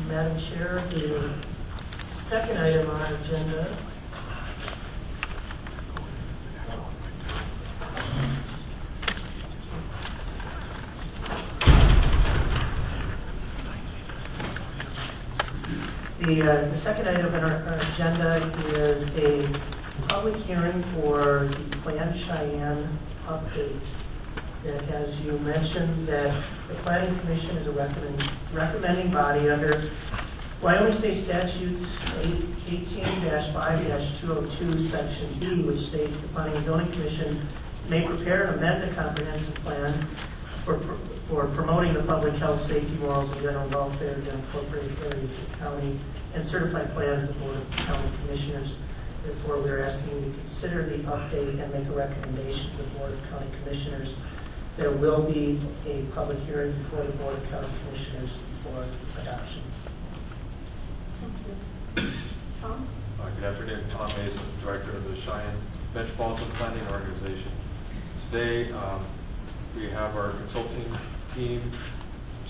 Madam Chair, the second item on our agenda the second item on our agenda is a public hearing for the Plan Cheyenne update. That, as you mentioned, that the Planning Commission is a recommending body under Wyoming State Statutes 18-5-202, Section B, which states the Planning and Zoning Commission may prepare and amend a comprehensive plan for promoting the public health, safety, morals, and general welfare in incorporated areas of the county, and certify plan to the Board of County Commissioners. Therefore, we are asking you to consider the update and make a recommendation to the Board of County Commissioners. There will be a public hearing before the Board of County Commissioners before adoption. Thank you. Tom? Good afternoon. Tom Mason, Director of the Cheyenne Metropolitan Planning Organization. Today, we have our consulting team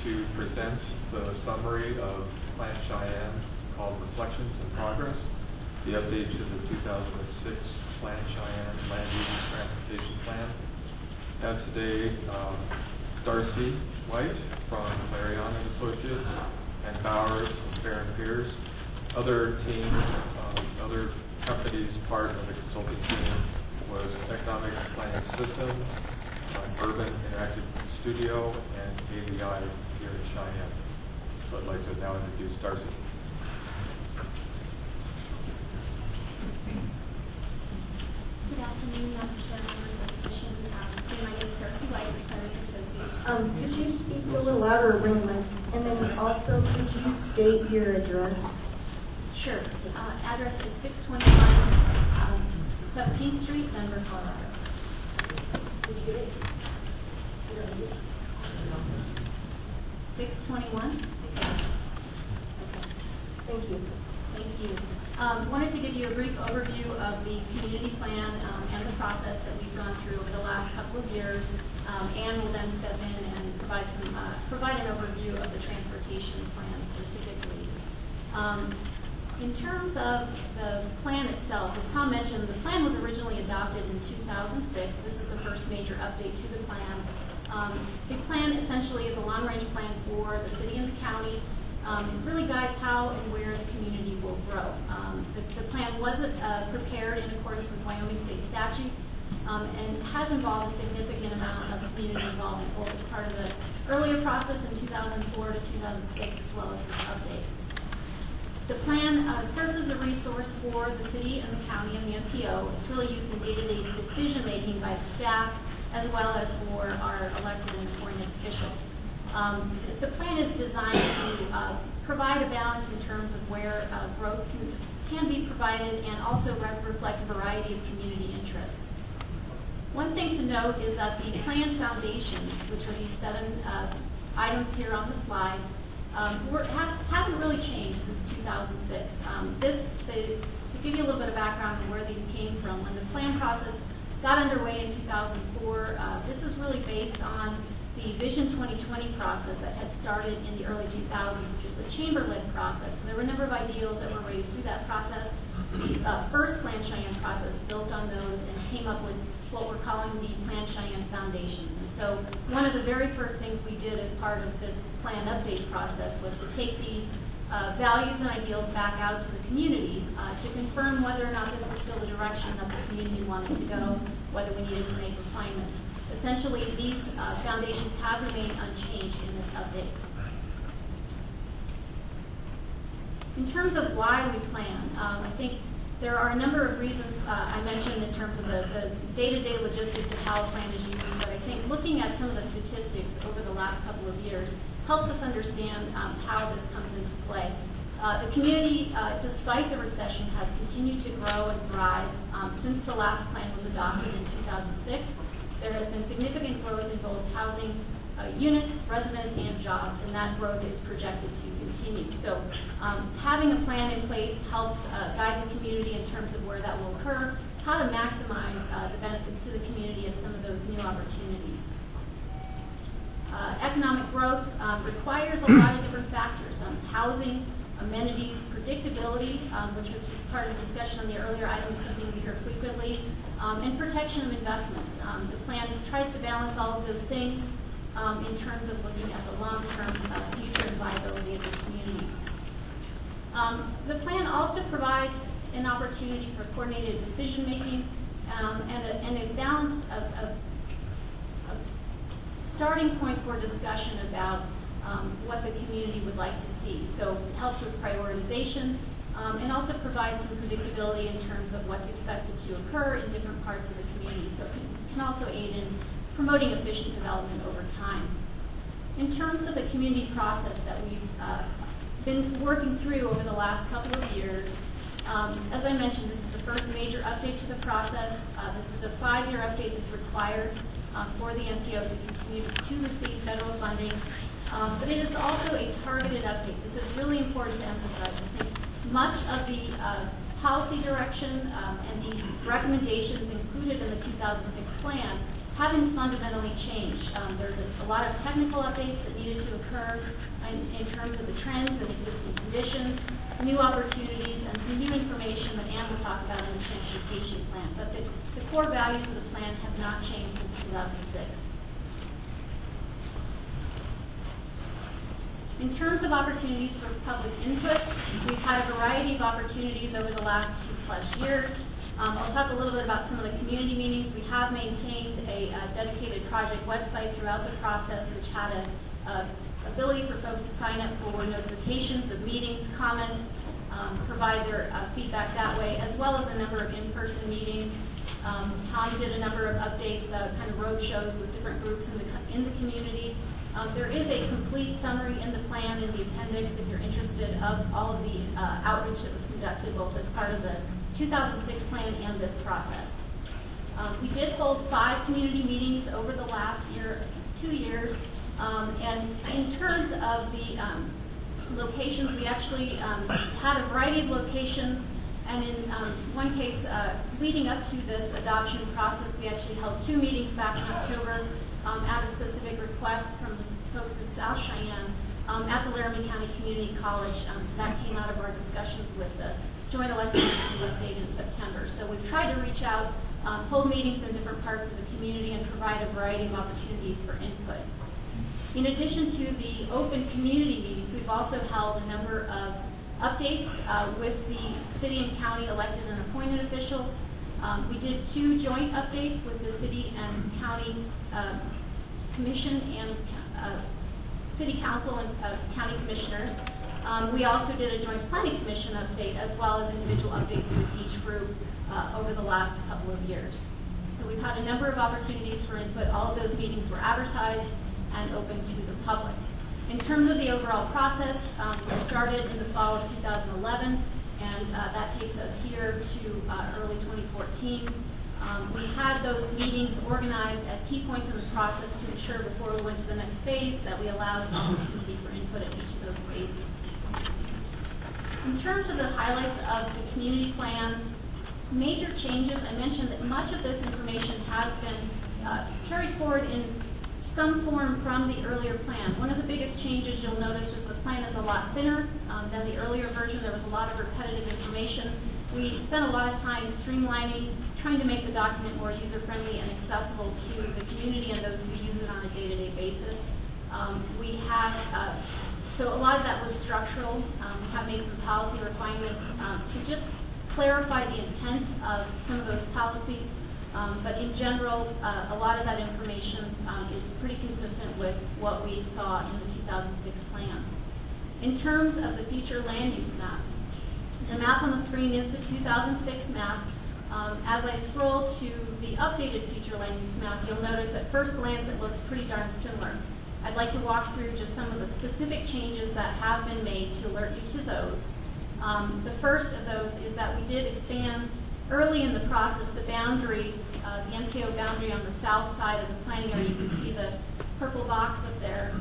to present the summary of Plan Cheyenne called Reflections in Progress, the update to the 2006 Plan Cheyenne Land Use and Transportation Plan. And today, Darcy White from Lynne and Associates and Bowers from Fair and Peers. Other teams, other companies part of the consulting team was Economic Planning Systems, Urban Interactive Studio, and ABI here in Cheyenne. So I'd like to now introduce Darcy. Good afternoon, Madam Chairman of the Commission. My name is Darcy White, with Planning Associates. Could you speak a little louder, bring the mic? And then also, could you state your address? Sure. Address is 621 17th Street, Denver, Colorado. Did you get it? 621? Okay. Thank you. Thank you. Wanted to give you a brief overview of the community plan and the process that we've gone through over the last couple of years. Anne will then step in and provide an overview of the transportation plan specifically. In terms of the plan itself, as Tom mentioned, the plan was originally adopted in 2006. This is the first major update to the plan. The plan essentially is a long-range plan for the city and the county. It really guides how and where the community will grow. The plan was prepared in accordance with Wyoming state statutes and has involved a significant amount of community involvement, both as part of the earlier process in 2004 to 2006, as well as this update. The plan serves as a resource for the city and the county and the MPO. It's really used in day-to-day decision-making by the staff, as well as for our elected and appointed officials. The plan is designed to provide a balance in terms of where growth can be provided and also reflect a variety of community interests. One thing to note is that the plan foundations, which are these 7 items here on the slide, haven't really changed since 2006. To give you a little bit of background on where these came from, when the plan process got underway in 2004, this was really based on the Vision 2020 process that had started in the early 2000s, which was a chamber-led process. So there were a number of ideals that were raised through that process. The first Plan Cheyenne process built on those and came up with what we're calling the Plan Cheyenne Foundations. And so one of the very first things we did as part of this plan update process was to take these values and ideals back out to the community to confirm whether or not this was still the direction that the community wanted to go, whether we needed to make refinements. Essentially, these foundations have remained unchanged in this update. In terms of why we plan, I think there are a number of reasons I mentioned in terms of the day-to-day logistics of how a plan is used, but I think looking at some of the statistics over the last couple of years helps us understand how this comes into play. The community, despite the recession, has continued to grow and thrive since the last plan was adopted in 2006. There has been significant growth in both housing units, residents, and jobs, and that growth is projected to continue. So having a plan in place helps guide the community in terms of where that will occur, how to maximize the benefits to the community of some of those new opportunities. Economic growth requires a lot of different factors: housing, amenities, predictability, which was just part of discussion on the earlier item, something we hear frequently, and protection of investments. The plan tries to balance all of those things in terms of looking at the long-term future and viability of the community. The plan also provides an opportunity for coordinated decision-making and a balance of starting point for discussion about what the community would like to see. So it helps with prioritization and also provides some predictability in terms of what's expected to occur in different parts of the community. So it can also aid in promoting efficient development over time. In terms of the community process that we've been working through over the last couple of years, as I mentioned, this is the first major update to the process. This is a 5-year update that's required for the MPO to continue to receive federal funding. But it is also a targeted update. This is really important to emphasize. I think much of the policy direction and the recommendations included in the 2006 plan haven't fundamentally changed. There's a lot of technical updates that needed to occur in terms of the trends and existing conditions, new opportunities, and some new information that Anne will talk about in the transportation plan. But the core values of the plan have not changed since 2006. In terms of opportunities for public input, we've had a variety of opportunities over the last 2+ years. I'll talk a little bit about some of the community meetings. We have maintained a dedicated project website throughout the process, which had an ability for folks to sign up for notifications of meetings, comments, provide their feedback that way, as well as a number of in-person meetings. Tom did a number of updates, kind of road shows with different groups in the community. There is a complete summary in the plan in the appendix if you're interested of all of the outreach that was conducted both as part of the 2006 plan and this process. We did hold 5 community meetings over the last 2 years, and in terms of the locations, we actually had a variety of locations, and in one case, leading up to this adoption process, we actually held 2 meetings back in October at a specific request from the folks in South Cheyenne at the Laramie County Community College. So that came out of our discussions with the joint elected officials update in September. So we've tried to reach out, hold meetings in different parts of the community, and provide a variety of opportunities for input. In addition to the open community meetings, we've also held a number of updates with the city and county elected and appointed officials. We did 2 joint updates with the city and county commission and city council and county commissioners. We also did a joint planning commission update as well as individual updates with each group over the last couple of years. So we've had a number of opportunities for input. All of those meetings were advertised and open to the public. In terms of the overall process, we started in the fall of 2011, and that takes us here to early 2014. We had those meetings organized at key points in the process to ensure before we went to the next phase that we allowed an opportunity for input at each of those phases. In terms of the highlights of the community plan, major changes, I mentioned that much of this information has been carried forward in some form from the earlier plan. One of the biggest changes you'll notice is the plan is a lot thinner than the earlier version. There was a lot of repetitive information. We spent a lot of time streamlining, trying to make the document more user-friendly and accessible to the community and those who use it on a day-to-day basis. So a lot of that was structural. We have made some policy refinements to just clarify the intent of some of those policies. But in general, a lot of that information is pretty consistent with what we saw in the 2006 plan. In terms of the future land use map, the map on the screen is the 2006 map. As I scroll to the updated future land use map, you'll notice at first glance it looks pretty darn similar. I'd like to walk through just some of the specific changes that have been made to alert you to those. The first of those is that we did expand early in the process the boundary, the MPO boundary on the south side of the planning area. You can see the purple box up there.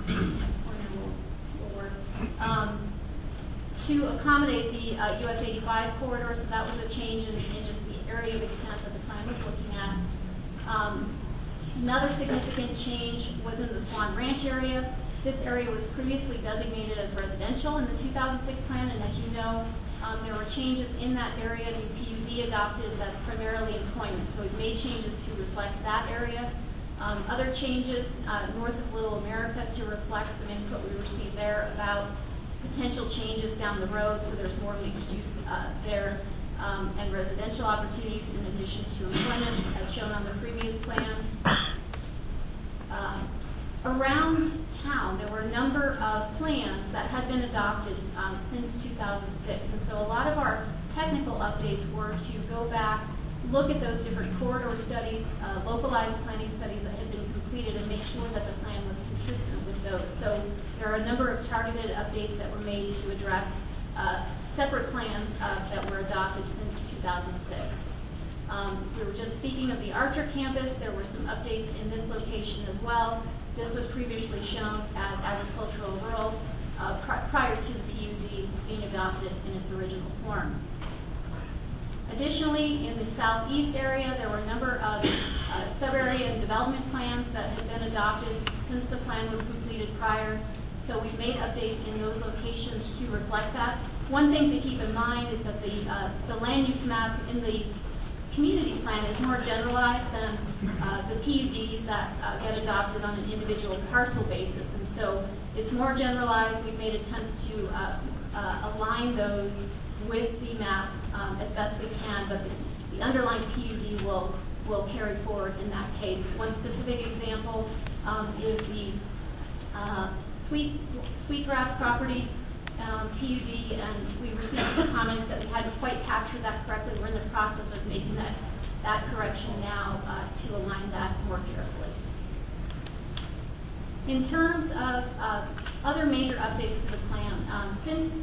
To accommodate the US 85 corridor, so that was a change in just the area of extent that the plan was looking at. Another significant change was in the Swan Ranch area. This area was previously designated as residential in the 2006 plan, and as you know, there were changes in that area. New PUD adopted that's primarily employment, so we've made changes to reflect that area. Other changes north of Little America to reflect some input we received there about potential changes down the road, so there's more mixed use there, and residential opportunities in addition to employment, as shown on the previous plan. Around town, there were a number of plans that had been adopted since 2006, and so a lot of our technical updates were to go back, look at those different corridor studies, localized planning studies that had been completed, and make sure that the plan was consistent with those. So there are a number of targeted updates that were made to address separate plans that were adopted since 2006. We were just speaking of the Archer campus. There were some updates in this location as well. This was previously shown as agricultural rural prior to the PUD being adopted in its original form. Additionally, in the southeast area, there were a number of sub-area and development plans that had been adopted since the plan was completed prior. So we've made updates in those locations to reflect that. One thing to keep in mind is that the land use map in the community plan is more generalized than the PUDs that get adopted on an individual parcel basis. And so it's more generalized. We've made attempts to align those with the map as best we can, but the underlying PUD will carry forward in that case. One specific example is the Sweetgrass property PUD, and we received some comments that we hadn't quite captured that correctly. We're in the process of making that correction now to align that more carefully. In terms of other major updates to the plan, since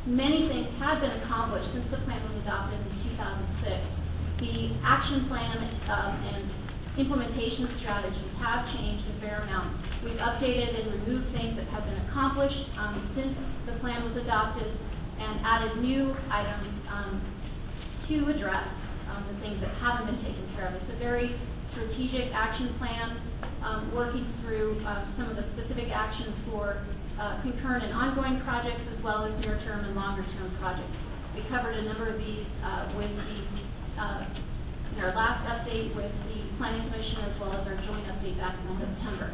many things have been accomplished since the plan was adopted in 2006, the action plan and implementation strategies have changed a fair amount. We've updated and removed things that have been accomplished since the plan was adopted and added new items to address the things that haven't been taken care of. It's a very strategic action plan working through some of the specific actions for concurrent and ongoing projects as well as near-term and longer-term projects. We covered a number of these in our last update with the Planning Commission as well as our joint update back in September.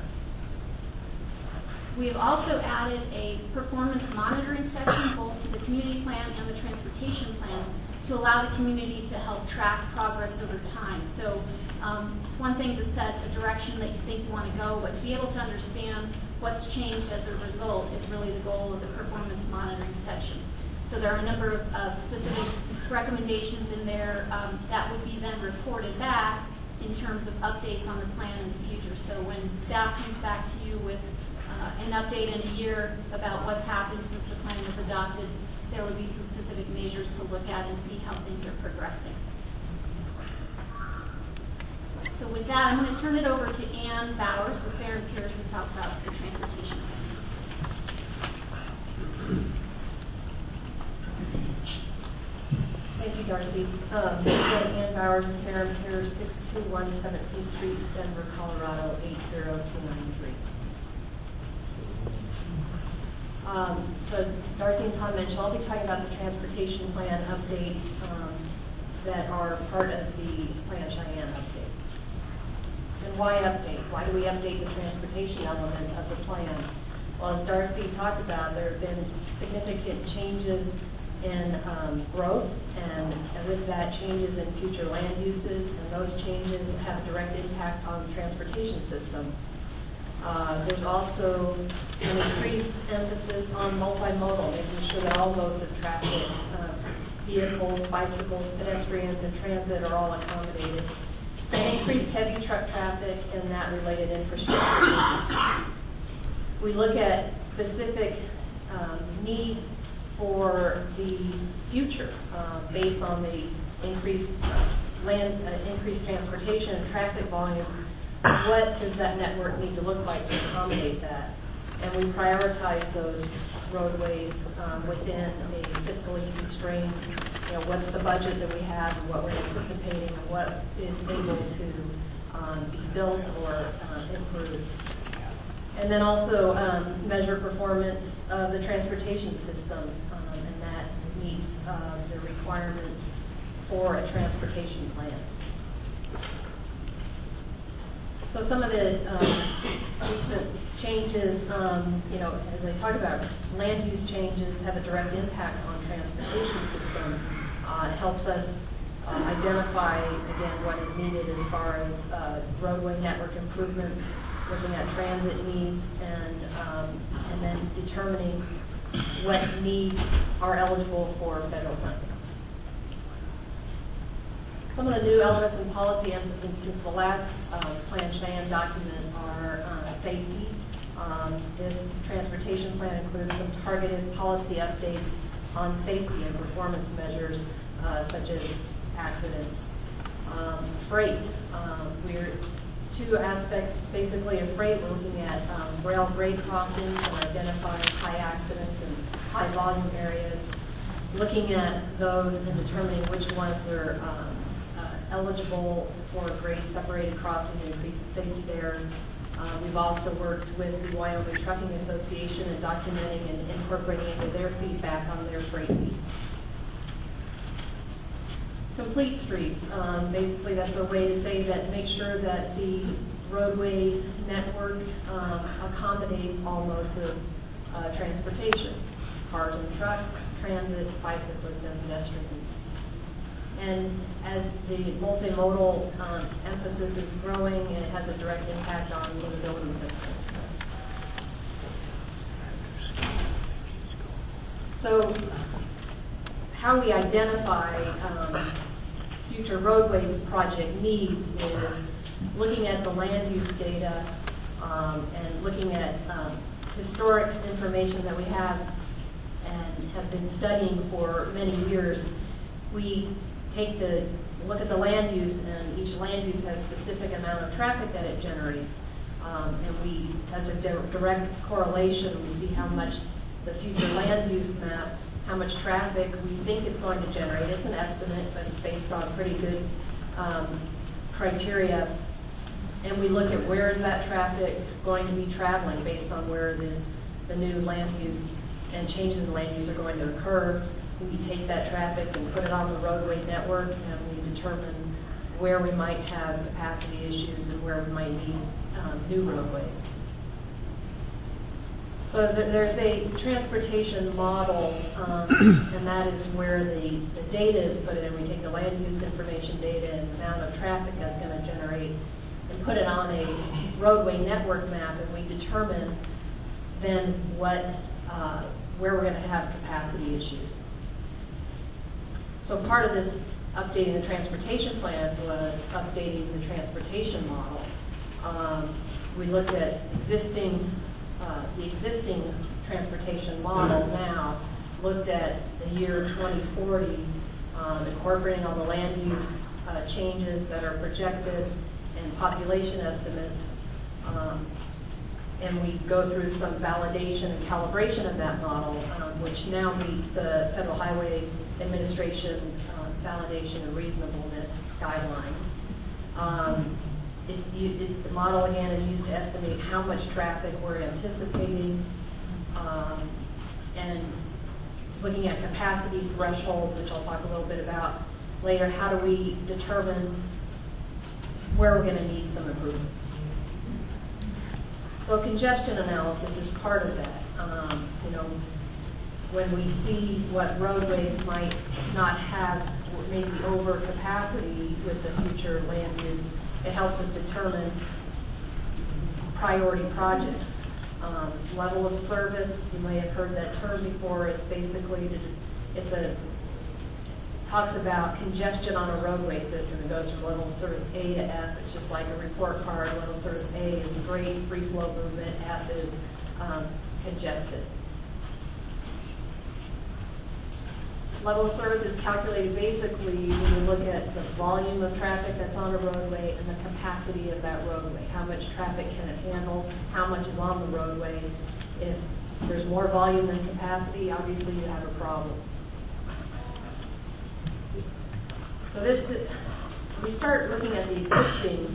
We have also added a performance monitoring section both to the community plan and the transportation plans to allow the community to help track progress over time. So it's one thing to set a direction that you think you want to go, but to be able to understand what's changed as a result is really the goal of the performance monitoring section. So there are a number of specific recommendations in there that would be then reported back in terms of updates on the plan in the future. So when staff comes back to you with an update in a year about what's happened since the plan was adopted, there would be some specific measures to look at and see how things are progressing. So with that, I'm going to turn it over to Ann Bowers with Fair and Pierce to talk about the transportation plan. Thank you, Darcy. Ann Bowers with Fair and Pierce, 621 17th Street, Denver, Colorado, 80293. So as Darcy and Tom mentioned, I'll be talking about the transportation plan updates that are part of the Plan Cheyenne update. And why update? Why do we update the transportation element of the plan? Well, as Darcy talked about, there have been significant changes in growth, and with that, changes in future land uses, and those changes have a direct impact on the transportation system. There's also an increased emphasis on multimodal, making sure that all modes of traffic, vehicles, bicycles, pedestrians, and transit are all accommodated. And increased heavy truck traffic and that related infrastructure needs. We look at specific needs for the future based on the increased increased transportation and traffic volumes. What does that network need to look like to accommodate that? And we prioritize those roadways within a fiscally constrained, what's the budget that we have and what we're anticipating and what is able to be built or improved. And then also measure performance of the transportation system, and that meets the requirements for a transportation plan. So some of the recent changes, as I talk about, land use changes have a direct impact on transportation system. It helps us identify, again, what is needed as far as roadway network improvements, looking at transit needs, and then determining what needs are eligible for federal funding. Some of the new elements and policy emphasis since the last Plan Cheyenne document are safety. This transportation plan includes some targeted policy updates on safety and performance measures such as accidents. Freight, we're two aspects basically of freight. We're looking at rail grade crossings and identifying high accidents and high volume areas, looking at those and determining which ones are eligible for grade separated crossing to increase the safety there. We've also worked with the Wyoming Trucking Association in documenting and incorporating into their feedback on their freight needs. Complete streets, basically that's a way to say that make sure that the roadway network accommodates all modes of transportation, cars and trucks, transit, bicyclists, and pedestrians. And as the multimodal emphasis is growing, and it has a direct impact on livability principles. So how we identify future roadway project needs is looking at the land use data and looking at historic information that we have and have been studying for many years. We look at the land use, and each land use has a specific amount of traffic that it generates. And as a direct correlation, we see how much the future land use map, how much traffic we think it's going to generate. It's an estimate, but it's based on pretty good criteria. And we look at where is that traffic going to be traveling based on where the new land use and changes in land use are going to occur. We take that traffic and put it on the roadway network, and we determine where we might have capacity issues and where we might need new roadways. So there's a transportation model, and that is where the data is put in. We take the land use information data and the amount of traffic that's going to generate and put it on a roadway network map, and we determine then where we're going to have capacity issues. So part of this updating the transportation plan was updating the transportation model. We looked at the existing transportation model now, looked at the year 2040, incorporating all the land use changes that are projected and population estimates. And we go through some validation and calibration of that model, which now meets the Federal Highway Administration validation and reasonableness guidelines. The model, again, is used to estimate how much traffic we're anticipating, and looking at capacity thresholds, which I'll talk a little bit about later. How do we determine where we're going to need some improvements? So congestion analysis is part of that. When we see what roadways might not have maybe over capacity with the future land use, it helps us determine priority projects. Level of service, you may have heard that term before. It's basically, talks about congestion on a roadway system. It goes from level of service A to F. It's just like a report card. Level of service A is great, free flow movement. F is congested. Level of service is calculated basically when you look at the volume of traffic that's on a roadway and the capacity of that roadway. How much traffic can it handle? How much is on the roadway? If there's more volume than capacity, obviously you have a problem. So this we start looking at the existing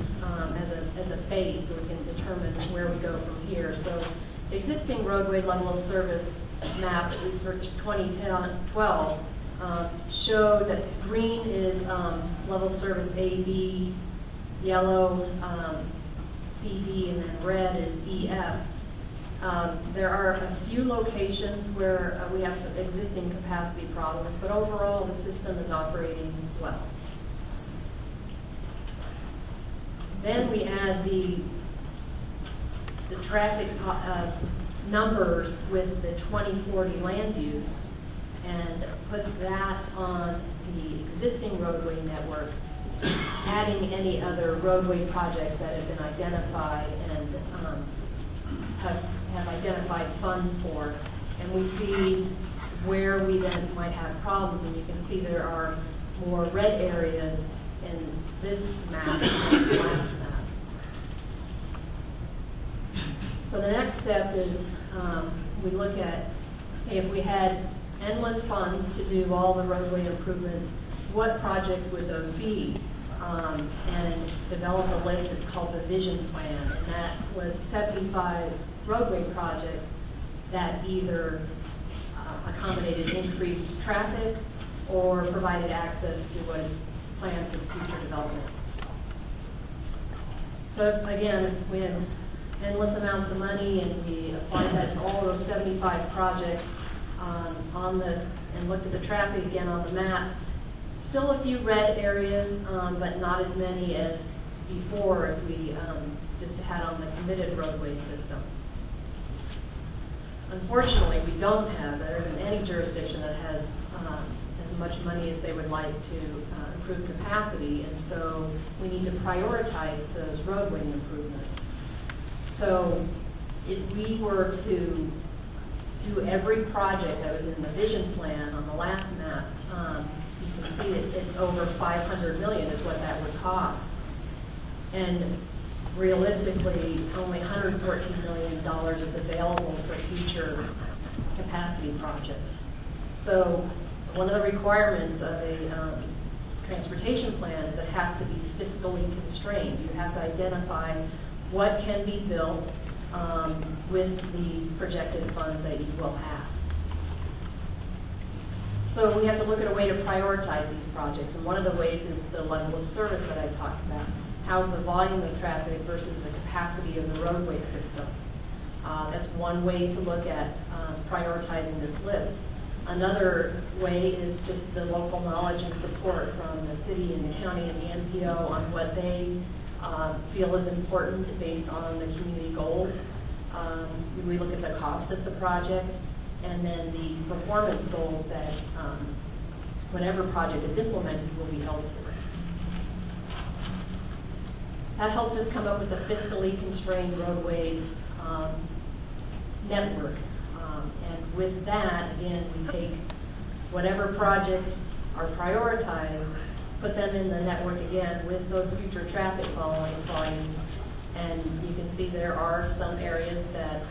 as a base, so we can determine where we go from here. So the existing roadway level of service map, at least for 2012, showed that green is level of service A, B, yellow C, D, and then red is E, F. There are a few locations where we have some existing capacity problems, but overall the system is operating well. Then we add the traffic numbers with the 2040 land use and put that on the existing roadway network, adding any other roadway projects that have been identified and have identified funds for. And we see where we then might have problems, and you can see there are more red areas in this map than the last map. So the next step is we look at, hey, if we had endless funds to do all the roadway improvements, what projects would those be? And develop a list. It's called the vision plan, and that was 75 roadway projects that either accommodated increased traffic or provided access to what is planned for future development. So again, if we had endless amounts of money and we applied that to all those 75 projects and looked at the traffic again on the map, still a few red areas, but not as many as before if we just had on the committed roadway system. Unfortunately, there isn't any jurisdiction that has as much money as they would like to improve capacity, and so we need to prioritize those roadway improvements. So if we were to do every project that was in the vision plan on the last map, you can see that it's over $500 million is what that would cost. And realistically, only $114 million is available for future capacity projects. So one of the requirements of a transportation plan is it has to be fiscally constrained. You have to identify what can be built with the projected funds that you will have. So we have to look at a way to prioritize these projects, and one of the ways is the level of service that I talked about. How's the volume of traffic versus the capacity of the roadway system? That's one way to look at prioritizing this list. Another way is just the local knowledge and support from the city and the county and the NPO on what they feel is important based on the community goals. We look at the cost of the project and then the performance goals that whatever project is implemented will be held to. That helps us come up with a fiscally constrained roadway network. And with that, again, we take whatever projects are prioritized, put them in the network again with those future traffic volumes. And you can see there are some areas that,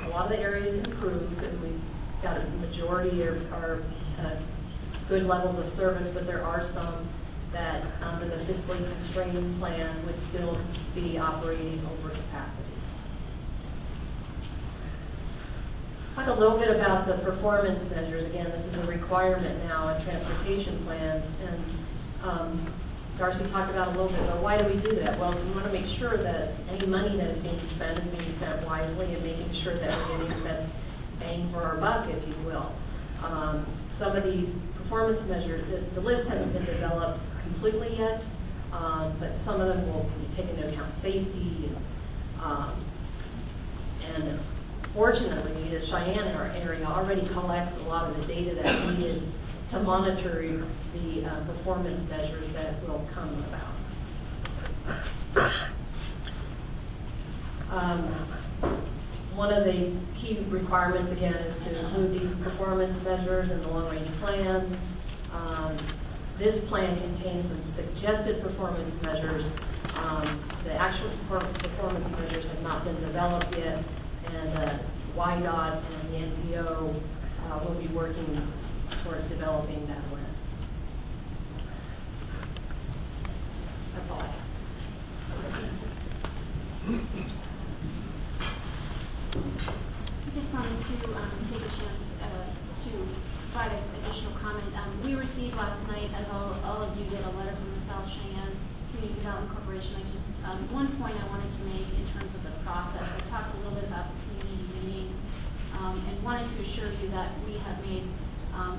a lot of the areas improved, and we've got a majority are good levels of service, but there are some that under the fiscally constrained plan would still be operating over capacity. Talk a little bit about the performance measures. Again, this is a requirement now in transportation plans, and Darcy talked about a little bit about why do we do that? Well, we want to make sure that any money that is being spent wisely and making sure that we're getting the best bang for our buck, if you will. Some of these performance measures, the list hasn't been developed completely yet, but some of them will take into account safety. And fortunately, the Cheyenne area already collects a lot of the data that's needed to monitor the performance measures that will come about. One of the key requirements, again, is to include these performance measures in the long-range plans. This plan contains some suggested performance measures. The actual performance measures have not been developed yet, and YDOT and the NPO will be working towards developing that list. provide additional comment. We received last night, as all of you did, a letter from the South Cheyenne Community Development Corporation. One point I wanted to make in terms of the process. I talked a little bit about the community meetings and wanted to assure you that we have made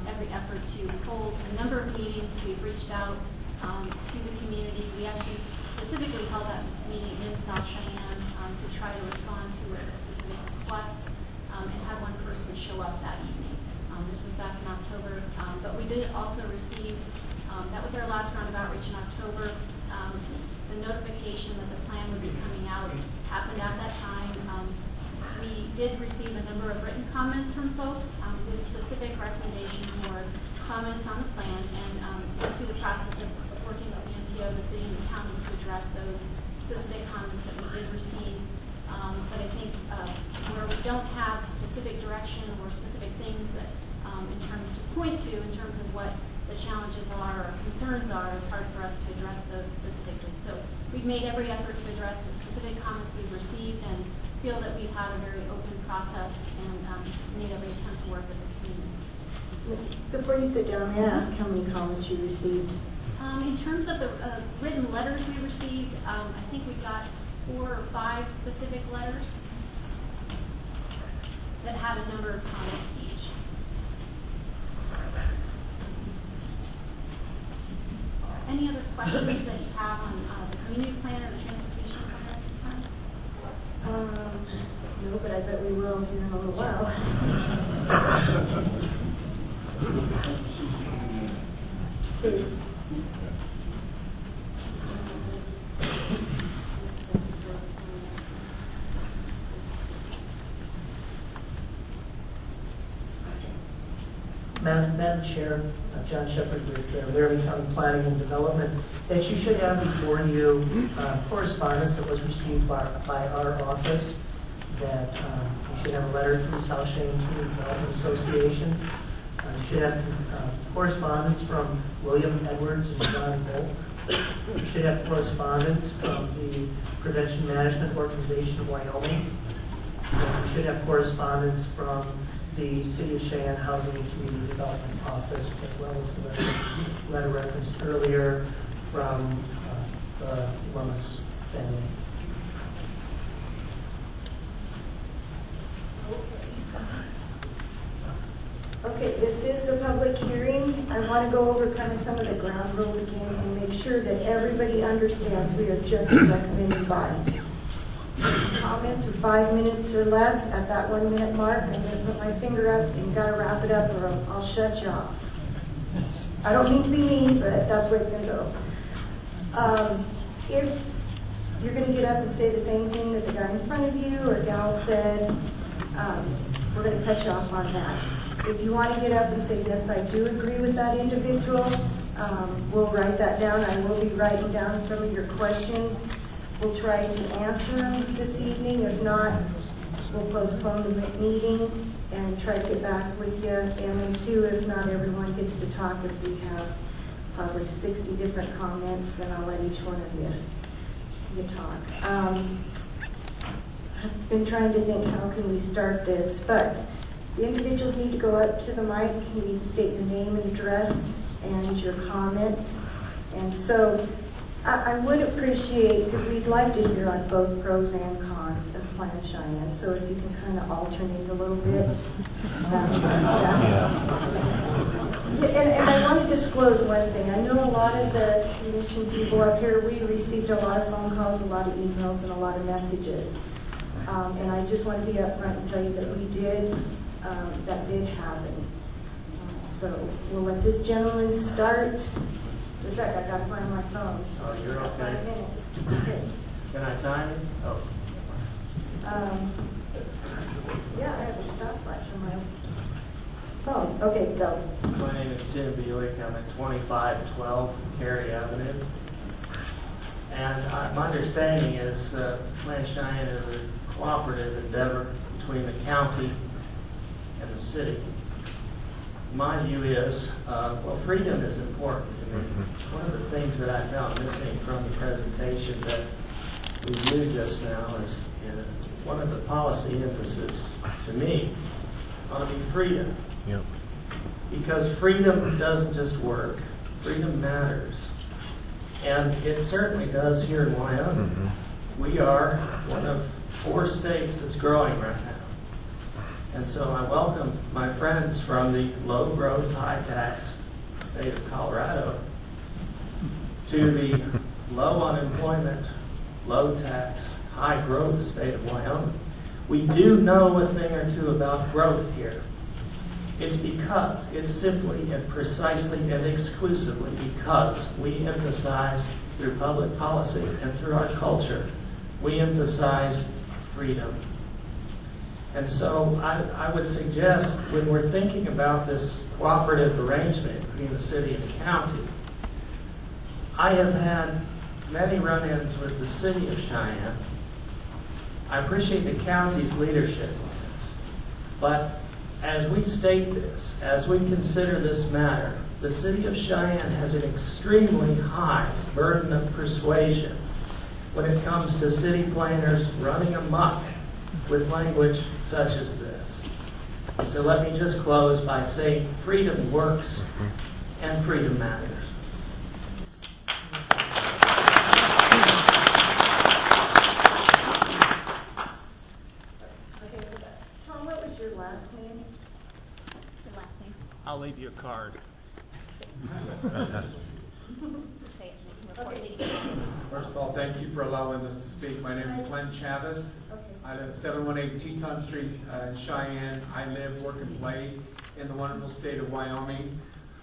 every effort to hold a number of meetings. We've reached out to the community. We actually specifically held that meeting in South Cheyenne to try to respond to a specific request and have one person show up that evening. This was back in October, but we did also receive, that was our last round of outreach in October. The notification that the plan would be coming out happened at that time. We did receive a number of written comments from folks with specific recommendations or comments on the plan, and went through the process of working with the MPO, the city, and the county to address those specific comments that we did receive. But I think where we don't have specific direction or specific things that in terms to point to in terms of what the challenges are or concerns are, it's hard for us to address those specifically. So we've made every effort to address the specific comments we've received and feel that we've had a very open process and made every attempt to work with the community. Before you sit down, may I ask how many comments you received? In terms of the written letters we received, I think we got 4 or 5 specific letters that had a number of comments each. Any other questions that you have on the community plan or the transportation plan at this time? No, but I bet we will here in a little while. Madam Chair, John Shepherd with Laramie County Planning and Development, that you should have before you correspondence that was received by our office, that you should have a letter from the South Cheyenne Community Development Association. You should have correspondence from William Edwards and John Volk. You should have correspondence from the Prevention Management Organization of Wyoming. And you should have correspondence from the City of Cheyenne Housing and Community Development Office, as well as the letter referenced earlier from the Lummis family. Okay, this is a public hearing. I want to go over kind of some of the ground rules again and make sure that everybody understands we are just a recommending body. Comments are 5 minutes or less. At that 1 minute mark, I'm going to put my finger up and got to wrap it up or I'll shut you off. I don't mean to be mean, but that's where it's going to go. If you're going to get up and say the same thing that the guy in front of you or gal said, we're going to cut you off on that. If you want to get up and say, yes, I do agree with that individual, we'll write that down. I will be writing down some of your questions. We'll try to answer them this evening. If not, we'll postpone the meeting and try to get back with you. And then too, if not everyone gets to talk, if we have probably 60 different comments, then I'll let each one of you talk. I've been trying to think, how can we start this? But the individuals need to go up to the mic. You need to state your name and address and your comments. And so I would appreciate, because we'd like to hear on both pros and cons of Plan Cheyenne, so if you can kind of alternate a little bit. And I want to disclose one thing. I know a lot of the commission people up here, we received a lot of phone calls, a lot of emails, and a lot of messages. And I just want to be upfront and tell you that we did, that did happen. So we'll let this gentleman start. Just a sec, I got to find my phone. Oh, you're okay. 5 minutes. Okay. Can I time it? Oh. Yeah, I have a stopwatch on my phone. Okay, go. My name is Tim Buick. I'm at 2512 Cary Avenue. And my understanding is Plan Cheyenne is a cooperative endeavor between the county and the city. My view is, well, freedom is important to me. One of the things that I found missing from the presentation that we viewed just now is one of the policy emphasis to me ought to be freedom. Yep. because freedom doesn't just work. Freedom matters. And it certainly does here in Wyoming. We are one of 4 states that's growing right now. And so I welcome my friends from the low-growth, high-tax state of Colorado to the low unemployment, low-tax, high-growth state of Wyoming. We do know a thing or two about growth here. It's simply and precisely and exclusively because we emphasize through public policy and through our culture, we emphasize freedom. And so I would suggest when we're thinking about this cooperative arrangement between the city and the county, I have had many run-ins with the city of Cheyenne. I appreciate the county's leadership on this, but as we state this, as we consider this matter, the city of Cheyenne has an extremely high burden of persuasion when it comes to city planners running amok with language such as this. And so let me just close by saying freedom works and freedom matters. Tom, what was your last name? Your last name? I'll leave you a card. Say it. Report Okay. it. First of all, thank you for allowing us to speak. My name is Plan Cheyenne. Okay. I live at 718 Teton Street in Cheyenne. I live, work, and play in the wonderful state of Wyoming.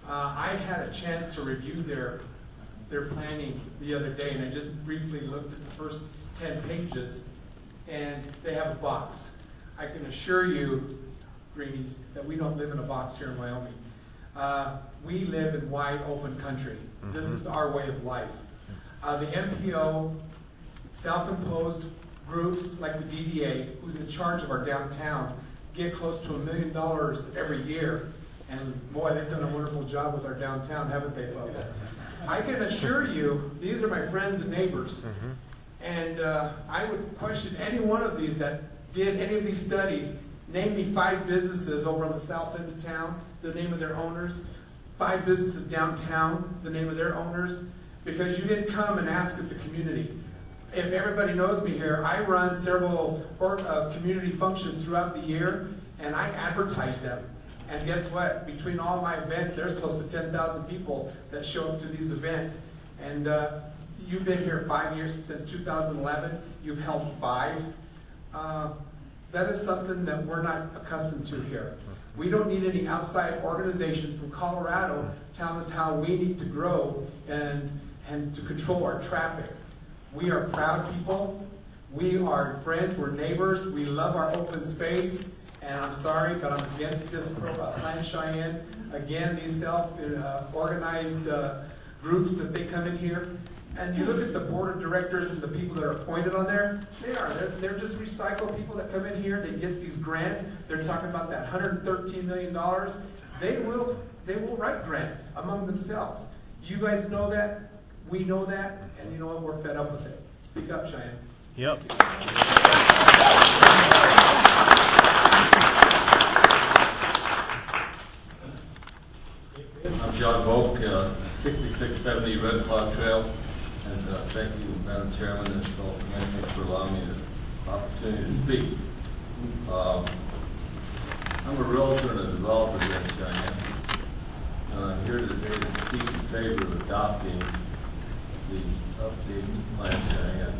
I had a chance to review their planning the other day, and I just briefly looked at the first 10 pages, and they have a box. I can assure you, Greenies, that we don't live in a box here in Wyoming. We live in wide open country. This is our way of life. The MPO, self-imposed groups like the DDA, who's in charge of our downtown, get close to $1 million every year. And boy, they've done a wonderful job with our downtown, haven't they, folks? I can assure you, these are my friends and neighbors. And I would question any one of these that did any of these studies. Name me 5 businesses over on the south end of town, the name of their owners. 5 businesses downtown, the name of their owners. Because you didn't come and ask of the community. If everybody knows me here, I run several community functions throughout the year, and I advertise them. And guess what? Between all my events, there's close to 10,000 people that show up to these events. And you've been here 5 years, since 2011. You've held 5. That is something that we're not accustomed to here. We don't need any outside organizations from Colorado telling us how we need to grow and to control our traffic. We are proud people. We are friends. We're neighbors. We love our open space. And I'm sorry, but I'm against this Plan Cheyenne. Again, these self-organized groups that they come in here. And you look at the board of directors and the people that are appointed on there, they're just recycled people that come in here, they get these grants, they're talking about that $113 million. They will write grants among themselves. You guys know that, we know that, and you know what, we're fed up with it. Speak up, Cheyenne. Yep. I'm John Volk, 6670 Red Claw Trail, and thank you, Madam Chairman and fellow commissioners, for allowing me the opportunity to speak. I'm a realtor and a developer here in Cheyenne, and I'm here today to speak in favor of adopting the updated Plan Cheyenne.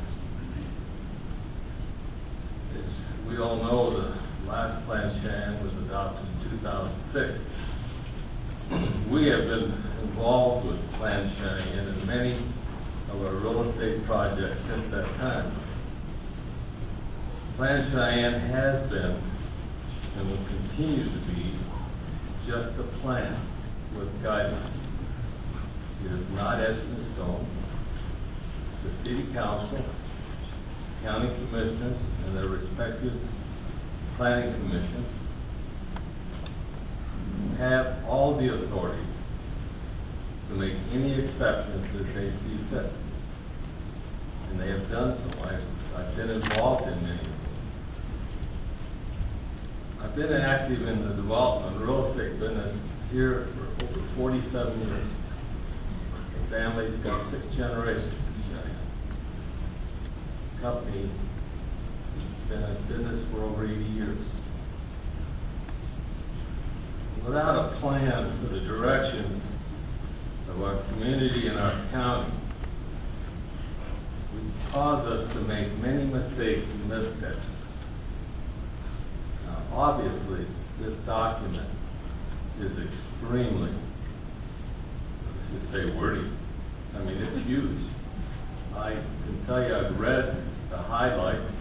As we all know, the last Plan Cheyenne was adopted in 2006. We have been involved with Plan Cheyenne in many of our real estate projects since that time. Plan Cheyenne has been and will continue to be just a plan with guidance. It is not etched in stone. The City Council, County Commissioners, and their respective planning commissions have all the authority to make any exceptions that they see fit. And they have done so. I've been involved in many of them. I've been active in the development of real estate business here for over 47 years. The family's got 6 generations in Cheyenne. The company has been in business for over 80 years. Without a plan for the directions of our community and our county, would cause us to make many mistakes and missteps. Now, obviously, this document is extremely, let's just say, wordy. I mean, it's huge. I can tell you I've read the highlights.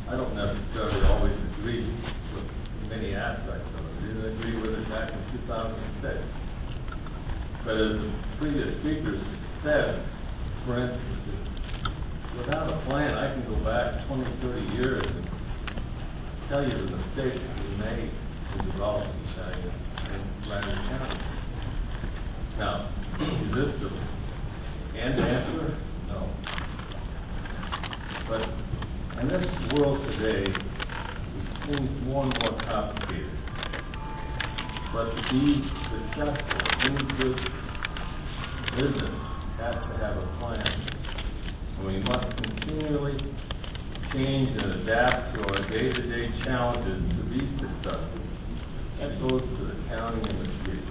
I don't necessarily always agree with many aspects of it. I didn't agree with it back in 2006. But as the previous speakers said, for instance, without a plan, I can go back 20, 30 years and tell you the mistakes that we made in developing Cheyenne and Laramie County. Now, is this the end answer? No. But in this world today, things more and more complicated. But to be successful, any good business has to have a plan. And we must continually change and adapt to our day-to-day challenges to be successful. That goes to the county and the state.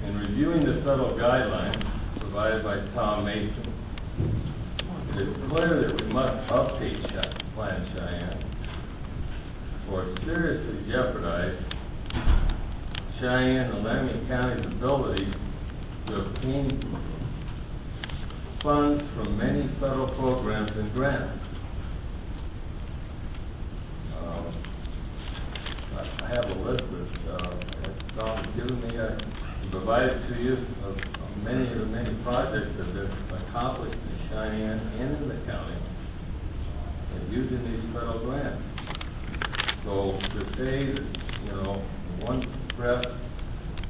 In reviewing the federal guidelines provided by Tom Mason, it is clear that we must update Plan Cheyenne or seriously jeopardize Cheyenne and Laramie County's ability to obtain funds from many federal programs and grants. I have a list that Tom has given me. I provided to you of many of the many projects that have been accomplished in Cheyenne and in the county and using these federal grants. So to say that, in one breath,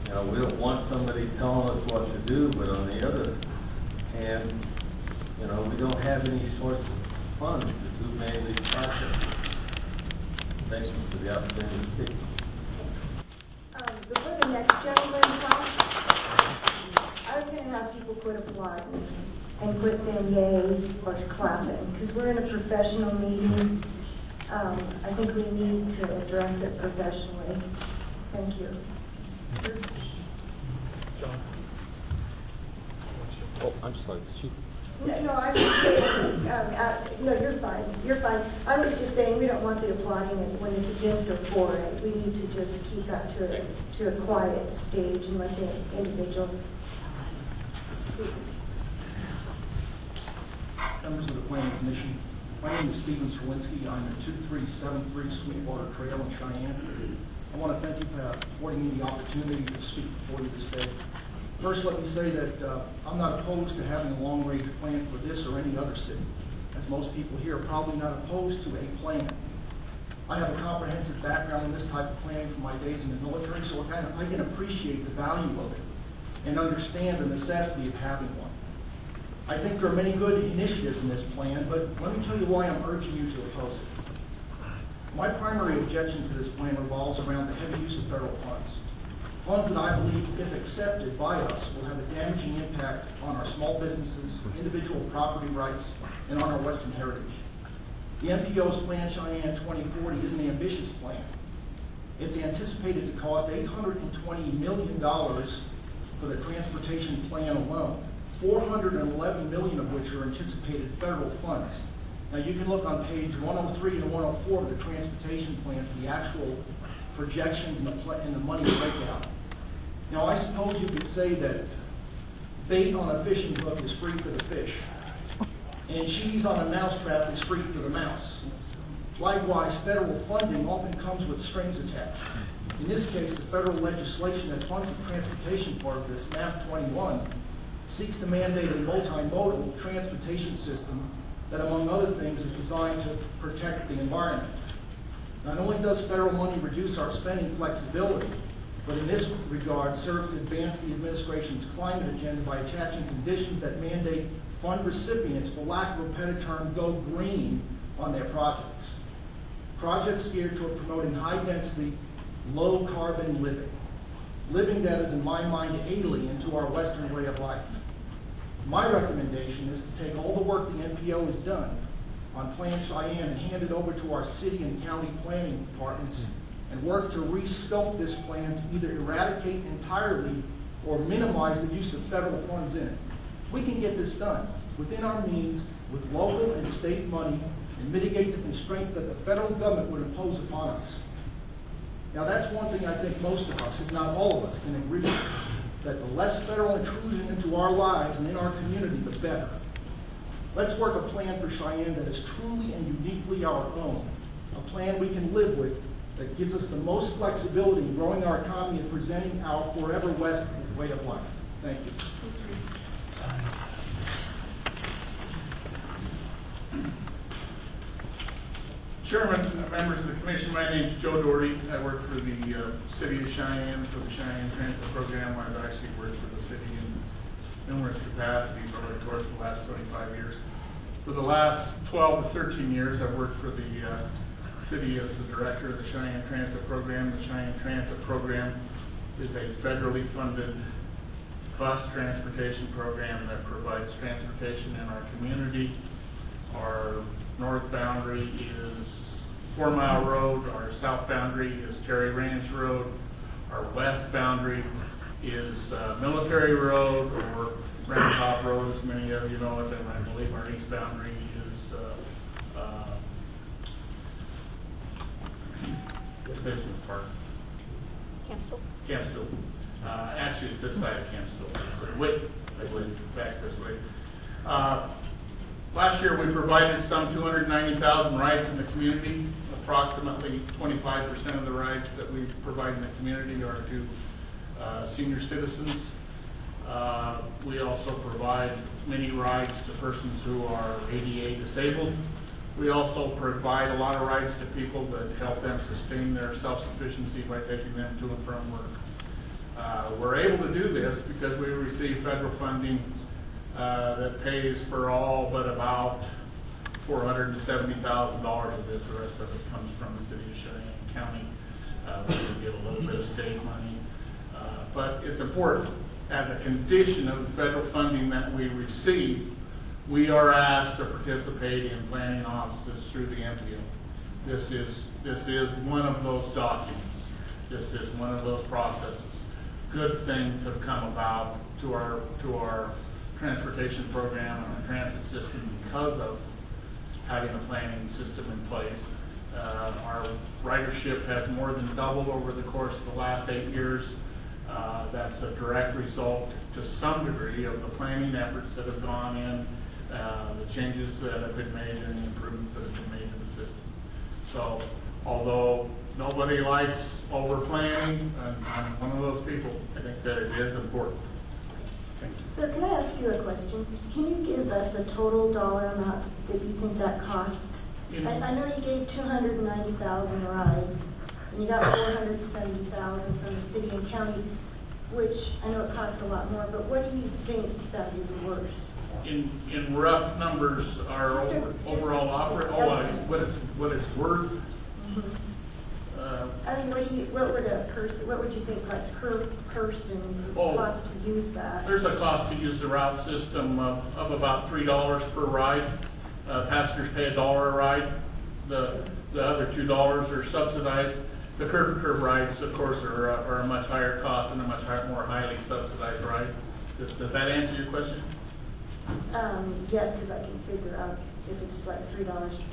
we don't want somebody telling us what to do, but on the other hand, we don't have any source of funds to do many of these projects. Thank you for the opportunity to speak. Before the next gentleman talks, I was going to have people quit applauding and quit saying yay or clapping, because we're in a professional meeting. I think we need to address it professionally. Thank you. Oh, I'm sorry. Did you? No, I was just saying, no, you're fine. You're fine. I was just saying we don't want the applauding when it's against or for it. We need to just keep that to a quiet stage and let the individuals speak. Members of the Planning Commission, my name is Stephen Swinsky. I'm at 2373 Sweetwater Trail in Cheyenne. I want to thank you for affording me the opportunity to speak before you this day. First, let me say that I'm not opposed to having a long-range plan for this or any other city. As most people here are probably not opposed to a plan. I have a comprehensive background in this type of planning from my days in the military, so I can appreciate the value of it and understand the necessity of having one. I think there are many good initiatives in this plan, but let me tell you why I'm urging you to oppose it. My primary objection to this plan revolves around the heavy use of federal funds. Funds that I believe, if accepted by us, will have a damaging impact on our small businesses, individual property rights, and on our Western heritage. The MPO's Plan Cheyenne 2040 is an ambitious plan. It's anticipated to cost $820 million for the transportation plan alone, $411 million of which are anticipated federal funds. Now you can look on page 103 and 104 of the transportation plan for the actual projections and the money breakdown. Now I suppose you could say that bait on a fishing hook is free for the fish, and cheese on a mousetrap is free for the mouse. Likewise, federal funding often comes with strings attached. In this case, the federal legislation that funds the transportation part of this, MAP 21, seeks to mandate a multimodal transportation system that, among other things, is designed to protect the environment. Not only does federal money reduce our spending flexibility, but in this regard serves to advance the administration's climate agenda by attaching conditions that mandate fund recipients, for lack of a better term, go green on their projects. Projects geared toward promoting high-density, low-carbon living. living that is in my mind alien to our Western way of life. My recommendation is to take all the work the NPO has done on Plan Cheyenne and hand it over to our city and county planning departments and work to rescope this plan to either eradicate entirely or minimize the use of federal funds in it. We can get this done within our means with local and state money and mitigate the constraints that the federal government would impose upon us. Now that's one thing I think most of us, if not all of us, can agree with, that the less federal intrusion into our lives and in our community, the better. Let's work a plan for Cheyenne that is truly and uniquely our own, a plan we can live with that gives us the most flexibility in growing our economy and presenting our forever West way of life. Thank you. Chairman, members of the commission, my name is Joe Doherty. I work for the City of Cheyenne, for the Cheyenne Transit Program. I've actually worked for the city in numerous capacities over the course of the last 25 years. For the last 12 to 13 years, I've worked for the city as the director of the Cheyenne Transit Program. The Cheyenne Transit Program is a federally funded bus transportation program that provides transportation in our community. Our north boundary is 4 Mile Road, our south boundary is Terry Ranch Road, our west boundary is Military Road, or Grand Top Road, as many of you know it, and I believe our east boundary is the business park. Campstool. Actually, it's this side of Campstool. It's I believe, back this way. Last year, we provided some 290,000 rides in the community. Approximately 25% of the rides that we provide in the community are to senior citizens. We also provide many rides to persons who are ADA disabled. We also provide a lot of rides to people that help them sustain their self-sufficiency by taking them to and from work. We're able to do this because we receive federal funding that pays for all but about $470,000 of this. The rest of it comes from the city of Cheyenne County. We get a little bit of state money. But it's important, as a condition of the federal funding that we receive, we are asked to participate in planning offices through the NPO. This is one of those documents. This is one of those processes. Good things have come about to our transportation program and our transit system because of having a planning system in place. Our ridership has more than doubled over the course of the last 8 years. That's a direct result, to some degree, of the planning efforts that have gone in, the changes that have been made, and the improvements that have been made to the system. So, although nobody likes over-planning, and I'm one of those people, I think that it is important. So can I ask you a question? Can you give us a total dollar amount that you think that cost? I know you gave 290,000 rides, and you got 470,000 from the city and county, which I know it cost a lot more, but what do you think that is worth? In rough numbers, our overall what it's worth. Mm-hmm. I mean, what would you think, like, per person cost to use that? There's a cost to use the route system of about $3 per ride. Passengers pay $1 a ride. The other $2 are subsidized. The curb rides, of course, are a much higher cost and a much more highly subsidized ride. Does that answer your question? Yes, because I can figure out if it's like $3.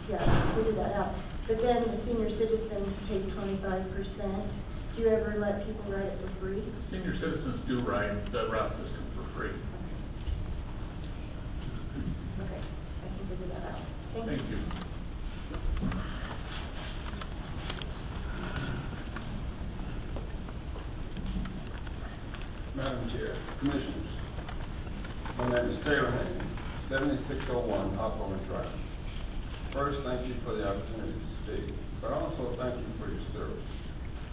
Yeah, I can figure that out. But then the senior citizens pay 25%. Do you ever let people ride it for free? Senior citizens do ride the route system for free. Okay, I can figure that out. Thank you. Madam Chair, Commissioners, my name is Taylor Haynes, 7601 Hawthorne Drive. First, thank you for the opportunity to speak, but also thank you for your service.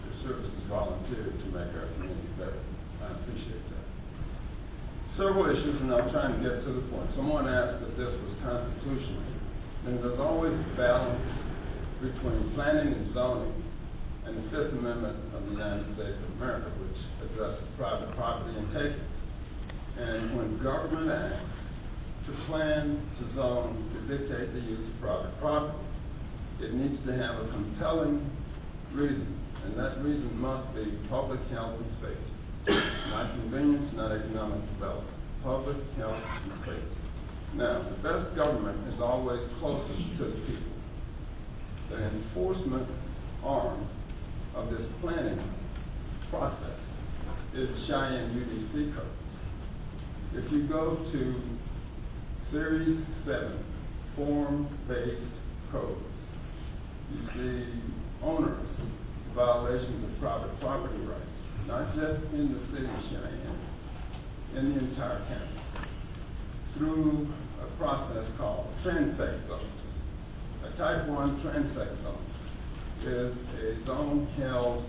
Your service is volunteered to make our community better. I appreciate that. Several issues, and I'm trying to get to the point. Someone asked if this was constitutional, and there's always a balance between planning and zoning and the Fifth Amendment of the United States of America, which addresses private property and takings. And when government acts to plan, to zone, to dictate the use of private property, it needs to have a compelling reason, and that reason must be public health and safety. Not convenience, not economic development. Public health and safety. Now, the best government is always closest to the people. The enforcement arm of this planning process is the Cheyenne UDC codes. If you go to Series 7, form-based codes, you see onerous violations of private property rights, not just in the city of Cheyenne, in the entire campus, through a process called transect zones. A type 1 transect zone is a zone held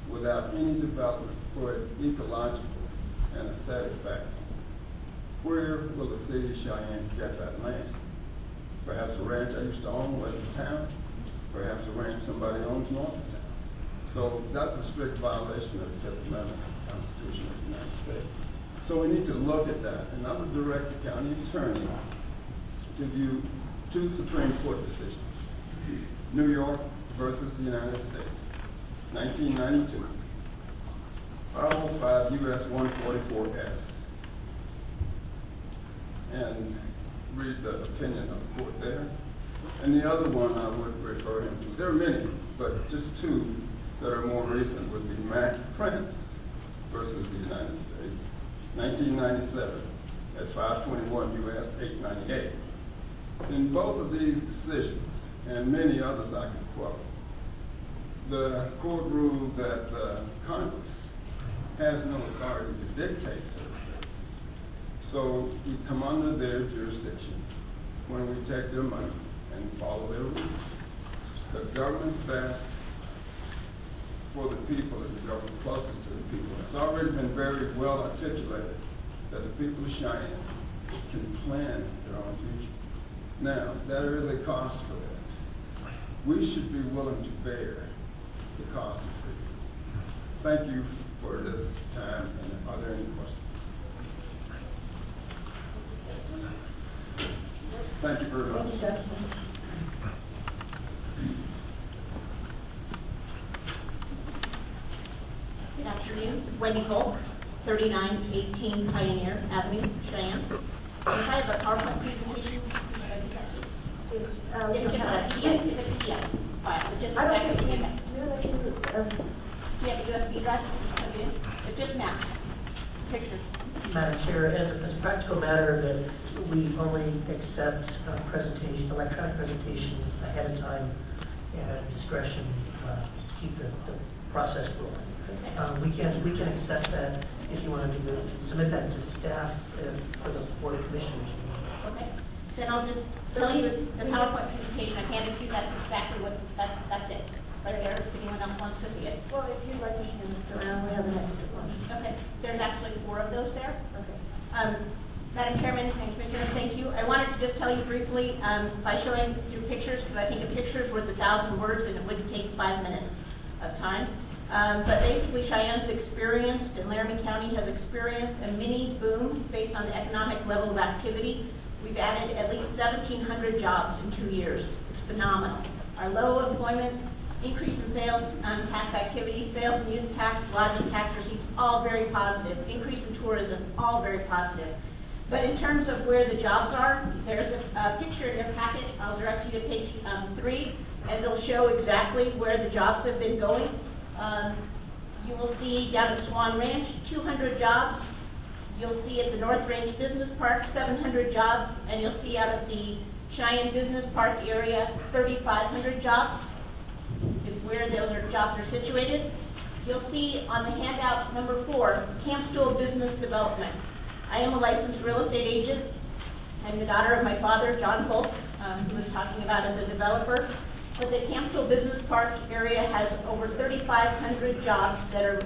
without any development for its ecological and aesthetic value. Where will the city of Cheyenne get that land? Perhaps a ranch I used to own west of town, perhaps a ranch somebody owns north of town. So that's a strict violation of the Fifth Amendment of the Constitution of the United States. So we need to look at that, and I would direct the county attorney to view 2 Supreme Court decisions. New York versus the United States, 1992, 505 U.S. 144S. And read the opinion of the court there. And the other one I would refer him to. There are many, but just 2 that are more recent would be Mack Prince versus the United States, 1997 at 521 U.S. 898. In both of these decisions, and many others I could quote, the court ruled that Congress has no authority to dictate to the states. So we come under their jurisdiction when we take their money and follow their rules. The government best for the people is the government closest to the people. It's already been very well articulated that the people of Cheyenne can plan their own future. Now, there is a cost for that. We should be willing to bear the cost of freedom. Thank you for this time, and are there any questions? Thank you very much. Thank you, Good afternoon. Wendy Volk, 3918 Pioneer Avenue, Cheyenne. I have a PowerPoint presentation. It's a PDF file. It's just exactly the image. Do you have a USB drive? It's just maps, pictures. Madam Chair, as a practical matter, that we only accept electronic presentations ahead of time and at discretion to keep the process rolling. Okay. We can accept that if you want to submit that to staff for the Board of Commissioners. Okay. Then I'll just tell you the PowerPoint presentation I handed you. That's exactly what that's it right there. If anyone else wants to see it. Well, if you'd like to hand this around, we have an extra one. Okay. There's actually 4 of those there. Okay. Madam Chairman and Commissioners, thank you. I wanted to just tell you briefly by showing through pictures, because I think a picture is worth 1,000 words, and it wouldn't take 5 minutes of time. But basically, Cheyenne's experienced, and Laramie County has experienced a mini boom based on the economic level of activity. We've added at least 1,700 jobs in 2 years. It's phenomenal. Our low employment, increase in sales tax activity, sales and use tax, lodging tax receipts, all very positive. Increase in tourism, all very positive. But in terms of where the jobs are, there's a picture in your packet. I'll direct you to page 3, and it'll show exactly where the jobs have been going. You will see down at Swan Ranch, 200 jobs. You'll see at the North Range Business Park, 700 jobs. And you'll see out at the Cheyenne Business Park area, 3,500 jobs, where those jobs are situated. You'll see on the handout number 4, Campstool Business Development. I am a licensed real estate agent. I'm the daughter of my father, John Volk, who was talking about as a developer. But the Campstool Business Park area has over 3,500 jobs that are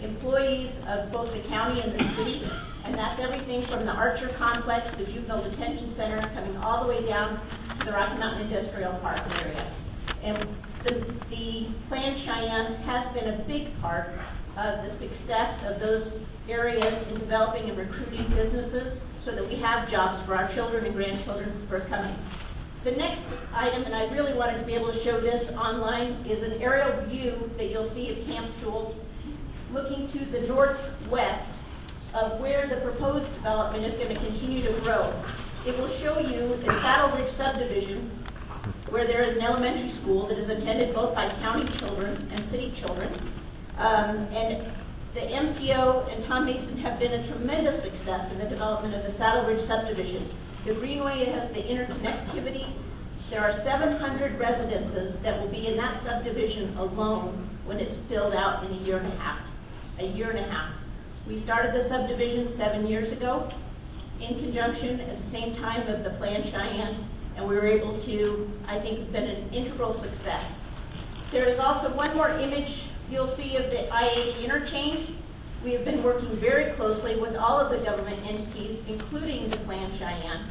employees of both the county and the city. And that's everything from the Archer Complex, the Juvenile Detention Center, coming all the way down to the Rocky Mountain Industrial Park area. And the Plan Cheyenne has been a big part of the success of those areas in developing and recruiting businesses so that we have jobs for our children and grandchildren for coming. The next item, and I really wanted to be able to show this online, is an aerial view that you'll see of Camp Stool looking to the northwest of where the proposed development is going to continue to grow. It will show you the Saddle Ridge subdivision, where there is an elementary school that is attended both by county children and city children. And the MPO and Tom Mason have been a tremendous success in the development of the Saddle Ridge subdivision. The Greenway has the interconnectivity. There are 700 residences that will be in that subdivision alone when it's filled out in a year and a half. A year and a half. We started the subdivision 7 years ago in conjunction at the same time of the Plan Cheyenne, and we were able to, I think, have been an integral success. There is also one more image you'll see of the I-80 interchange. We have been working very closely with all of the government entities, including the Plan Cheyenne,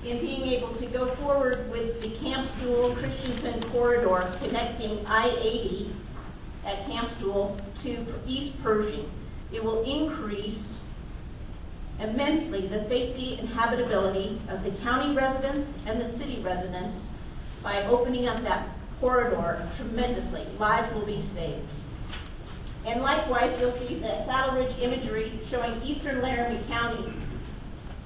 in being able to go forward with the Camp Stool Christensen corridor connecting I-80 at Camp Stool to East Pershing. It will increase immensely the safety and habitability of the county residents and the city residents by opening up that corridor tremendously. Lives will be saved. And likewise, you'll see the Saddle Ridge imagery showing eastern Laramie County.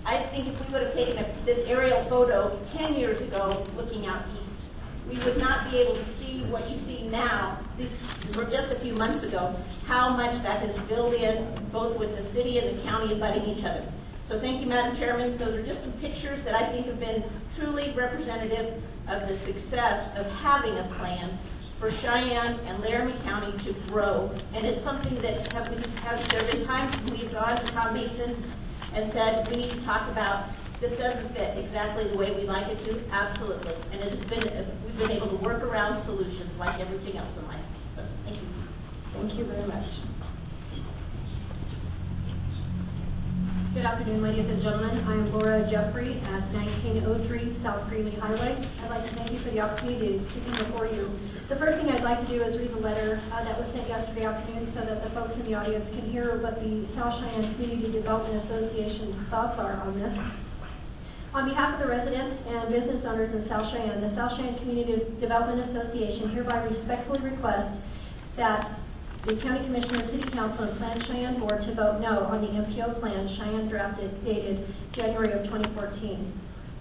I think if we would have taken this aerial photo 10 years ago looking out east, we would not be able to see what you see now, just a few months ago, how much that has built in, both with the city and the county abutting each other. So thank you, Madam Chairman. Those are just some pictures that I think have been truly representative of the success of having a plan for Cheyenne and Laramie County to grow. And it's something that there have been times when we've gone to Tom Mason and said, we need to talk about, this doesn't fit exactly the way we like it to. Absolutely. And it has been, we've been able to work around solutions like everything else in life. Thank you. Thank you very much. Good afternoon, ladies and gentlemen. I am Laura Jeffrey at 1903 South Greeley Highway. I'd like to thank you for the opportunity to come before you. The first thing I'd like to do is read the letter that was sent yesterday afternoon so that the folks in the audience can hear what the South Cheyenne Community Development Association's thoughts are on this. On behalf of the residents and business owners in South Cheyenne, the South Cheyenne Community Development Association hereby respectfully requests that the County Commissioner, City Council, and Plan Cheyenne Board to vote no on the MPO plan Cheyenne drafted dated January of 2014.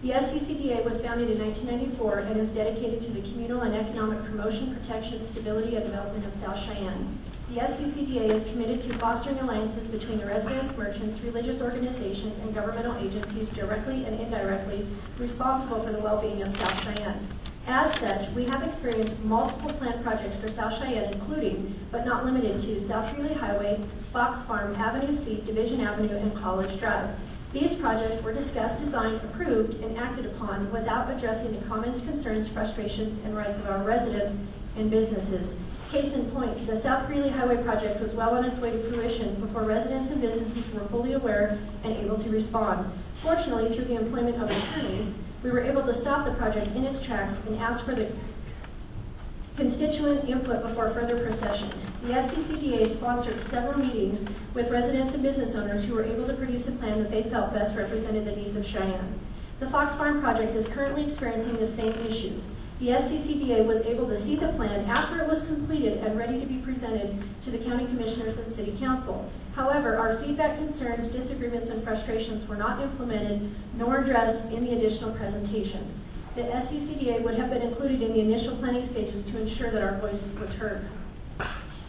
The SCCDA was founded in 1994 and is dedicated to the communal and economic promotion, protection, stability, and development of South Cheyenne. The SCCDA is committed to fostering alliances between the residents, merchants, religious organizations, and governmental agencies directly and indirectly responsible for the well-being of South Cheyenne. As such, we have experienced multiple planned projects for South Cheyenne, including, but not limited to, South Greeley Highway, Fox Farm, Avenue C, Division Avenue, and College Drive. These projects were discussed, designed, approved, and acted upon without addressing the comments, concerns, frustrations, and rights of our residents and businesses. Case in point, the South Greeley Highway project was well on its way to fruition before residents and businesses were fully aware and able to respond. Fortunately, through the employment of attorneys, we were able to stop the project in its tracks and ask for the constituent input before further procession. The SCCDA sponsored several meetings with residents and business owners who were able to produce a plan that they felt best represented the needs of Cheyenne. The Fox Farm project is currently experiencing the same issues. The SCCDA was able to see the plan after it was completed and ready to be presented to the county commissioners and city council. However, our feedback, concerns, disagreements, and frustrations were not implemented nor addressed in the additional presentations. The SCCDA would have been included in the initial planning stages to ensure that our voice was heard.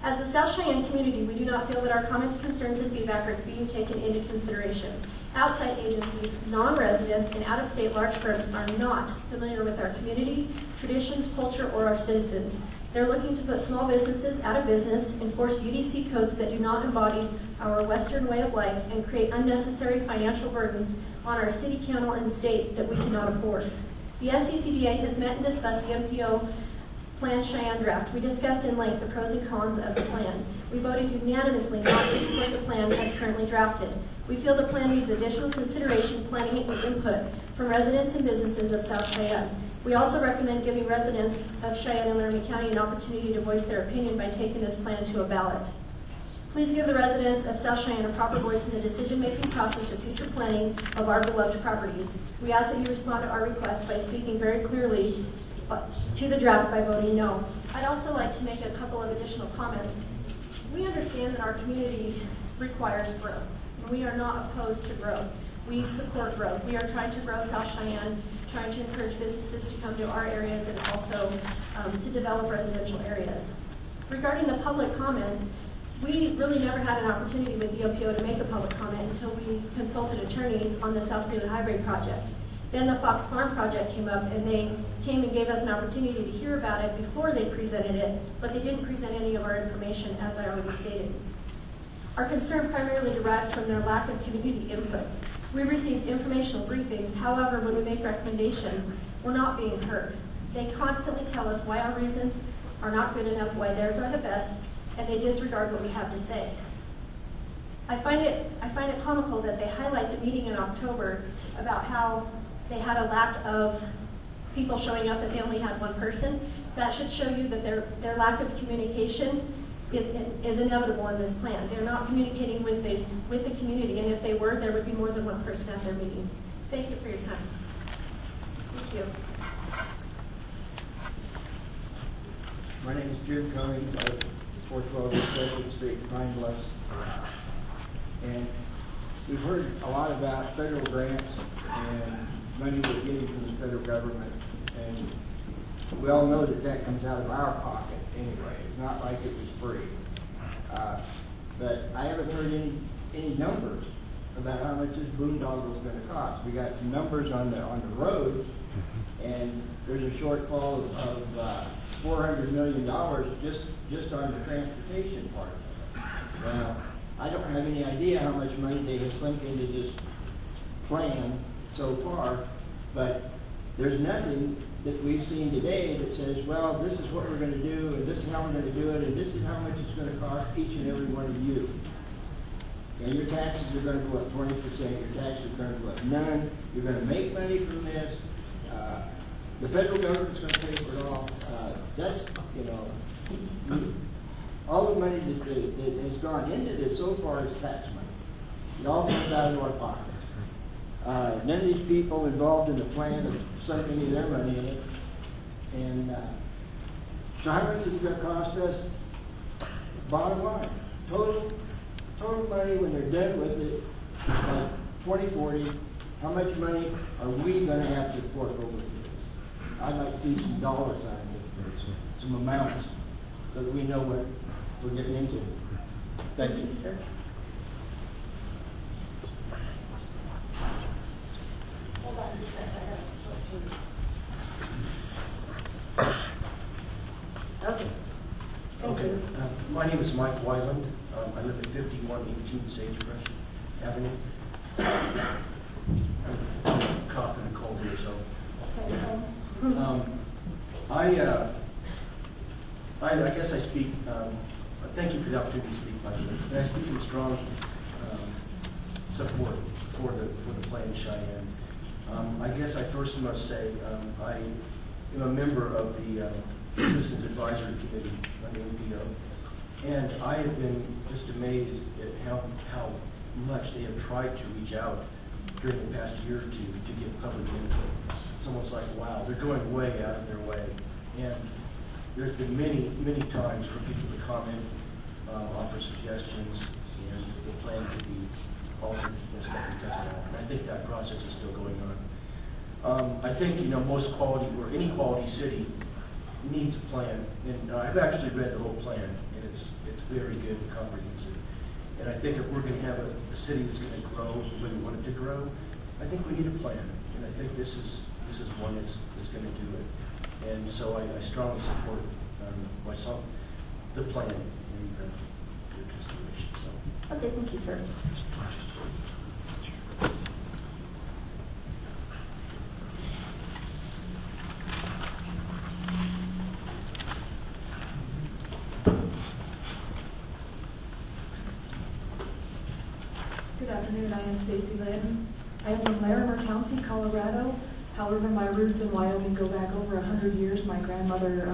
As a South Cheyenne community, we do not feel that our comments, concerns, and feedback are being taken into consideration. Outside agencies, non-residents, and out-of-state large firms are not familiar with our community, traditions, culture, or our citizens. They're looking to put small businesses out of business, enforce UDC codes that do not embody our Western way of life, and create unnecessary financial burdens on our city, county, and state that we cannot afford. The SCCDA has met and discussed the MPO Plan Cheyenne draft. We discussed in length the pros and cons of the plan. We voted unanimously not to support the plan as currently drafted. We feel the plan needs additional consideration, planning, and input from residents and businesses of South Cheyenne. We also recommend giving residents of Cheyenne and Laramie County an opportunity to voice their opinion by taking this plan to a ballot. Please give the residents of South Cheyenne a proper voice in the decision-making process of future planning of our beloved properties. We ask that you respond to our request by speaking very clearly to the draft by voting no. I'd also like to make a couple of additional comments. We understand that our community requires growth. We are not opposed to growth. We support growth. We are trying to grow South Cheyenne, trying to encourage businesses to come to our areas and also to develop residential areas. Regarding the public comment, we really never had an opportunity with the OPO to make a public comment until we consulted attorneys on the South Greeley Highway project. Then the Fox Farm project came up, and they came and gave us an opportunity to hear about it before they presented it, but they didn't present any of our information, as I already stated. Our concern primarily derives from their lack of community input. We received informational briefings, however, when we make recommendations, we're not being heard. They constantly tell us why our reasons are not good enough, why theirs are the best, and they disregard what we have to say. I find it comical that they highlight the meeting in October about how they had a lack of people showing up, that they only had one person. That should show you that their lack of communication is inevitable in this plan. They're not communicating with the community, and if they were, there would be more than one person at their meeting. Thank you for your time. Thank you. My name is Jim Cummings. I live at 412 Second Street, Pine Bluffs. And we've heard a lot about federal grants and money we're getting from the federal government. And we all know that that comes out of our pocket anyway. It's not like it was free. But I haven't heard any numbers about how much this boondoggle is going to cost. We got some numbers on the roads, and there's a shortfall of $400 million just on the transportation part of it. Now, I don't have any idea how much money they have sunk into this plan so far, but there's nothing that we've seen today that says, well, this is what we're going to do, and this is how we're going to do it, and this is how much it's going to cost each and every one of you. And your taxes are going to go up 20%, your taxes are going to go up none, you're going to make money from this, the federal government's going to pay for it all. That's, all the money that has gone into this so far is tax money. It all comes out of our pockets. None of these people involved in the plan have sunk any of their money in it. And so how much is it going to cost us? Bottom line, total money when they're done with it, 2040, how much money are we going to have to fork over this? I'd like to see some dollar signs, some amounts, so that we know what we're getting into. Thank you, sir. Hold on a second, I have to switch. Okay. Thank you. My name is Mike Wyland. I live at 5118 Sagebrush Avenue. I'm coughing and cold here, so. I guess I speak, thank you for the opportunity to speak, by the way. And I speak in strong support for the Plan Cheyenne. I guess I first must say I am a member of the Citizens Advisory Committee on the OPO, and I have been just amazed at how much they have tried to reach out during the past year or two to give public input. It's almost like, wow, they're going way out of their way. And there's been many times for people to comment, offer suggestions, and the plan could be altered and stuff because of that. And I think that process is still going on. I think, most quality, or any quality city needs a plan. And I've actually read the whole plan, and it's very good and comprehensive. And I think if we're going to have a city that's going to grow the way we want it to grow, I think we need a plan. And I think this is one that's going to do it. And so I strongly support myself, the plan, and your consideration. So. Okay, thank you, sir. Good afternoon, I am Stacy, Lynne. I am from Laramie County, Colorado. However, my roots in Wyoming go back over 100 years. My grandmother,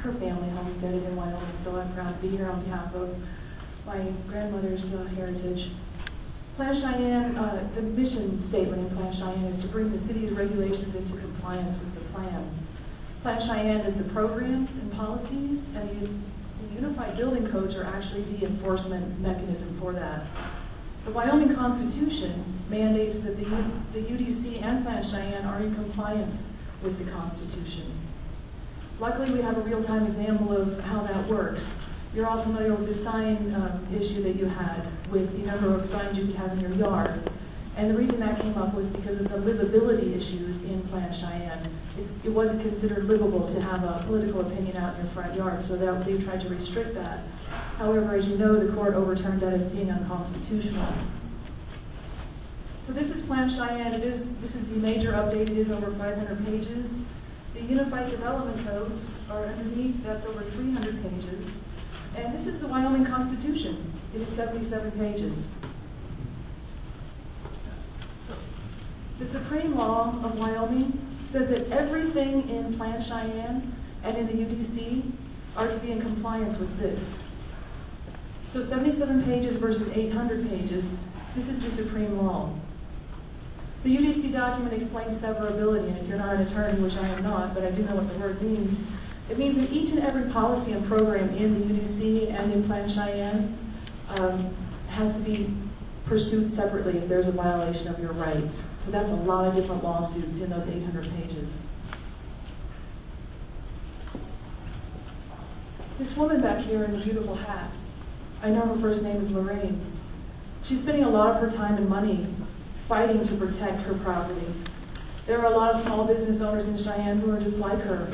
her family homesteaded in Wyoming, so I'm proud to be here on behalf of my grandmother's heritage. Plan Cheyenne, the mission statement in Plan Cheyenne is to bring the city's regulations into compliance with the plan. Plan Cheyenne is the programs and policies, and the Unified Building Codes are actually the enforcement mechanism for that. The Wyoming Constitution mandates that the UDC and Plan Cheyenne are in compliance with the Constitution. Luckily, we have a real-time example of how that works. You're all familiar with the sign issue that you had with the number of signs you could have in your yard. And the reason that came up was because of the livability issues in Plan Cheyenne. It wasn't considered livable to have a political opinion out in your front yard, so they tried to restrict that. However, as you know, the court overturned that as being unconstitutional. So this is Plan Cheyenne. This is the major update. It is over 500 pages. The Unified Development Codes are underneath. That's over 300 pages. And this is the Wyoming Constitution. It is 77 pages. The Supreme Law of Wyoming says that everything in Plan Cheyenne and in the UDC are to be in compliance with this. So 77 pages versus 800 pages, this is the Supreme Law. The UDC document explains severability, and if you're not an attorney, which I am not, but I do know what the word means, it means that each and every policy and program in the UDC and in Plan Cheyenne has to be pursued separately if there's a violation of your rights. So that's a lot of different lawsuits in those 800 pages. This woman back here in the beautiful hat, I know her first name is Lorraine. She's spending a lot of her time and money fighting to protect her property. There are a lot of small business owners in Cheyenne who are just like her.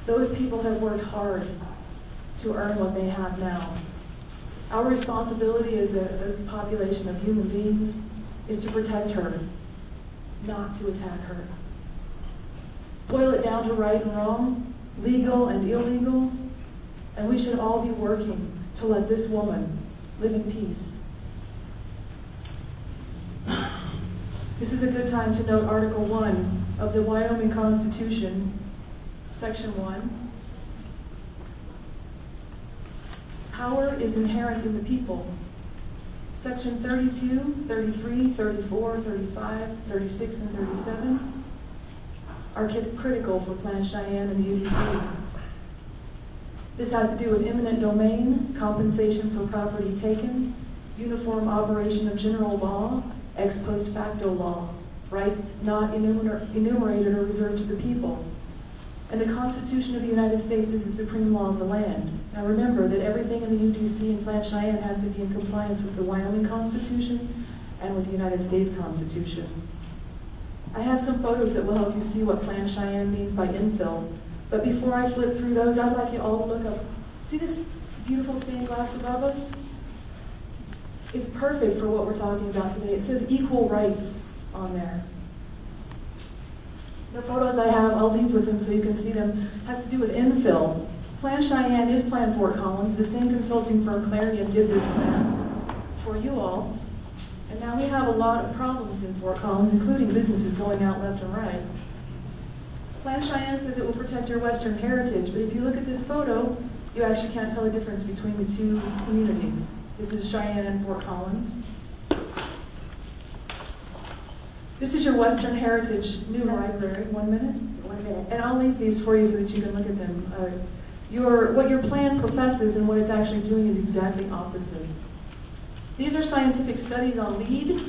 Those people have worked hard to earn what they have now. Our responsibility as a population of human beings is to protect her, not to attack her. Boil it down to right and wrong, legal and illegal, and we should all be working to let this woman live in peace. This is a good time to note Article 1 of the Wyoming Constitution, Section 1. Power is inherent in the people. Section 32, 33, 34, 35, 36, and 37 are critical for Plan Cheyenne and the UDC. This has to do with eminent domain, compensation for property taken, uniform operation of general law, ex post facto law, rights not enumerated or reserved to the people. And the Constitution of the United States is the supreme law of the land. Now remember that everything in the UDC and Plan Cheyenne has to be in compliance with the Wyoming Constitution and with the United States Constitution. I have some photos that will help you see what Plan Cheyenne means by infill. But before I flip through those, I'd like you all to look up. See this beautiful stained glass above us? It's perfect for what we're talking about today. It says equal rights on there. The photos I have, I'll leave with them so you can see them, has to do with infill. Plan Cheyenne is Plan Fort Collins. The same consulting firm, Clarion, did this plan for you all. And now we have a lot of problems in Fort Collins, including businesses going out left and right. Plan Cheyenne says it will protect your Western heritage, but if you look at this photo, you actually can't tell the difference between the two communities. This is Cheyenne and Fort Collins. This is your Western Heritage new library. 1 minute? 1 minute. And I'll leave these for you so that you can look at them. What your plan professes and what it's actually doing is exactly opposite. These are scientific studies on LEED.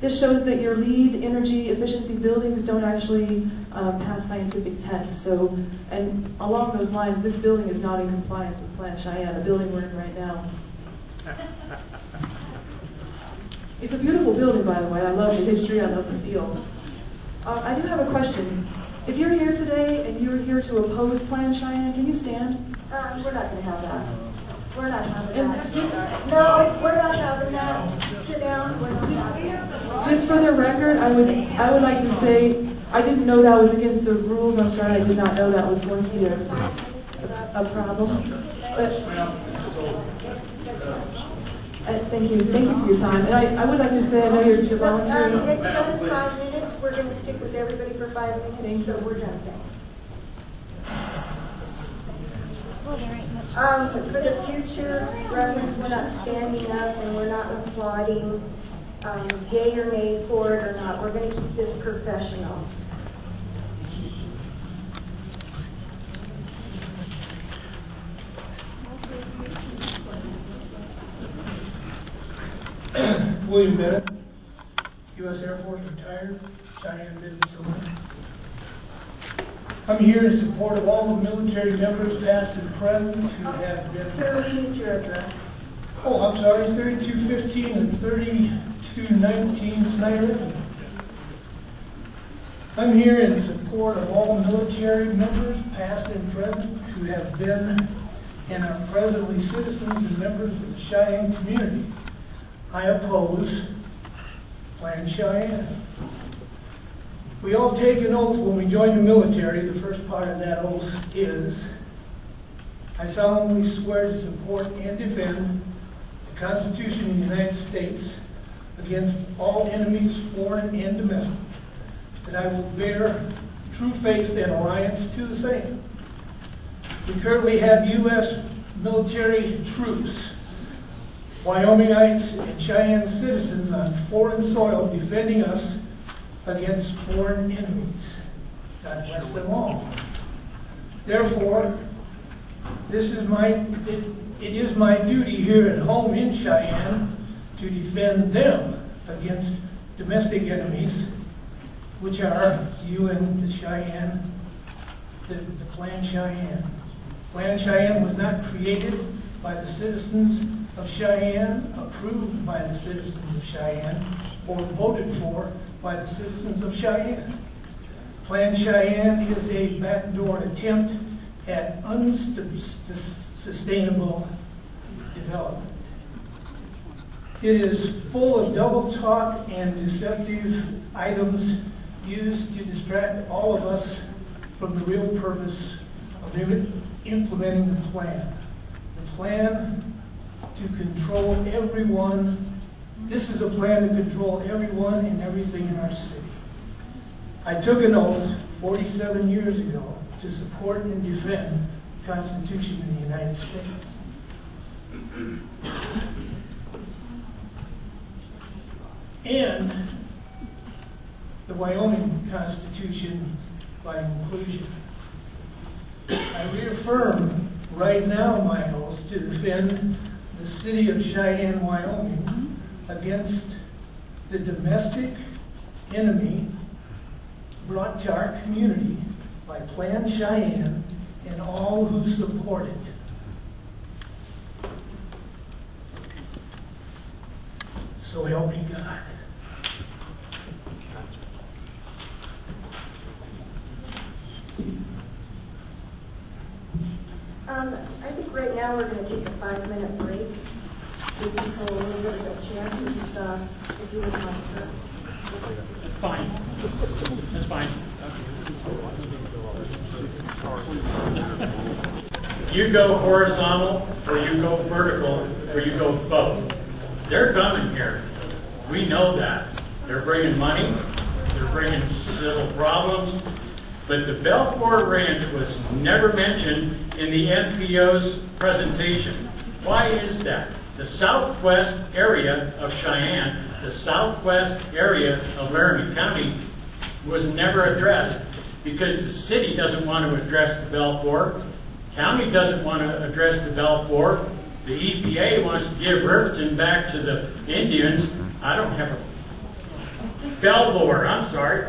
This shows that your LEED energy efficiency buildings don't actually pass scientific tests. So, and along those lines, this building is not in compliance with Plan Cheyenne, the building we're in right now. It's a beautiful building, by the way. I love the history, I love the feel. I do have a question. If you're here today and you're here to oppose Plan Cheyenne, can you stand? We're not going to have that. We're not having that. No, we're not having that. Sit down. We're not having that. Just for the record, I would like to say I didn't know that was against the rules. I'm sorry, I did not know that was going to be a problem. Thank you for your time. And I would like to say, I know you're volunteering. It's done 5 minutes. We're going to stick with everybody for 5 minutes, so we're done. Thanks. For the future reference, we're not standing up and we're not applauding yay or nay for it or not. We're going to keep this professional. William Bennett, U.S. Air Force retired, Cheyenne business owner. I'm here in support of all the military members, past and present, who have been... Sir, we need your address. Oh, I'm sorry, 3215 and 3219 Snyder Avenue. I'm here in support of all military members, past and present, who have been and are presently citizens and members of the Cheyenne community. I oppose Plan Cheyenne. We all take an oath when we join the military. The first part of that oath is, I solemnly swear to support and defend the Constitution of the United States against all enemies, foreign and domestic, that I will bear true faith and alliance to the same. We currently have U.S. military troops, Wyomingites and Cheyenne citizens on foreign soil defending us against foreign enemies. God bless them all. Therefore, it is my duty here at home in Cheyenne to defend them against domestic enemies, which are you and the Cheyenne, the Plan Cheyenne. Plan Cheyenne was not created by the citizens of Cheyenne, approved by the citizens of Cheyenne, or voted for by the citizens of Cheyenne. Plan Cheyenne is a backdoor attempt at unsustainable development. It is full of double talk and deceptive items used to distract all of us from the real purpose of implementing the plan. The plan to control everyone. This is a plan to control everyone and everything in our city. I took an oath 47 years ago to support and defend the Constitution of the United States. And the Wyoming Constitution by inclusion. I reaffirm right now my oath to defend the city of Cheyenne, Wyoming against the domestic enemy brought to our community by Plan Cheyenne and all who support it. So help me God. I think right now we're going to take a 5-minute break. We can hold a little bit of a chance if you would like, sir. That's fine. That's fine. You go horizontal, or you go vertical, or you go both. They're coming here. We know that. They're bringing money. They're bringing civil problems. But the Belfort Ranch was never mentioned in the NPO's presentation. Why is that? The southwest area of Cheyenne, the southwest area of Laramie County was never addressed because the city doesn't want to address the Belfort. County doesn't want to address the Belfort. The EPA wants to give Riverton back to the Indians. I don't have a Belvoir, I'm sorry.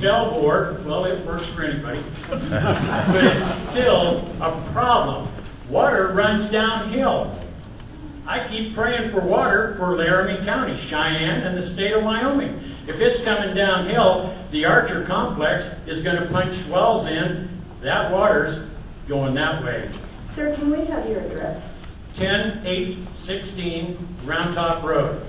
Belvoir, well, it works for anybody. But it's still a problem. Water runs downhill. I keep praying for water for Laramie County, Cheyenne, and the state of Wyoming. If it's coming downhill, the Archer complex is going to punch wells in. That water's going that way. Sir, can we have your address? 10816 Round Top Road.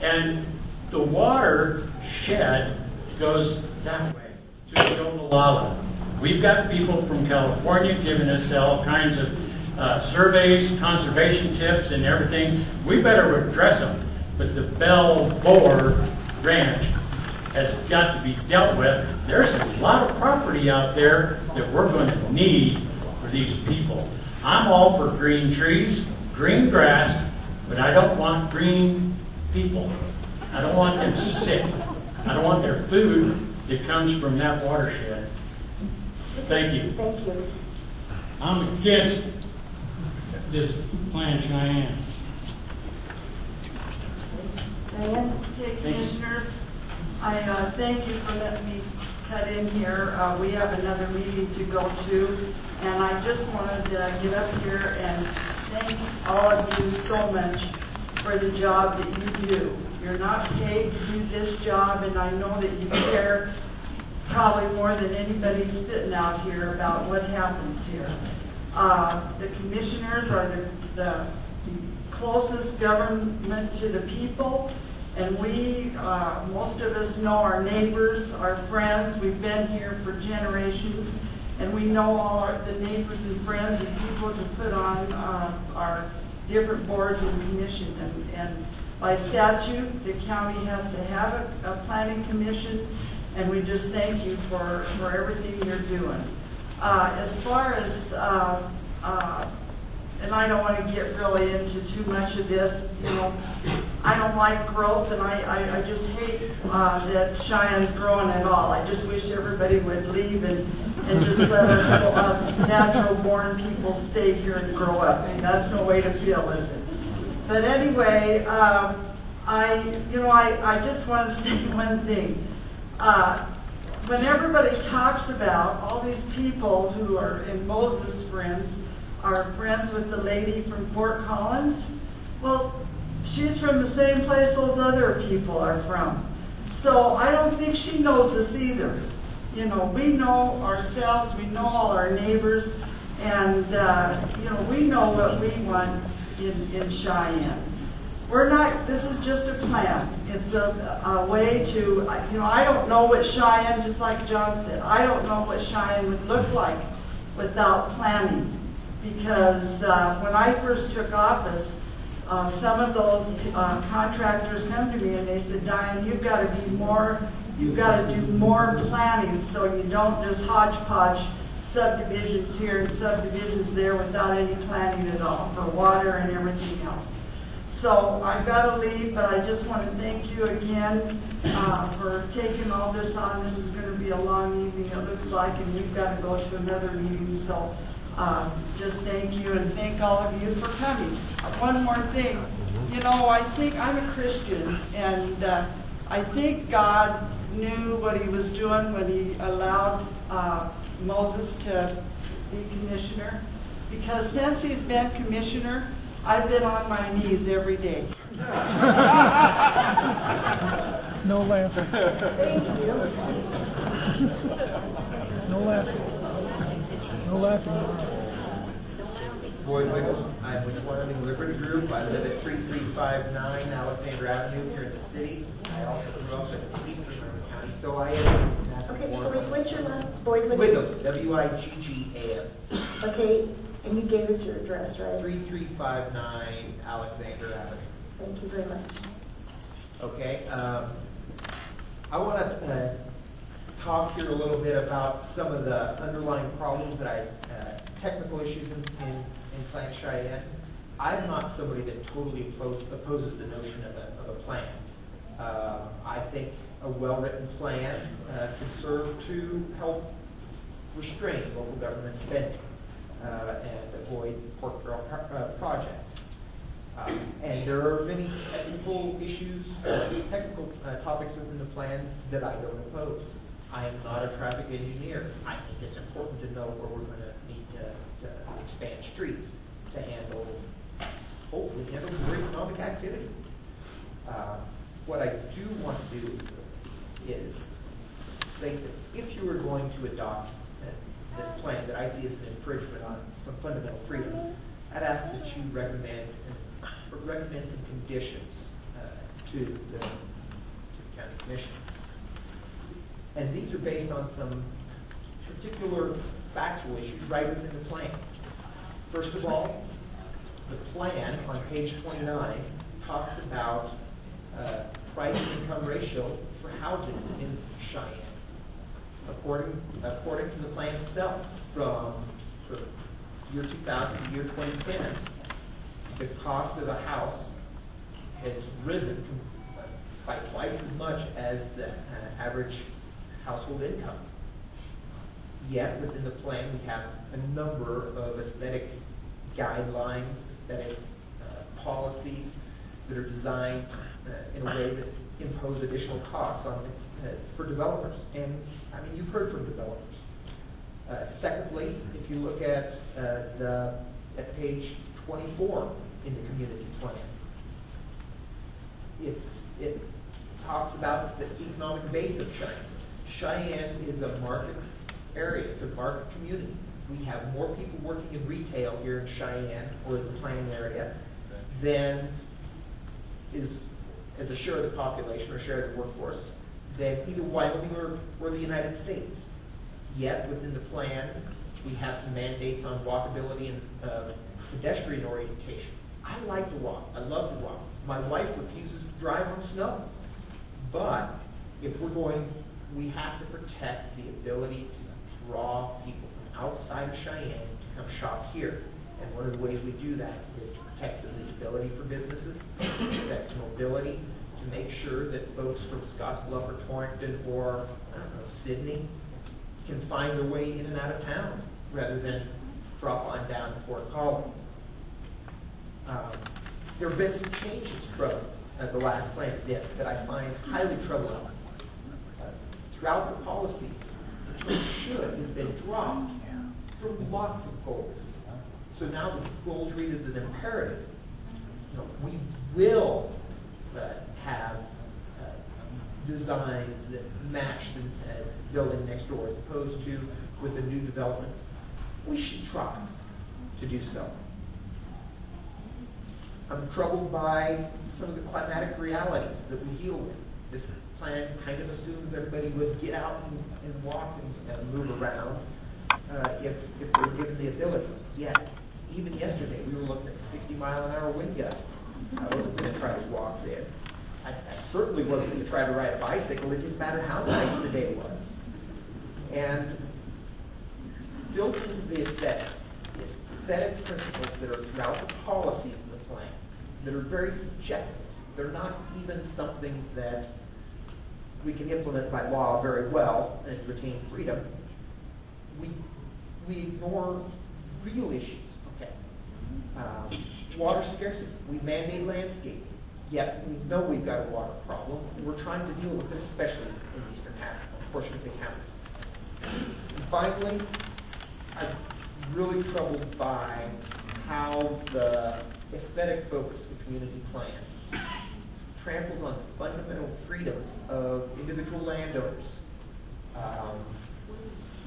And the water shed goes that way to Ogallala. We've got people from California giving us all kinds of surveys, conservation tips, and everything. We better address them. But the Bell-Boer Ranch has got to be dealt with. There's a lot of property out there that we're going to need for these people. I'm all for green trees, green grass, but I don't want green people. I don't want them sick. I don't want their food that comes from that watershed. Thank you. Thank you. I'm against this Plan Cheyenne. Diane? Okay, Commissioners, I thank you for letting me cut in here. We have another meeting to go to, and I just wanted to get up here and thank all of you so much for the job that you do. You're not paid to do this job, and I know that you care probably more than anybody sitting out here about what happens here. The commissioners are the closest government to the people, and we, most of us know our neighbors, our friends. We've been here for generations, and we know all the neighbors and friends and people to put on our different boards and commissions. And by statute, the county has to have a planning commission, and we just thank you for everything you're doing. As far as, and I don't want to get really into too much of this, you know, I don't like growth, and I just hate that Cheyenne's growing at all. I just wish everybody would leave and just let us natural-born people stay here and grow up. And that's no way to feel, is it? But anyway, I just want to say one thing. When everybody talks about all these people who are in Moses' friends, are friends with the lady from Fort Collins, well, she's from the same place those other people are from. So I don't think she knows this either. You know, we know ourselves, we know all our neighbors, and you know, we know what we want in Cheyenne. We're not, this is just a plan. It's a way to, you know, I don't know what Cheyenne, just like John said, I don't know what Cheyenne would look like without planning. Because when I first took office, some of those contractors come to me and they said, Diane, you've got to be more, you've got to do more planning so you don't just hodgepodge subdivisions here and subdivisions there without any planning at all for water and everything else. So I've got to leave, but I just want to thank you again for taking all this on. This is going to be a long evening, it looks like, and we've got to go to another meeting. So just thank you, and thank all of you for coming. One more thing. You know, I think I'm a Christian, and I think God knew what he was doing when he allowed Moses to be commissioner. Because since he's been commissioner, I've been on my knees every day. No laughing. Thank you. No laughing. No laughing. Boyd Wiggles. I'm with Wyoming Liberty Group. I live at 3359 Alexander Avenue here in the city. I also grew up in eastern County, so I am. Okay, so what's your last? Boyd Wiggles. W-I-G-G-A-M. Okay, and you gave us your address, right? 3359 Alexander Avenue. Thank you very much. Okay. I want to talk here a little bit about some of the underlying problems that technical issues in Plan Cheyenne. I'm not somebody that totally opposes the notion of a plan. I think a well-written plan can serve to help restrain local government spending and avoid pork barrel projects. And there are many technical issues, technical topics within the plan that I don't oppose. I am not a traffic engineer. I think it's important to know where we're going to need to expand streets to handle, hopefully handle more economic activity. What I do want to do is state that if you were going to adopt this plan that I see as an infringement on some fundamental freedoms, I'd ask that you recommend some conditions to the county commission. And these are based on some particular factual issues right within the plan. First of all, the plan on page 29 talks about price-income ratio for housing in Cheyenne. According to the plan itself, from year 2000 to year 2010, the cost of a house has risen by twice as much as the average household income. Yet within the plan, we have a number of aesthetic guidelines, aesthetic policies that are designed in a way that impose additional costs on for developers. And I mean, you've heard from developers. Secondly, if you look at page 24 in the community plan, it talks about the economic base of Cheyenne. Cheyenne is a market area. It's a market community. We have more people working in retail here in Cheyenne or in the planning area than is as a share of the population or share of the workforce than either Wyoming or the United States. Yet within the plan, we have some mandates on walkability and pedestrian orientation. I like to walk. I love to walk. My wife refuses to drive on snow. But if we're going, we have to protect the ability to draw people from outside of Cheyenne to come shop here. And one of the ways we do that is to protect the visibility for businesses, protect mobility, to make sure that folks from Scottsbluff or Torrington or Sydney can find their way in and out of town rather than drop on down to Fort Collins. There have been some changes from the last plan to this that I find highly troubling. Throughout the policies, the term should has been dropped from lots of goals. So now the goals read as an imperative. We will have designs that match the building next door as opposed to with a new development. We should try to do so. I'm troubled by some of the climatic realities that we deal with. This plan kind of assumes everybody would get out and walk and move around if they're given the ability. Yet, even yesterday, we were looking at 60-mile-an-hour wind gusts. I wasn't going to try to walk there. I certainly wasn't going to try to ride a bicycle. It didn't matter how nice the day was. And built into the aesthetics, the aesthetic principles that are throughout the policies of the plan, that are very subjective. They're not even something that we can implement by law very well and retain freedom. We ignore real issues. Okay, water scarcity. We mandate landscaping. Yet we know we've got a water problem. We're trying to deal with it, especially in the eastern half, portion of the county. And finally, I'm really troubled by how the aesthetic focus of the community plan tramples on the fundamental freedoms of individual landowners.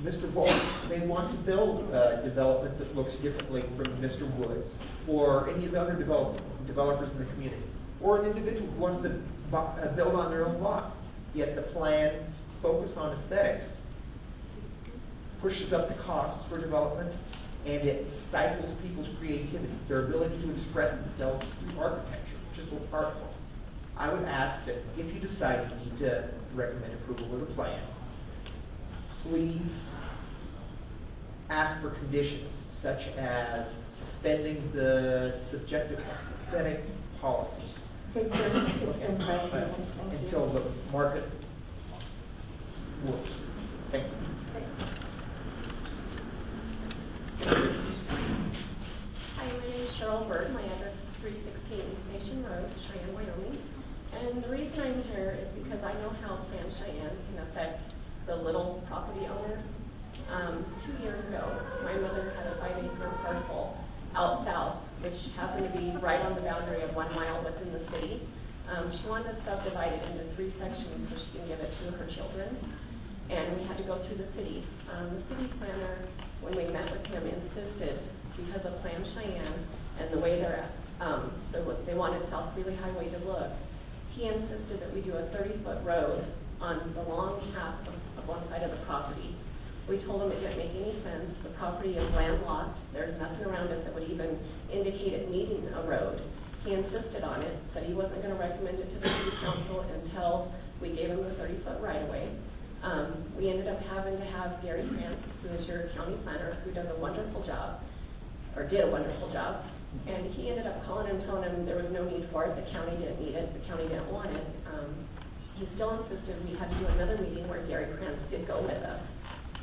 Mr. Volk may want to build a development that looks differently from Mr. Woods or any of the other developers in the community, or an individual who wants to build on their own lot. Yet the plan's focus on aesthetics pushes up the costs for development, and it stifles people's creativity, their ability to express themselves through architecture, just look artful. I would ask that if you decide you need to recommend approval of the plan, please ask for conditions such as suspending the subjective aesthetic policies. Okay, sir, it's been filed. Until the market works. Thank you. Hi, my name is Cheryl Bird. My address is 316 East Nation Road, Cheyenne, Wyoming. And the reason I'm here is because I know how Plan Cheyenne can affect the little property owners. 2 years ago, my mother had a 5-acre parcel out south, which happened to be right on the boundary of 1 mile within the city. She wanted to subdivide it into 3 sections so she can give it to her children. And we had to go through the city. The city planner, when we met with him, insisted, because of Plan Cheyenne and the way they wanted South Greeley Highway to look, he insisted that we do a 30-foot road on the long half of one side of the property. We told him it didn't make any sense. The property is landlocked. There's nothing around it that would even indicate it needing a road. He insisted on it, said he wasn't going to recommend it to the city council until we gave him the 30-foot right-of-way. We ended up having to have Gary Krantz, who is your county planner, who does a wonderful job, or did a wonderful job, and he ended up calling and telling him there was no need for it, the county didn't need it, the county didn't want it. He still insisted we had to do another meeting where Gary Krantz did go with us.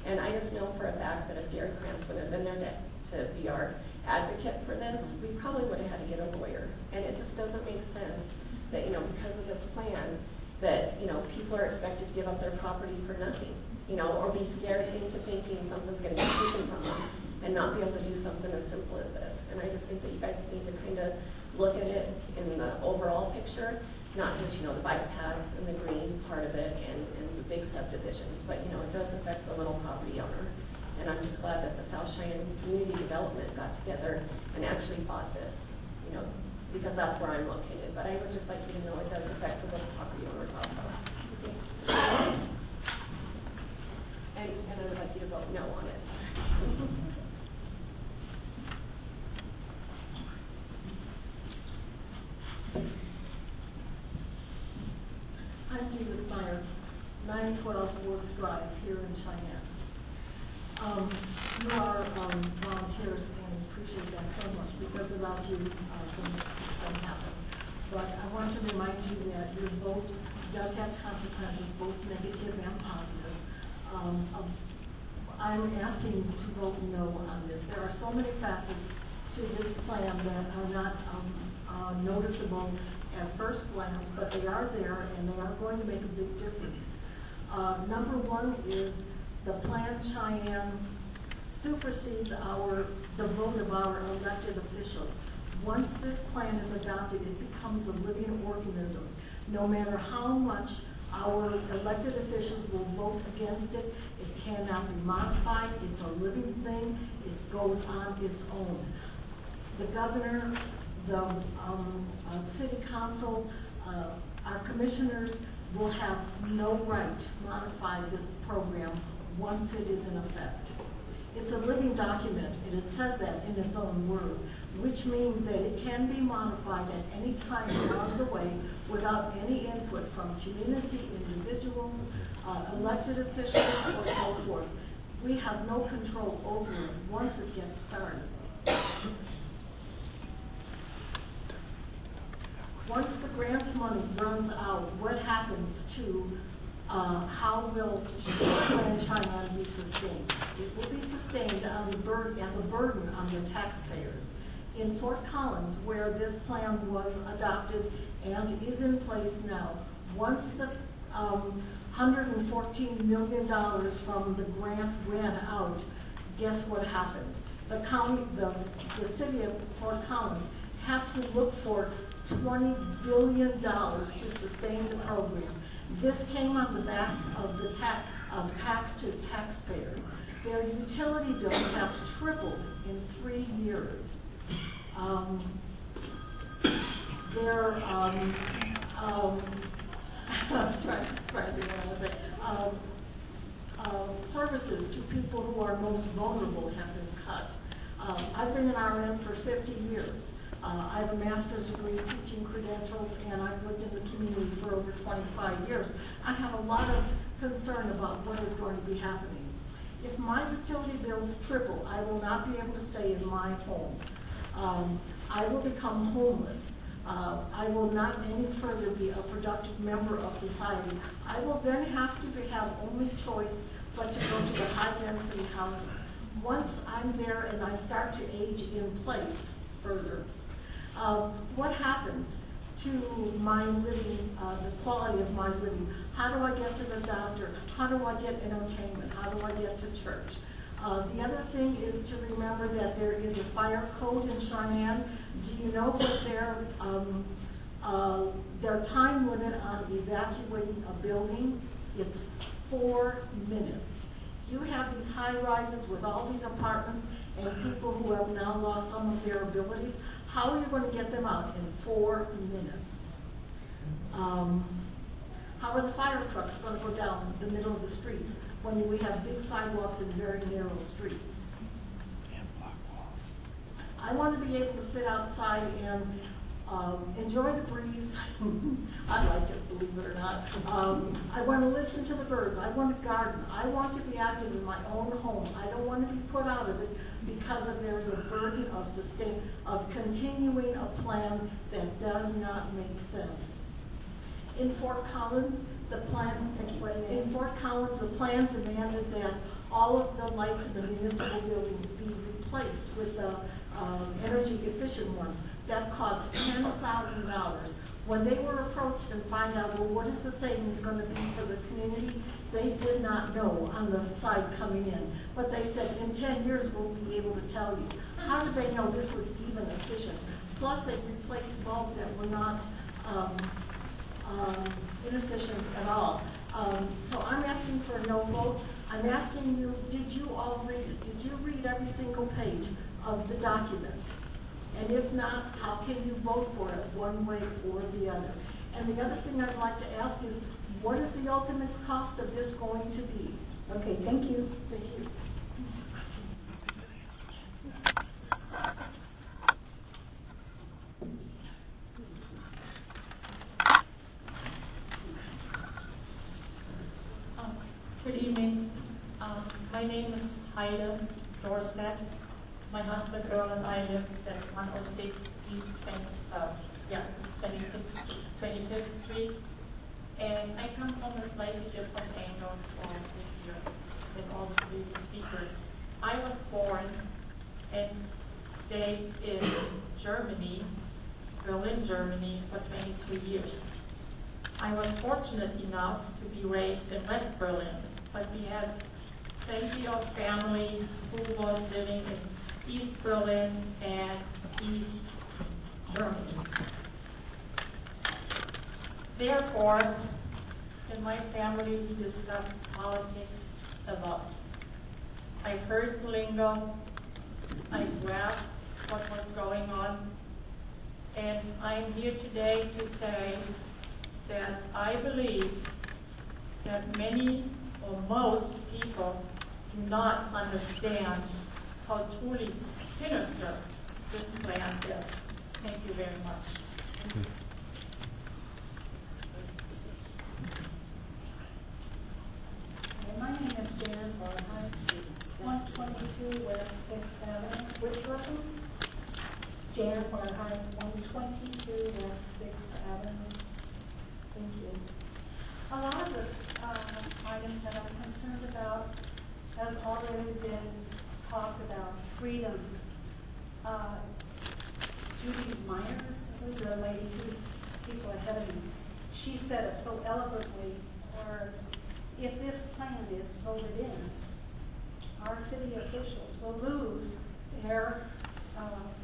And I just know for a fact that if Gary Krantz would have been there to be our advocate for this, we probably would have had to get a lawyer. And it just doesn't make sense that, because of this plan, that, people are expected to give up their property for nothing, or be scared into thinking something's going to get taken from them and not be able to do something as simple as this. And I just think that you guys need to kind of look at it in the overall picture, not just, the bike paths and the green part of it and the big subdivisions, but, it does affect the little property owner. And I'm just glad that the South Cheyenne Community Development got together and actually bought this, because that's where I'm located. But I would just like you to know it does affect the little property owners also. And I would like you to vote no on it. I'm Judith Meyer, 912 Woods Drive here in Cheyenne. You are volunteers and appreciate that so much, because without you, things don't happen. But I want to remind you that your vote does have consequences, both negative and positive. I'm asking you to vote no on this. There are so many facets to this plan that are not noticeable at first glance, but they are there and they are going to make a big difference. Number one is the Plan Cheyenne supersedes the vote of our elected officials. Once this plan is adopted, it becomes a living organism. No matter how much our elected officials will vote against it, it cannot be modified. It's a living thing. It goes on its own. The governor, the city council, our commissioners will have no right to modify this program once it is in effect. It's a living document, and it says that in its own words, which means that it can be modified at any time along the way without any input from community, individuals, elected officials, or so forth. We have no control over it once it gets started. Once the grant money runs out, what happens to how will Plan Cheyenne be sustained? It will be sustained on as a burden on the taxpayers. In Fort Collins, where this plan was adopted and is in place now, once the $114 million from the grant ran out, guess what happened? The city of Fort Collins had to look for $20 billion to sustain the program. This came on the backs of tax to taxpayers. Their utility bills have tripled in 3 years. Their services to people who are most vulnerable have been cut. I've been an RN for 50 years. I have a master's degree, teaching credentials, and I've lived in the community for over 25 years. I have a lot of concern about what is going to be happening. If my utility bills triple, I will not be able to stay in my home. I will become homeless. I will not any further be a productive member of society. I will then have to have only choice but to go to the high-density housing. Once I'm there and I start to age in place further, what happens to my living, the quality of my living? How do I get to the doctor? How do I get entertainment? How do I get to church? The other thing is to remember that there is a fire code in Cheyenne. Do you know what their time limit on evacuating a building? It's 4 minutes. You have these high rises with all these apartments and people who have now lost some of their abilities. How are you going to get them out in 4 minutes? How are the fire trucks going to go down the middle of the streets when we have big sidewalks and very narrow streets. I want to be able to sit outside and enjoy the breeze. I like it, believe it or not. I want to listen to the birds. I want to garden. I want to be active in my own home. I don't want to be put out of it because there's a burden of continuing a plan that does not make sense. In Fort Collins, the plan demanded that all of the lights in the municipal buildings be replaced with the energy efficient ones. That cost $10,000. When they were approached and find out, well, what is the savings going to be for the community, they did not know on the side coming in. But they said, in 10 years, we'll be able to tell you. How did they know this was even efficient? Plus, they replaced bulbs that were not inefficient at all. So I'm asking for a no vote. I'm asking you, did you all read it? Did you read every single page of the document? And if not, how can you vote for it one way or the other? And the other thing I'd like to ask is, what is the ultimate cost of this going to be? Okay, thank you. Thank you. Good evening. My name is Ida Dorset. My husband Earl and I live at 106 East 25th Street. And I come from a slightly different angle this year with all the previous speakers. I was born and stayed in Germany, Berlin, Germany, for 23 years. I was fortunate enough to be raised in West Berlin, but we had plenty of family who was living in East Berlin and East Germany. Therefore, in my family, we discussed politics a lot. I've heard the lingo, I've grasped what was going on, and I'm here today to say that I believe that many or most people do not understand how truly sinister this plan is. Thank you very much. My name is Diane Barnhart, 122 West 6th Avenue. Which one? Jan Barnhart, 122 West 6th Avenue. Thank you. A lot of this items that I'm concerned about have already been talked about. Freedom. Judy Myers, the lady, 2 people ahead of me, she said it so eloquently, whereas if this plan is voted in, our city officials will lose their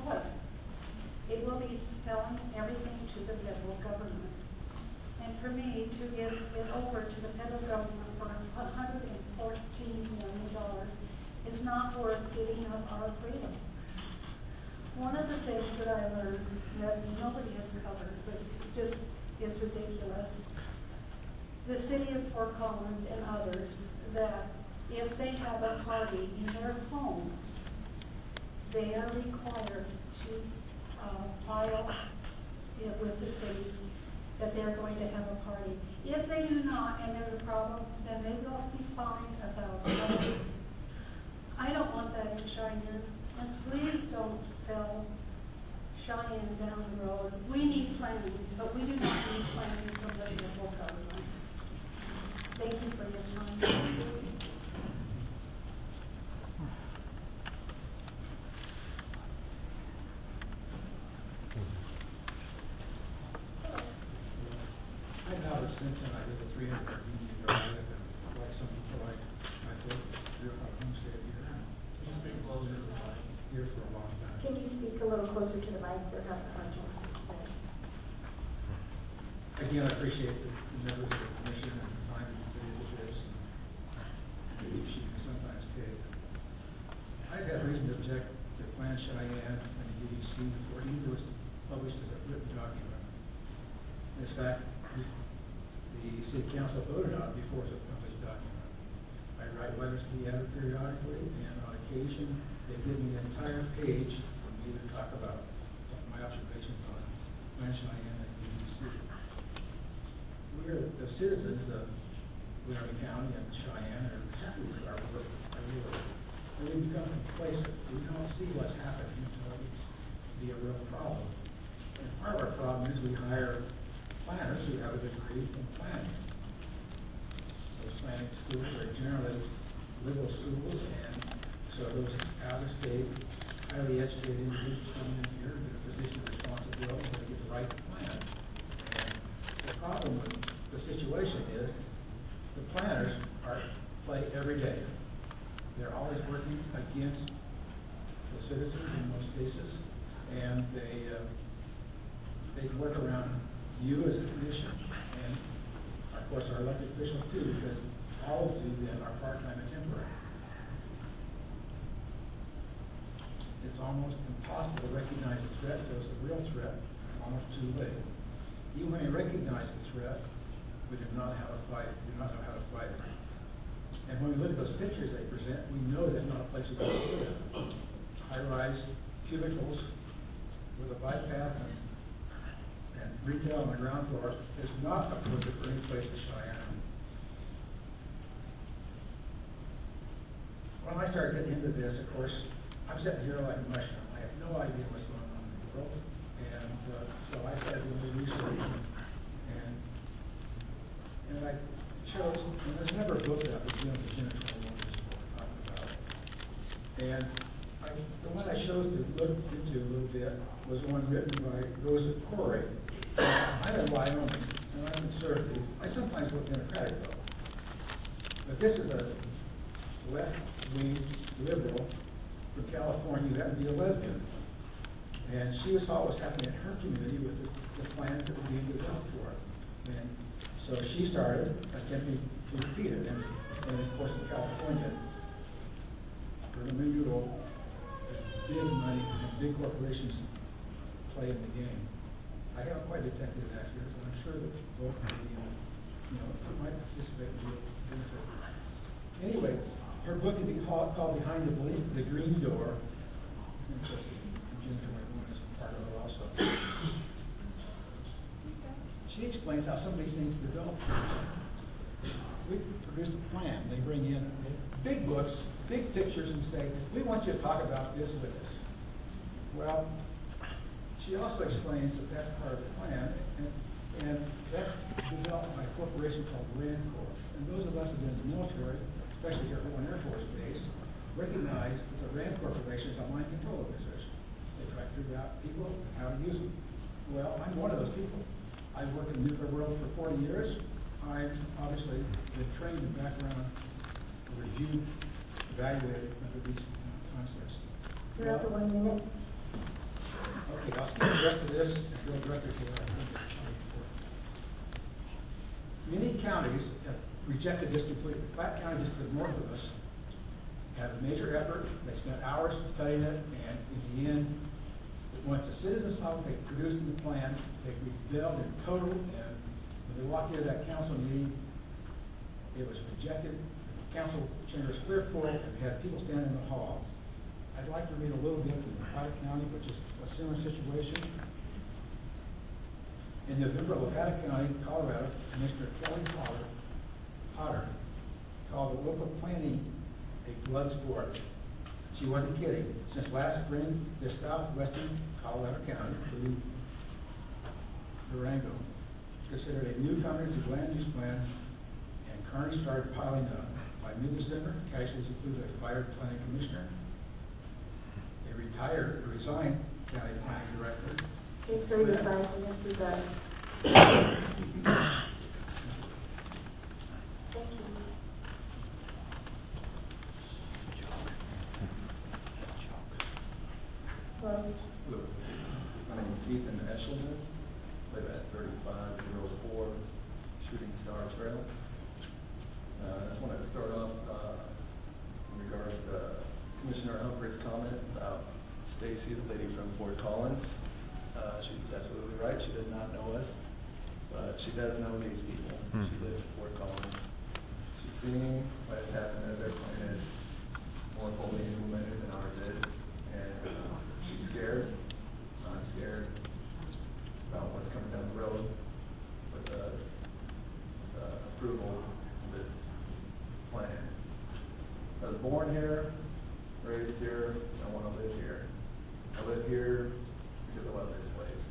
voice. It will be selling everything to the federal government. And for me to give it over to the federal government for $114 million is not worth giving up our freedom. One of the things that I learned that nobody has covered, but just is ridiculous, the city of Fort Collins and others, that if they have a party in their home, they are required to file it with the city that they're going to have a party. If they do not, and there's a problem, then they will be fined $1,000. I don't want that in Cheyenne, and please don't sell Cheyenne down the road. We need planning, but we do not need planning from the federal government. Thank you for your time. I'm Howard Simpson. I live at 300 Union Drive, and like some people, I built a homestead here. Can you speak closer to the mic? Here for a long time. Can you speak a little closer to the mic? They're not Again, I appreciate the members of the commission and the time you put into this. She can sometimes take. I've had reason to object to Plan Cheyenne and DEC before it was published as a written document. In fact, the city council voted on it before it was a published document. I write letters to the editor periodically, and on occasion, they give me an entire page for me to talk about my observations on Plan Cheyenne and UBC. We are the citizens of Laramie County and Cheyenne are happy with our work. And we become complacent. We don't see what's happening until it's be a real problem. And part of our problem is we hire planners who have a degree in planning. Those planning schools are generally liberal schools, and so those out-of-state, highly educated individuals come in here in a position of responsibility to get the right plan. And the problem with the situation is the planners play every day. They're always working against the citizens in most cases, and they work around you as a commission, and of course our elected officials too, because all of you then are part-time and temporary. It's almost impossible to recognize the threat till it's a real threat, almost too late. Even when you recognize the threat, we do not know how to fight. We do not know how to fight it. And when we look at those pictures they present, we know that's not a place we want to live. High-rise cubicles with a bike path and retail on the ground floor is not appropriate for any place in Cheyenne. When I started getting into this, of course, I'm sitting here like a mushroom. I have no idea what's going on in the world. And so I started doing research. And I chose, and there's a number of books out there dealing with genital warfare talking about it. And the one I chose to look into a little bit was one written by Rosa Corey. I'm in Wyoming, and I'm conservative. I sometimes look democratic, though. But this is a left-wing liberal from California who happened to be a lesbian. And she saw what was happening in her community with the plans that were being developed for it. And so she started attempting to defeat it. And of course, in California, for the renewal, big money and big corporations play in the game. I haven't quite detected that here, but I'm sure that both of you might participate in benefit. Anyway, her book can be called Behind the Green Door. And of course, Jim is part of it also. She explains how some of these things develop. We produced a plan. They bring in big books, big pictures, and say, we want you to talk about this with us. Well, she also explains that that's part of the plan, and that's developed by a corporation called Rand Corp. And those of us who have been in the military, especially here at Owen Air Force Base, recognize that the Rand Corporation is a mind control organization. They try to figure out people and how to use them. Well, I'm one of those people. I've worked in the nuclear world for 40 years. I've obviously been trained in background, review, evaluate under these concepts. You're up to 1 minute. Okay, I'll skip the rest of this and go directly to what I think. Many counties have rejected this completely. Platte County, just to the north of us, had a major effort. They spent hours studying it, and in the end, once the citizens saw what they produced in the plan, they rebelled in total, and when they walked into that council meeting, it was rejected. The council chamber was clear full, and we had people standing in the hall. I'd like to read a little bit from Platte County, which is a similar situation. In November, Nevada County, Colorado, Commissioner Kelly Potter called the local planning a blood sport. She wasn't kidding. Since last spring, the southwestern Colorado County, including Durango, considered a newcomer to the land use plan, and carnage started piling up. By mid-December, casualties included a fired planning commissioner, a resigned county planning director. Okay, so your 5 minutes is up. Hello, my name is Ethan Eshelman. Live at 3504 Shooting Star Trail. I just wanted to start off in regards to Commissioner Humphrey's comment about Stacy, the lady from Fort Collins. She's absolutely right. She does not know us, but she does know these people. She lives in Fort Collins. She's seeing what's happened at their plan is more fully implemented than ours is. And she's scared. I'm scared about what's coming down the road with the approval of this plan. I was born here, raised here, I want to live here. I live here because I love this place.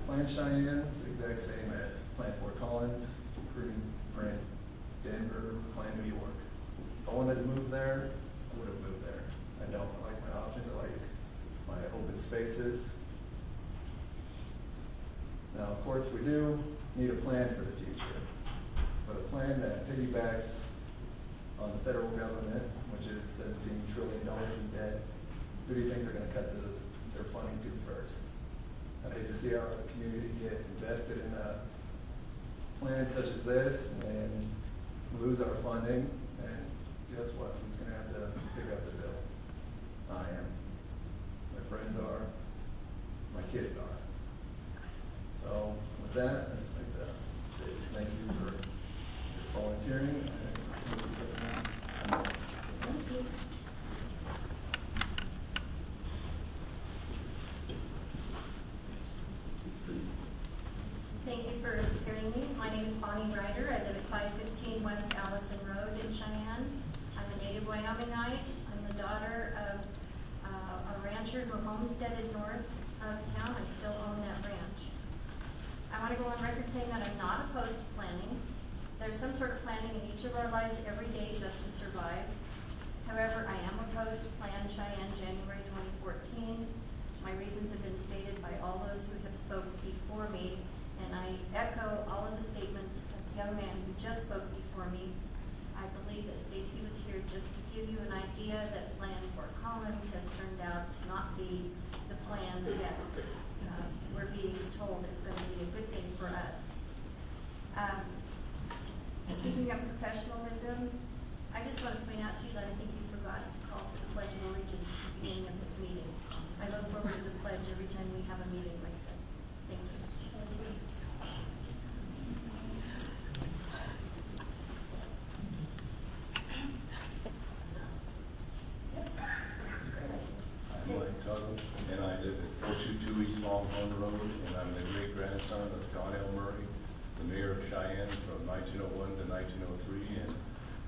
Plan Cheyenne is the exact same as Plan Fort Collins, Green, Brent, Denver, Plan New York. If I wanted to move there, I would have moved there. I don't. I like my options. I like my open spaces. Now, of course, we do need a plan for the future, but a plan that piggybacks on the federal government, which is $17 trillion in debt. Who do you think they're going to cut their funding to first? I'd hate to see our community get invested in a plan such as this and lose our funding. And guess what? Who's going to have to pick up the bill? I am. My friends are. My kids are. So with that, I just like to say thank you for volunteering. Thank you. Thank you for hearing me. My name is Bonnie Ryder. I live at 515 West Allison Road in Cheyenne. I'm a native Wyomingite. I'm the daughter of a rancher who homesteaded north of town. I still own that ranch. I want to go on record saying that I'm not opposed to planning. There's some sort of planning in each of our lives every day just to survive. However, I am opposed to Plan Cheyenne January 2014. My reasons have been stated by all those who have spoken before me, and I echo all of the statements of the young man who just spoke before me. I believe that Stacy was here just to give you an idea that Plan Fort Collins has turned out to not be the plan that we're being told is going to be a good thing for us. Speaking of professionalism, I just want to point out to you that I think you forgot to call for the Pledge of Allegiance at the beginning of this meeting. I look forward to the pledge every time we have a meeting like this. Thank you. I'm Mike Tuttle, and I live at 422 East Longhorn Road, and I'm the great-grandson of John L. Murray, the mayor of Cheyenne from 1901 to 1903, and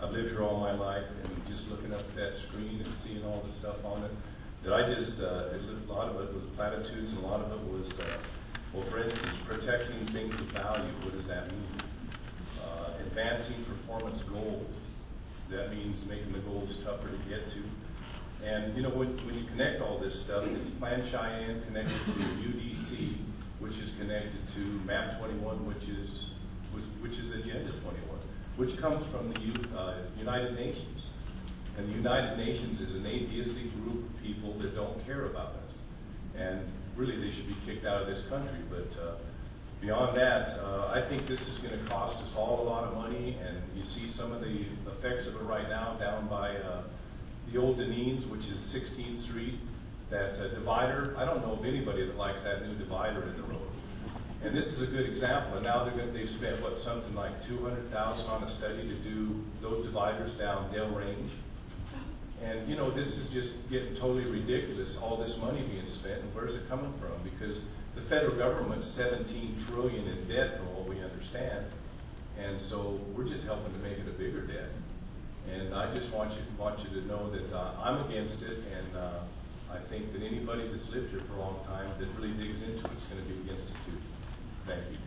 I've lived here all my life, and just looking up at that screen and seeing all the stuff on it, that I just, a lot of it was platitudes, and a lot of it was, well, for instance, protecting things of value. What does that mean? Advancing performance goals. That means making the goals tougher to get to. And, you know, when you connect all this stuff, it's Plan Cheyenne connected to UDC, which is connected to MAP 21, which is Agenda 21, which comes from the United Nations. And the United Nations is an atheistic group of people that don't care about us. And really, they should be kicked out of this country. But beyond that, I think this is going to cost us all a lot of money. And you see some of the effects of it right now down by the old Deneen's, which is 16th Street. That divider, I don't know of anybody that likes that new divider in the road. And this is a good example. And now they've spent, what, something like $200,000 on a study to do those dividers down Dell Range. And, you know, this is just getting totally ridiculous, all this money being spent, and where's it coming from? Because the federal government's $17 trillion in debt, from what we understand, and so we're just helping to make it a bigger debt. And I just want you to know that I'm against it, and I think that anybody that's lived here for a long time that really digs into it is going to be against it too. Thank you.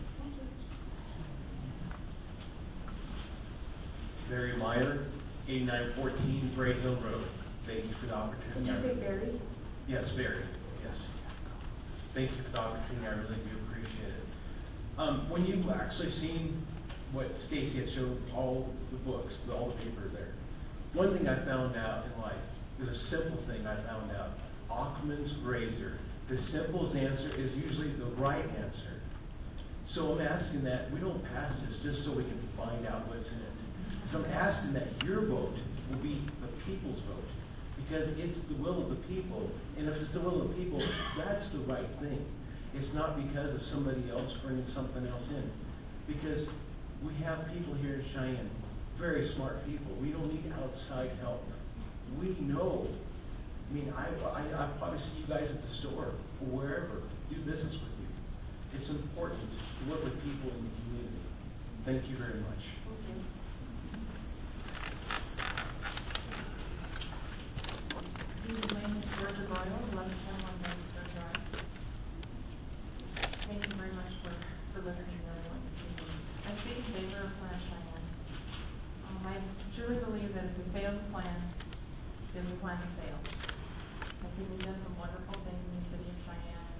Barry Meyer, 8914 Bray Hill Road. Thank you for the opportunity. Did you say Barry? Yes, Barry. Yes. Thank you for the opportunity. I really do appreciate it. When you actually seen what Stacy had showed, all the books, all the paper there, one thing I found out in life, there's a simple thing I found out. Occam's razor. The simplest answer is usually the right answer. So I'm asking that we don't pass this just so we can find out what's in it. So I'm asking that your vote will be the people's vote, because it's the will of the people. And if it's the will of the people, that's the right thing. It's not because of somebody else bringing something else in. Because We have people here in Cheyenne, very smart people. We don't need outside help. We know. I mean, I probably see you guys at the store or wherever, do business with you. It's important to work with people in the community. Thank you very much. My name is Georgia Royals, 1121 Dexter Drive. Thank you very much for listening to everyone this evening. I speak in favor of Plan Cheyenne. I truly believe that if we fail to plan, then we plan to fail. I think we've done some wonderful things in the city of Cheyenne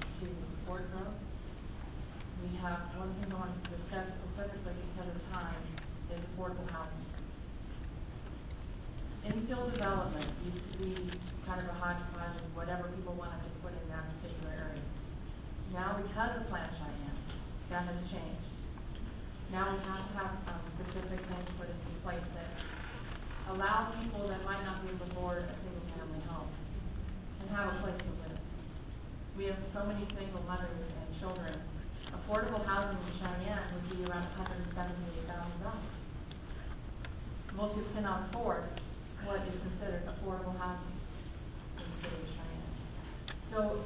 to support growth. We have one thing I want to discuss specifically because of time is affordable housing. Infill development used to be kind of a hodgepodge of whatever people wanted to put in that particular area. Now, because of Plan Cheyenne, that has changed. Now we have to have specific things put into place that allow people that might not be able to afford a single-family home and have a place to live. We have so many single mothers and children. Affordable housing in Cheyenne would be around $178,000. Most people cannot afford what is considered affordable housing in the city of Cheyenne. So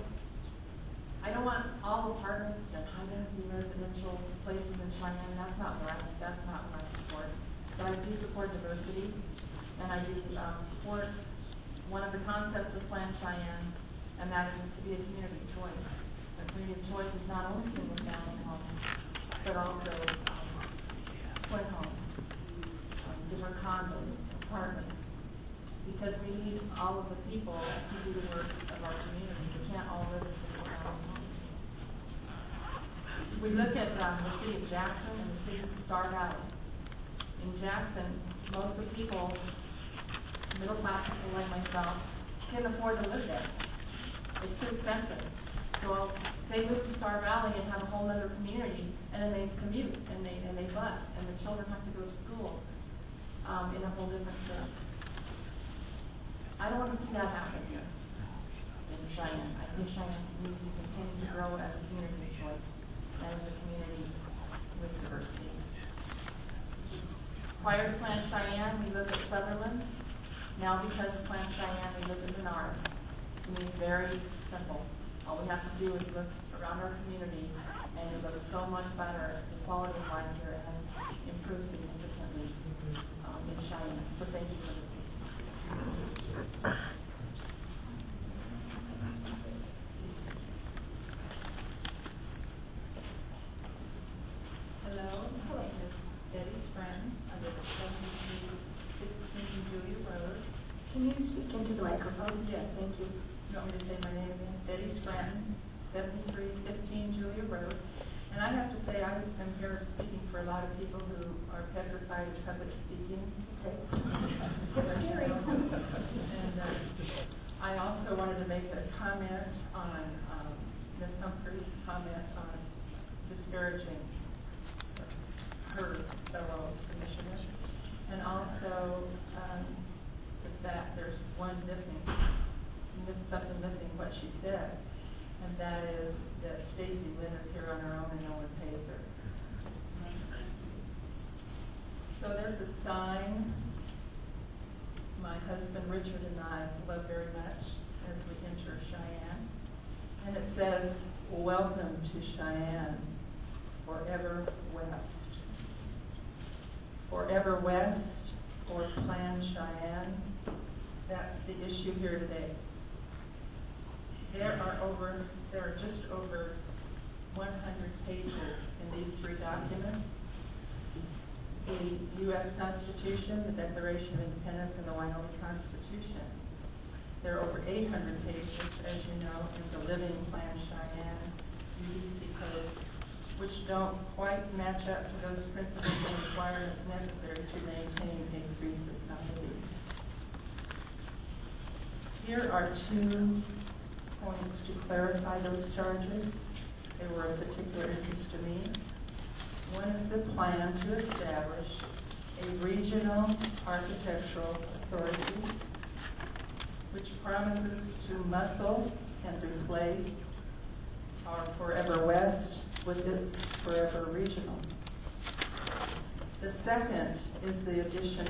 I don't want all apartments and high-density residential places in Cheyenne. That's not right. That's not what I support. But I do support diversity, and I do support one of the concepts of Plan Cheyenne, and that is to be a community of choice. A community of choice is not only single-family homes, but also twin homes, different condos, apartments, because we need all of the people to do the work of our community. We can't all live in single-family homes. We look at the city of Jackson and the city of Star Valley. In Jackson, most of the people, middle-class people like myself, can't afford to live there. It's too expensive. So they move to Star Valley and have a whole other community, and then they commute, and they bus, and the children have to go to school in a whole different state. I don't want to see that happen here in Cheyenne. I think Cheyenne needs to continue to grow as a community of choice, as a community with diversity. Prior to Plan Cheyenne, we looked at Sutherland's. Now, because of Plan Cheyenne, we look at Menards. To me, it's very simple. All we have to do is look around our community, and it looks so much better. The quality of life here has improved significantly in Cheyenne. So thank you for listening. Hello, my name is Betty's friend. I live at 7315 Julia Road. Can you speak into the microphone? Yes. Thank you. You want me to say my name again? Betty Scranton, 7315 Julia Road. And I have to say, I'm here speaking for a lot of people who are petrified of public speaking. Okay. It's scary. And I also wanted to make a comment on Ms. Humphrey's comment on disparaging her fellow commissioners. And also the fact there's something missing what she said, and that is that Stacy Lynne is here on her own and no one pays her. So there's a sign my husband Richard and I love very much as we enter Cheyenne, and it says, "Welcome to Cheyenne, forever west." Forever west or Plan Cheyenne, that's the issue here today. There are just over 100 pages in these three documents. The U.S. Constitution, the Declaration of Independence, and the Wyoming Constitution. There are over 800 pages, as you know, in the Living Plan Cheyenne UDC code, which don't quite match up to those principles and requirements necessary to maintain a free society. Here are 2 points to clarify those charges. They were of particular interest to me. One is the plan to establish a regional architectural authority which promises to muscle and replace our Forever West with its Forever Regional. The second is the introduction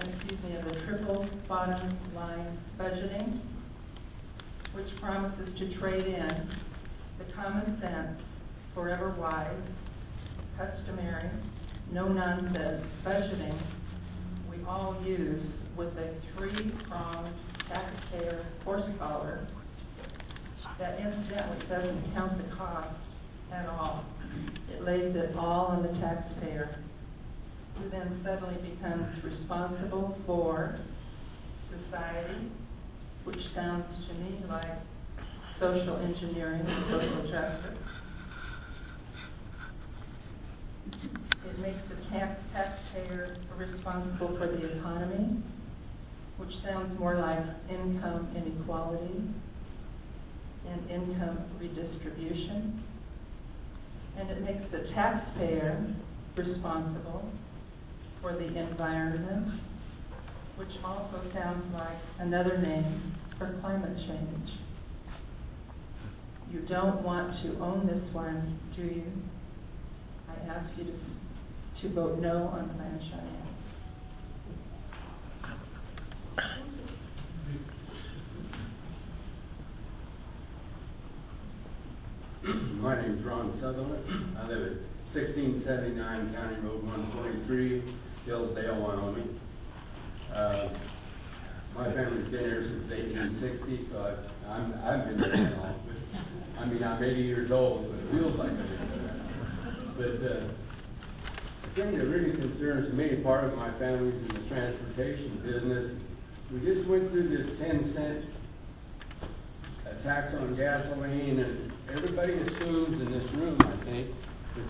of the triple bottom line budgeting, which promises to trade in the common sense, forever wise, customary, no-nonsense budgeting we all use with a three-pronged taxpayer horse collar that incidentally doesn't count the cost at all. It lays it all on the taxpayer, who then suddenly becomes responsible for society, which sounds to me like social engineering and social justice. It makes the taxpayer responsible for the economy, which sounds more like income inequality and income redistribution. And it makes the taxpayer responsible for the environment, which also sounds like another name for climate change. You don't want to own this one, do you? I ask you to vote no on Plan Cheyenne. My name's Ron Sutherland. I live at 1679 County Road 143, Hillsdale, Wyoming. My family's been here since 1860, so I've been here that long. I mean, I'm 80 years old, so it feels like I've been here. But the thing that really concerns me, part of my family's in the transportation business. We just went through this 10-cent tax on gasoline, and everybody assumes in this room, I think,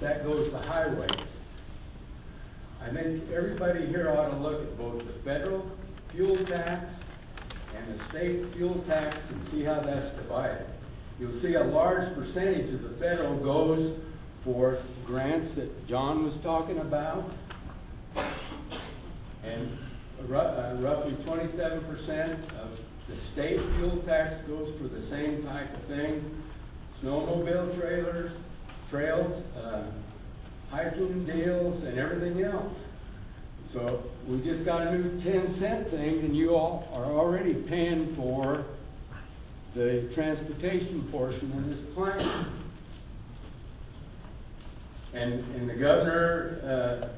that goes to highways. I think everybody here ought to look at both the federal fuel tax and the state fuel tax and see how that's divided. You'll see a large percentage of the federal goes for grants that John was talking about, and roughly 27% of the state fuel tax goes for the same type of thing. Snowmobile trails, hiking deals, and everything else. So we just got a new 10-cent thing, and you all are already paying for the transportation portion of this plan. And the governor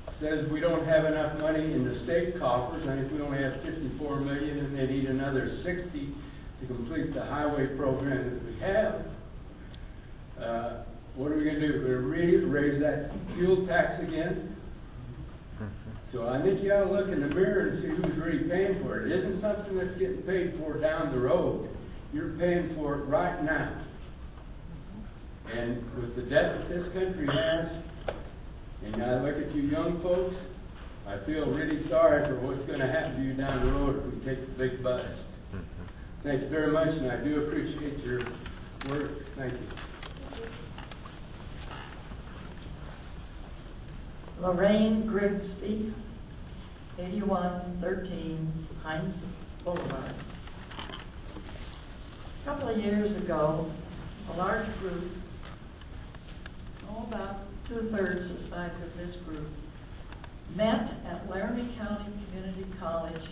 says we don't have enough money in the state coffers. I think we only have 54 million, and they need another 60 to complete the highway program that we have. What are we going to do? We're going to raise that fuel tax again? So I think you ought to look in the mirror and see who's really paying for it. It isn't something that's getting paid for down the road. You're paying for it right now. And with the debt that this country has, and I look at you young folks, I feel really sorry for what's going to happen to you down the road if we take the big bust. Thank you very much, and I do appreciate your work. Thank you. Lorraine Grigsby, 8113 Hines Boulevard. A couple of years ago, a large group, about 2/3 the size of this group, met at Laramie County Community College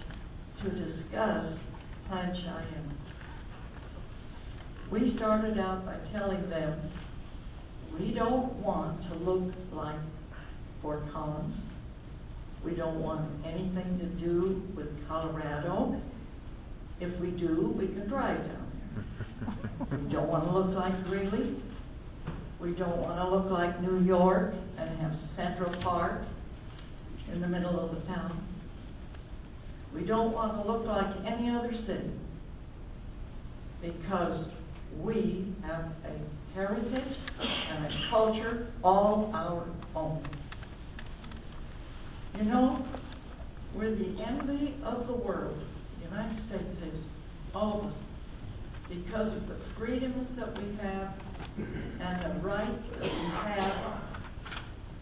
to discuss Plan Cheyenne. We started out by telling them we don't want to look like Fort Collins. We don't want anything to do with Colorado. If we do, we can drive down there. We don't want to look like Greeley. We don't want to look like New York and have Central Park in the middle of the town. We don't want to look like any other city because we have a heritage and a culture all our own. You know, we're the envy of the world. The United States is, all of us, because of the freedoms that we have and the right that we have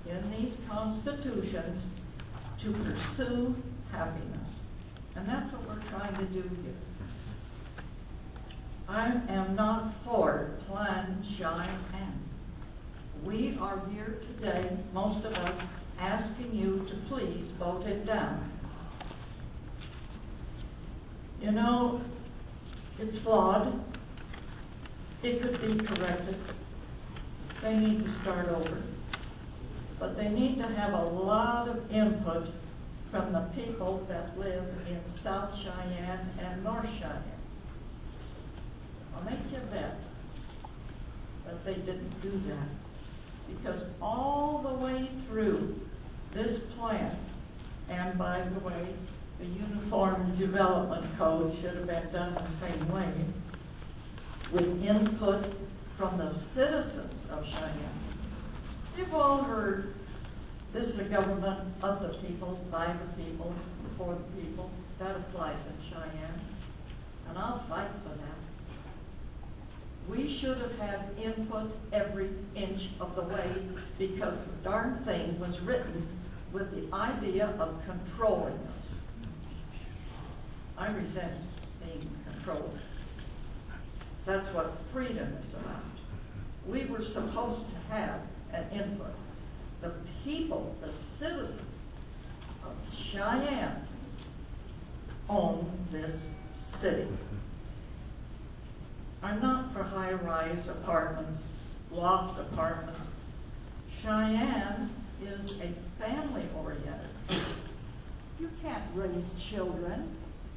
in these constitutions to pursue happiness. And that's what we're trying to do here. I am not for Plan Cheyenne. we are here today, most of us, asking you to please vote it down. You know, it's flawed. It could be corrected. They need to start over. But they need to have a lot of input from the people that live in South Cheyenne and North Cheyenne. I'll make you a bet that they didn't do that. Because all the way through this plan, and by the way, the Uniform Development Code should have been done the same way, with input from the citizens of Cheyenne. You've all heard, this is a government of the people, by the people, for the people. That applies in Cheyenne, and I'll fight for that. We should have had input every inch of the way, because the darn thing was written with the idea of controlling us. I resent being controlled. That's what freedom is about. We were supposed to have an input. The people, the citizens of Cheyenne own this city. I'm not for high-rise apartments, loft apartments. Cheyenne is a family-oriented city. You can't raise children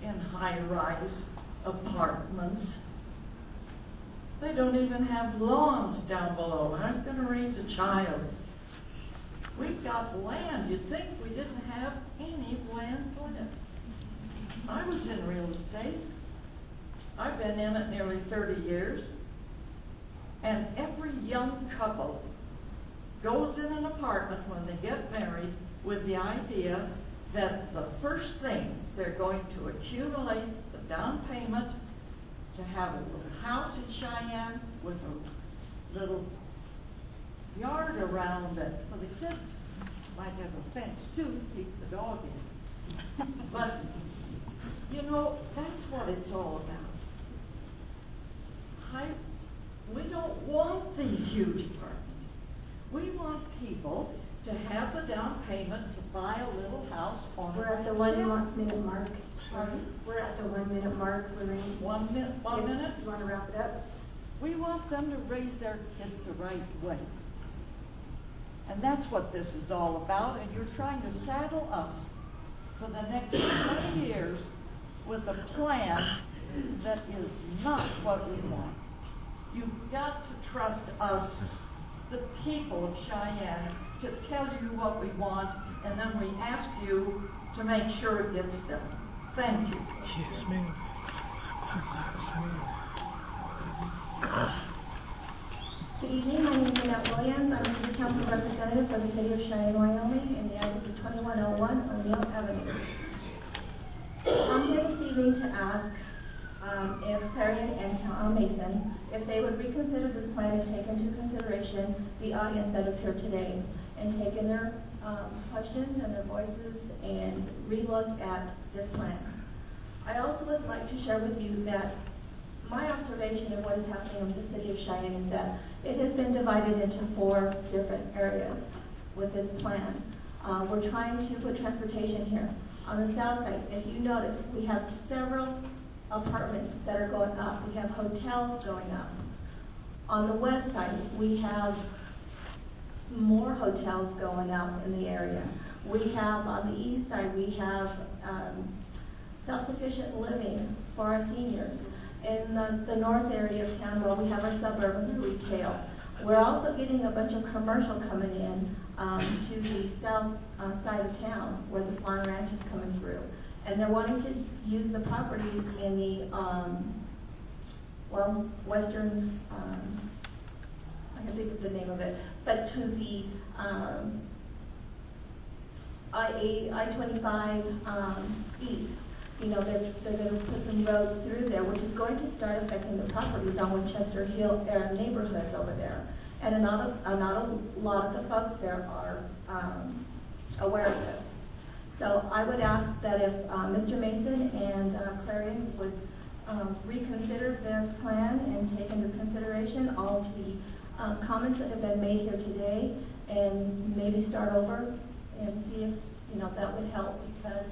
in high-rise apartments. They don't even have lawns down below. I'm going to raise a child. We've got land. You'd think we didn't have any land left. I was in real estate. I've been in it nearly 30 years. And every young couple goes in an apartment when they get married with the idea that the first thing they're going to accumulate the down payment to have a little house in Cheyenne with a little yard around it for the kids. Might have a fence too to keep the dog in. But, you know, that's what it's all about. We don't want these huge apartments. We want people to have the down payment to buy a little house on. We're at the 1 minute mark. Pardon? We're at the 1 minute mark, Lorraine. 1 minute? 1 minute? You want to wrap it up? We want them to raise their kids the right way. And that's what this is all about. And you're trying to saddle us for the next 20 years with a plan that is not what we want. You've got to trust us, the people of Cheyenne, to tell you what we want, and then we ask you to make sure it gets done. Thank you. Yes, ma'am. Good evening, my name is Annette Williams. I'm a city council representative for the city of Cheyenne, Wyoming, and the address is 2101 O'Neill Avenue. I'm here this evening to ask if Clarion and Tom Mason, if they would reconsider this plan and take into consideration the audience that is here today, and take in their questions and their voices and relook at this plan. I also would like to share with you that my observation of what is happening in the city of Cheyenne is that it has been divided into 4 different areas with this plan. We're trying to put transportation here. On the south side, if you notice, we have several apartments that are going up. We have hotels going up. On the west side, we have more hotels going up in the area. We have, on the east side, we have self-sufficient living for our seniors. In the north area of town, well, we have our suburban retail. We're also getting a bunch of commercial coming in to the south side of town where the Swan Ranch is coming through. And they're wanting to use the properties in the, western, I can think of the name of it, but to the I-25 east. You know, they're going to put some roads through there, which is going to start affecting the properties on Winchester Hill neighborhoods over there. And not a lot of the folks there are aware of this. So I would ask that if Mr. Mason and Clarion would reconsider this plan and take into consideration all of the comments that have been made here today and maybe start over and see if, that would help, because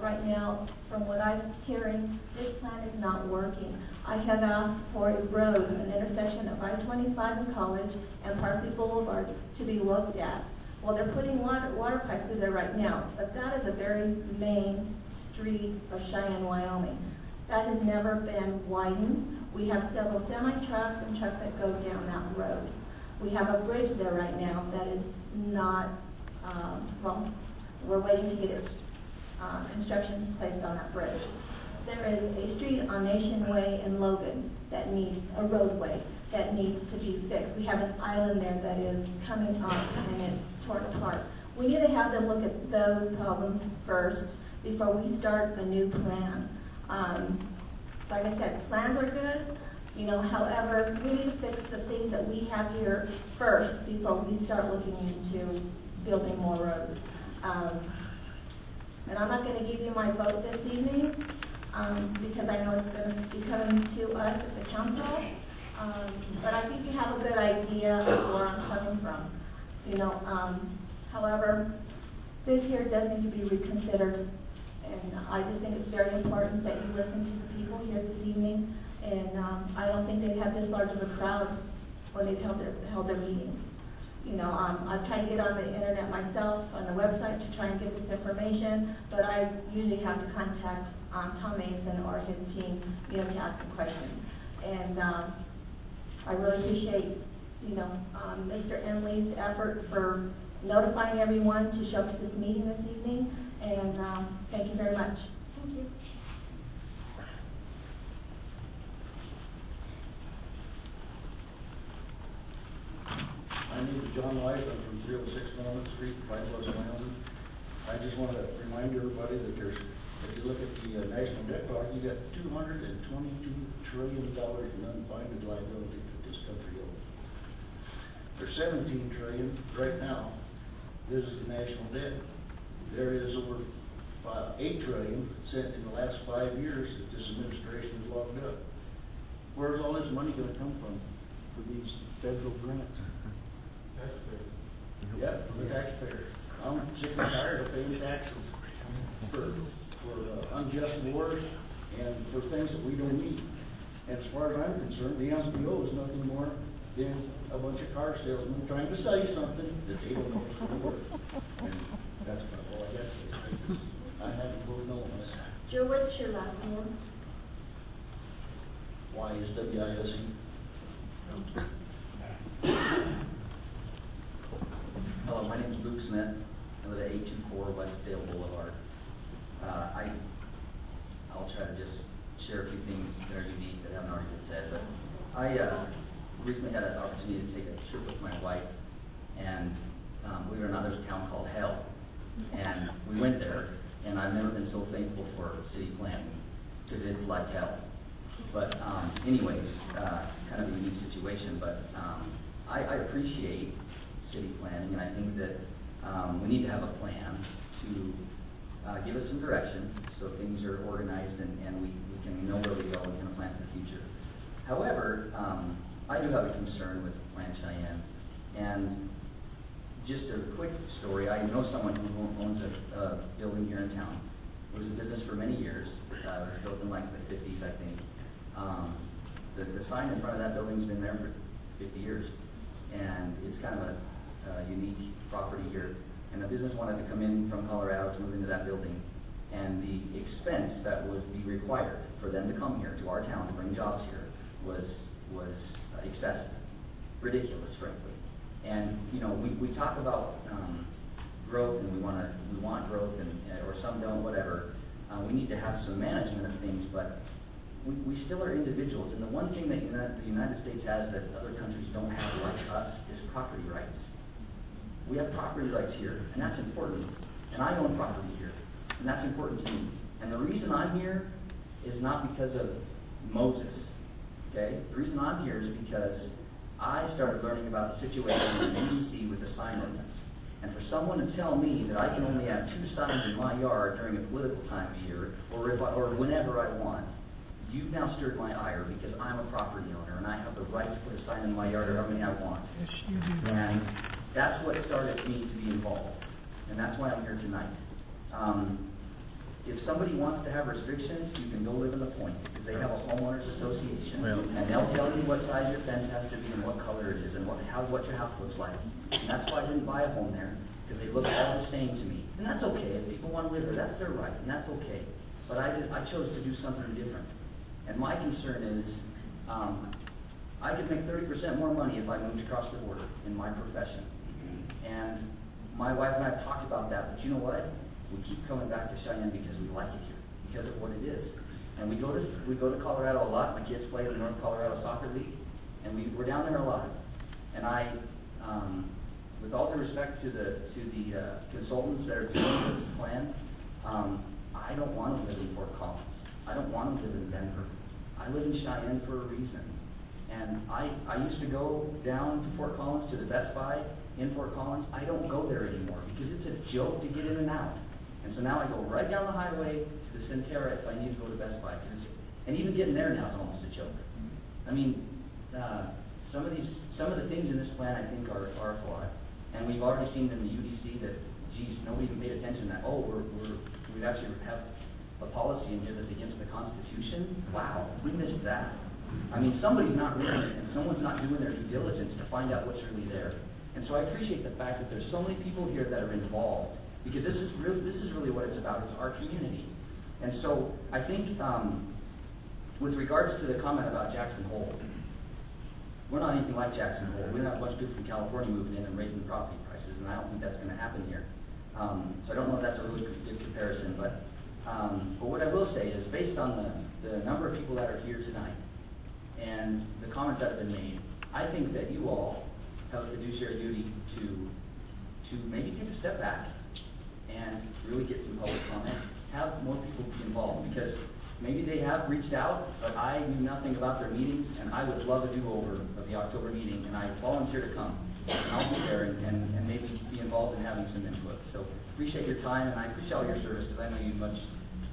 right now, from what I'm hearing, this plan is not working. I have asked for a road, an intersection of I-25 and College and Parsley Boulevard to be looked at. Well, they're putting water pipes through there right now, but that is a very main street of Cheyenne, Wyoming. That has never been widened. We have several semi-trucks and trucks that go down that road. We have a bridge there right now that is not, well, we're waiting to get it, construction placed on that bridge. There is a street on Nation Way in Logan that needs a roadway that needs to be fixed. We have an island there that is coming up and it's torn apart. We need to have them look at those problems first before we start a new plan. Like I said, plans are good, however, we need to fix the things that we have here first before we start looking into building more roads. And I'm not going to give you my vote this evening because I know it's going to be coming to us as the council. But I think you have a good idea of where I'm coming from. However, this here does need to be reconsidered. And I just think it's very important that you listen to the people here this evening. And I don't think they've had this large of a crowd when they've held their meetings. I've tried to get on the internet myself, on the website, to try and get this information, but I usually have to contact Tom Mason or his team, to ask some questions. And I really appreciate, Mr. Enley's effort for notifying everyone to show up to this meeting this evening. And thank you very much. Thank you. My name is John Weiss. I'm from 306 Norman Street, White Pleasant, Wyoming. I just want to remind everybody that if you look at the national debt clock, you got $222 trillion in unfunded liability that this country owes. There's $17 trillion right now. This is the national debt. There is over $8 trillion sent in the last 5 years that this administration has locked up. Where's all this money going to come from for these federal grants? Yeah, from the taxpayer. I'm sick and tired of paying taxes for unjust wars and for things that we don't need. And as far as I'm concerned, the MPO is nothing more than a bunch of car salesmen trying to sell you something that they don't know what's going to work. And that's about all I got to say. I haven't voted no on this. Joe, what's your last name? WISE. Hello, my name is Luke Smith. I live at 824 Westdale Boulevard. I'll try to just share a few things that are unique that haven't already been said, but I recently had an opportunity to take a trip with my wife, and believe it or not, there's a town called Hell, and we went there, and I've never been so thankful for city planning, because it's like hell. But anyways, kind of a unique situation, but I appreciate city planning, and I think that we need to have a plan to give us some direction so things are organized and we can know where we go and can plan for the future. However, I do have a concern with Plan Cheyenne, and just a quick story. I know someone who owns a building here in town. It was a business for many years. It was built in like the 50s, I think. The sign in front of that building's been there for 50 years, and it's kind of a unique property here. And the business wanted to come in from Colorado to move into that building, and the expense that would be required for them to come here to our town to bring jobs here was excessive, ridiculous, frankly. And we talk about growth, and we want growth, or some don't, whatever. We need to have some management of things, but we still are individuals. And the one thing that the United States has that other countries don't have like us is property rights. We have property rights here, and that's important. And I own property here, and that's important to me. And the reason I'm here is not because of Moses, okay? The reason I'm here is because I started learning about the situation in D.C. with the sign ordinance. And for someone to tell me that I can only have 2 signs in my yard during a political time of year, or whenever I want, you've now stirred my ire because I'm a property owner and I have the right to put a sign in my yard or how many I want. Yes, you do. And that's what started me to be involved. And that's why I'm here tonight. If somebody wants to have restrictions, you can go live in the Point, because they have a homeowners association, and they'll tell you what size your fence has to be and what color it is and what your house looks like. And that's why I didn't buy a home there, because they look all the same to me. And that's okay. If people want to live there, that's their right, and that's okay. But I chose to do something different. And my concern is, I could make 30% more money if I moved across the border in my profession. And my wife and I have talked about that, but you know what? We keep coming back to Cheyenne because we like it here, because of what it is. And we go to Colorado a lot. My kids play in the North Colorado Soccer League, and we're down there a lot. And I, with all due respect to the consultants that are doing this plan, I don't want to live in Fort Collins. I don't want to live in Denver. I live in Cheyenne for a reason. And I used to go down to Fort Collins to the Best Buy in Fort Collins. I don't go there anymore because it's a joke to get in and out. And so now I go right down the highway to the Centera if I need to go to Best Buy. And even getting there now is almost a joke. I mean, some of the things in this plan I think are flawed. And we've already seen in the UDC that, geez, nobody even paid attention to that. Oh, we actually have a policy in here that's against the Constitution. Wow, we missed that. I mean, somebody's not reading it, and someone's not doing their due diligence to find out what's really there. And so I appreciate the fact that there's so many people here that are involved, because this is really what it's about. It's our community. And so I think with regards to the comment about Jackson Hole, we're not anything like Jackson Hole. We don't have a bunch of people from California moving in and raising the property prices, and I don't think that's going to happen here. So I don't know if that's a really good comparison, but what I will say is, based on the number of people that are here tonight and the comments that have been made, I think that you all have a fiduciary duty to maybe take a step back and really get some public comment, have more people be involved, because maybe they have reached out, but I knew nothing about their meetings, and I would love a do-over of the October meeting, and I volunteer to come. And I'll be there and maybe be involved in having some input. So appreciate your time, and I appreciate all your service, because I know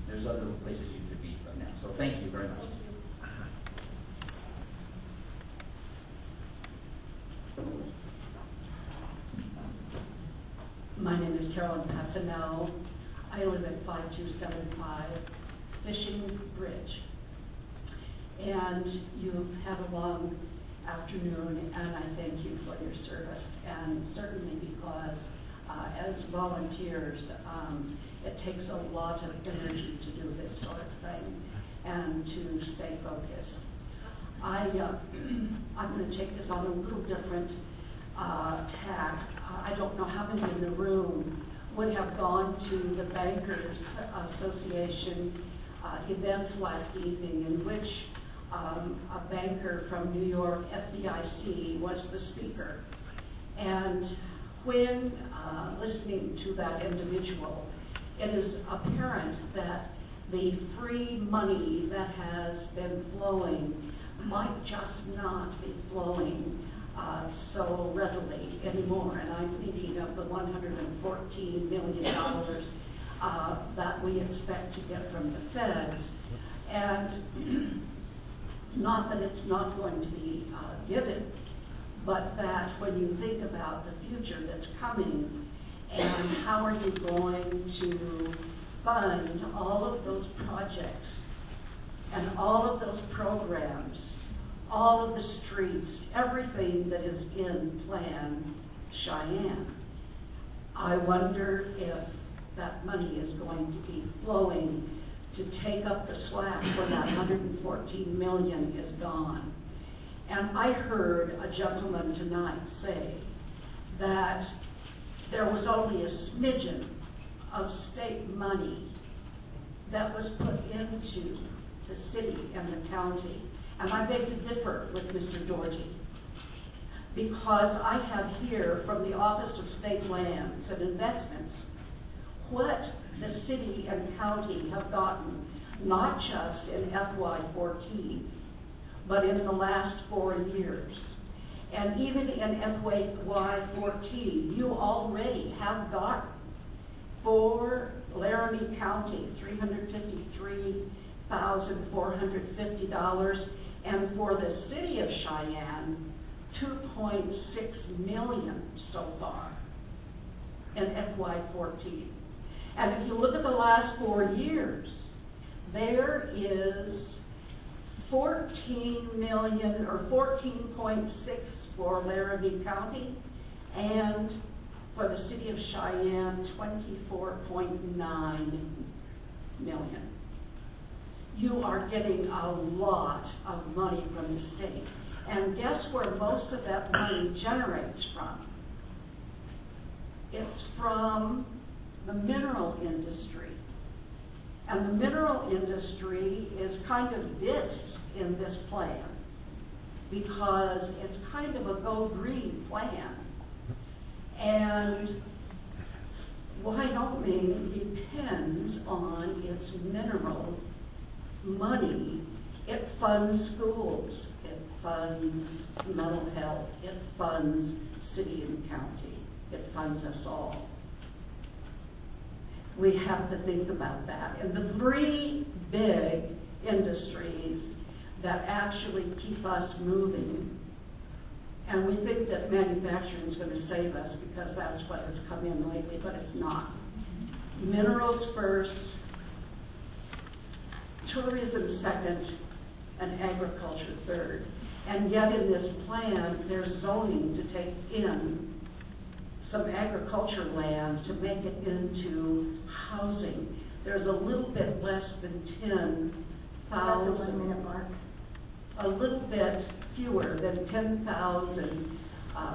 there's other places you could be right now. So thank you very much. My name is Carolyn Hasenauer. I live at 5275 Fishing Bridge. And you've had a long afternoon, and I thank you for your service. And certainly because as volunteers, it takes a lot of energy to do this sort of thing and to stay focused. I'm going to take this on a little different tack. I don't know how many in the room would have gone to the Bankers Association event last evening, in which a banker from New York, FDIC, was the speaker. And when listening to that individual, it is apparent that the free money that has been flowing might just not be flowing so readily anymore. And I'm thinking of the $114 million that we expect to get from the feds. And not that it's not going to be given, but that when you think about the future that's coming, and how are you going to fund all of those projects and all of those programs, all of the streets, everything that is in Plan Cheyenne. I wonder if that money is going to be flowing to take up the slack when that $114 million is gone. And I heard a gentleman tonight say that there was only a smidgen of state money that was put into the city and the county. And I beg to differ with Mr. Doherty, because I have here from the Office of State Lands and Investments what the city and county have gotten, not just in FY14, but in the last 4 years. And even in FY14, you already have gotten for Laramie County $2,450, and for the city of Cheyenne, $2.6 million so far in FY14. And if you look at the last 4 years, there is 14 million or 14.6 for Laramie County, and for the city of Cheyenne, 24.9 million. You are getting a lot of money from the state. And guess where most of that money generates from? It's from the mineral industry. And the mineral industry is kind of dissed in this plan because it's kind of a go green plan. And Wyoming depends on its mineral money. It funds schools, it funds mental health, it funds city and county, it funds us all. We have to think about that. And the 3 big industries that actually keep us moving, and we think that manufacturing is going to save us because that's what has come in lately, but it's not. Minerals first, tourism second, and agriculture third. And yet in this plan, there's zoning to take in some agriculture land to make it into housing. There's a little bit less than 10,000. About the 1 minute mark. A little bit fewer than 10,000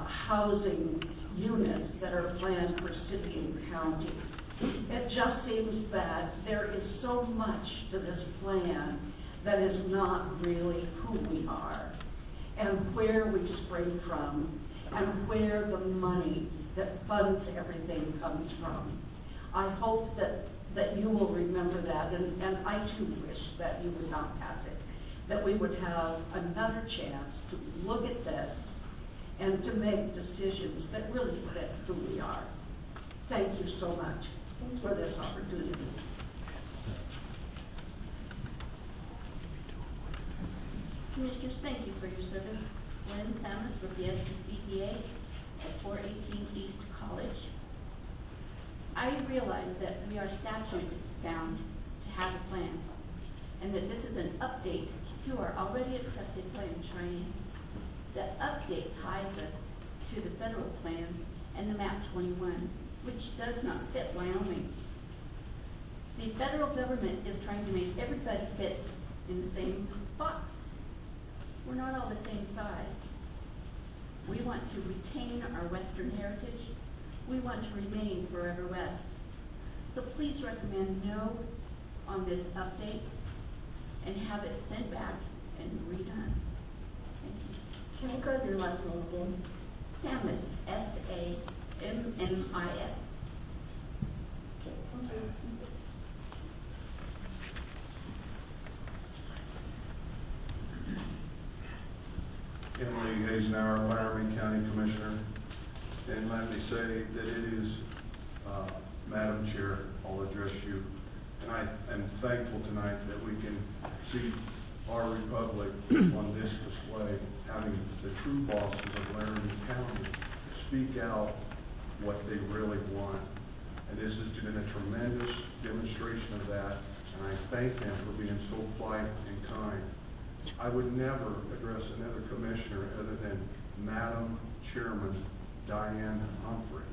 housing units that are planned for city and county. It just seems that there is so much to this plan that is not really who we are and where we spring from and where the money that funds everything comes from. I hope that you will remember that, and I too wish that you would not pass it, that we would have another chance to look at this and to make decisions that really fit who we are. Thank you so much for this opportunity. Commissioners, thank you for your service. Lynne Samus with the SCCDA at 418 East College. I realize that we are statute bound to have a plan, and that this is an update to our already accepted Plan Cheyenne. The update ties us to the federal plans and the MAP 21, which does not fit Wyoming. The federal government is trying to make everybody fit in the same box. We're not all the same size. We want to retain our Western heritage. We want to remain forever West. So please recommend no on this update and have it sent back and redone. Thank you. Can I grab your last name again? Samus, S-A-M-M-I-S. Okay, thank you. Emily Hasenauer, Laramie County Commissioner. And let me say that it is, Madam Chair, I'll address you. And I am thankful tonight that we can see our republic on this display, having the true bosses of Laramie County speak out what they really want. And this has been a tremendous demonstration of that, and I thank them for being so polite and kind. I would never address another commissioner other than Madam Chairman Diane Humphrey.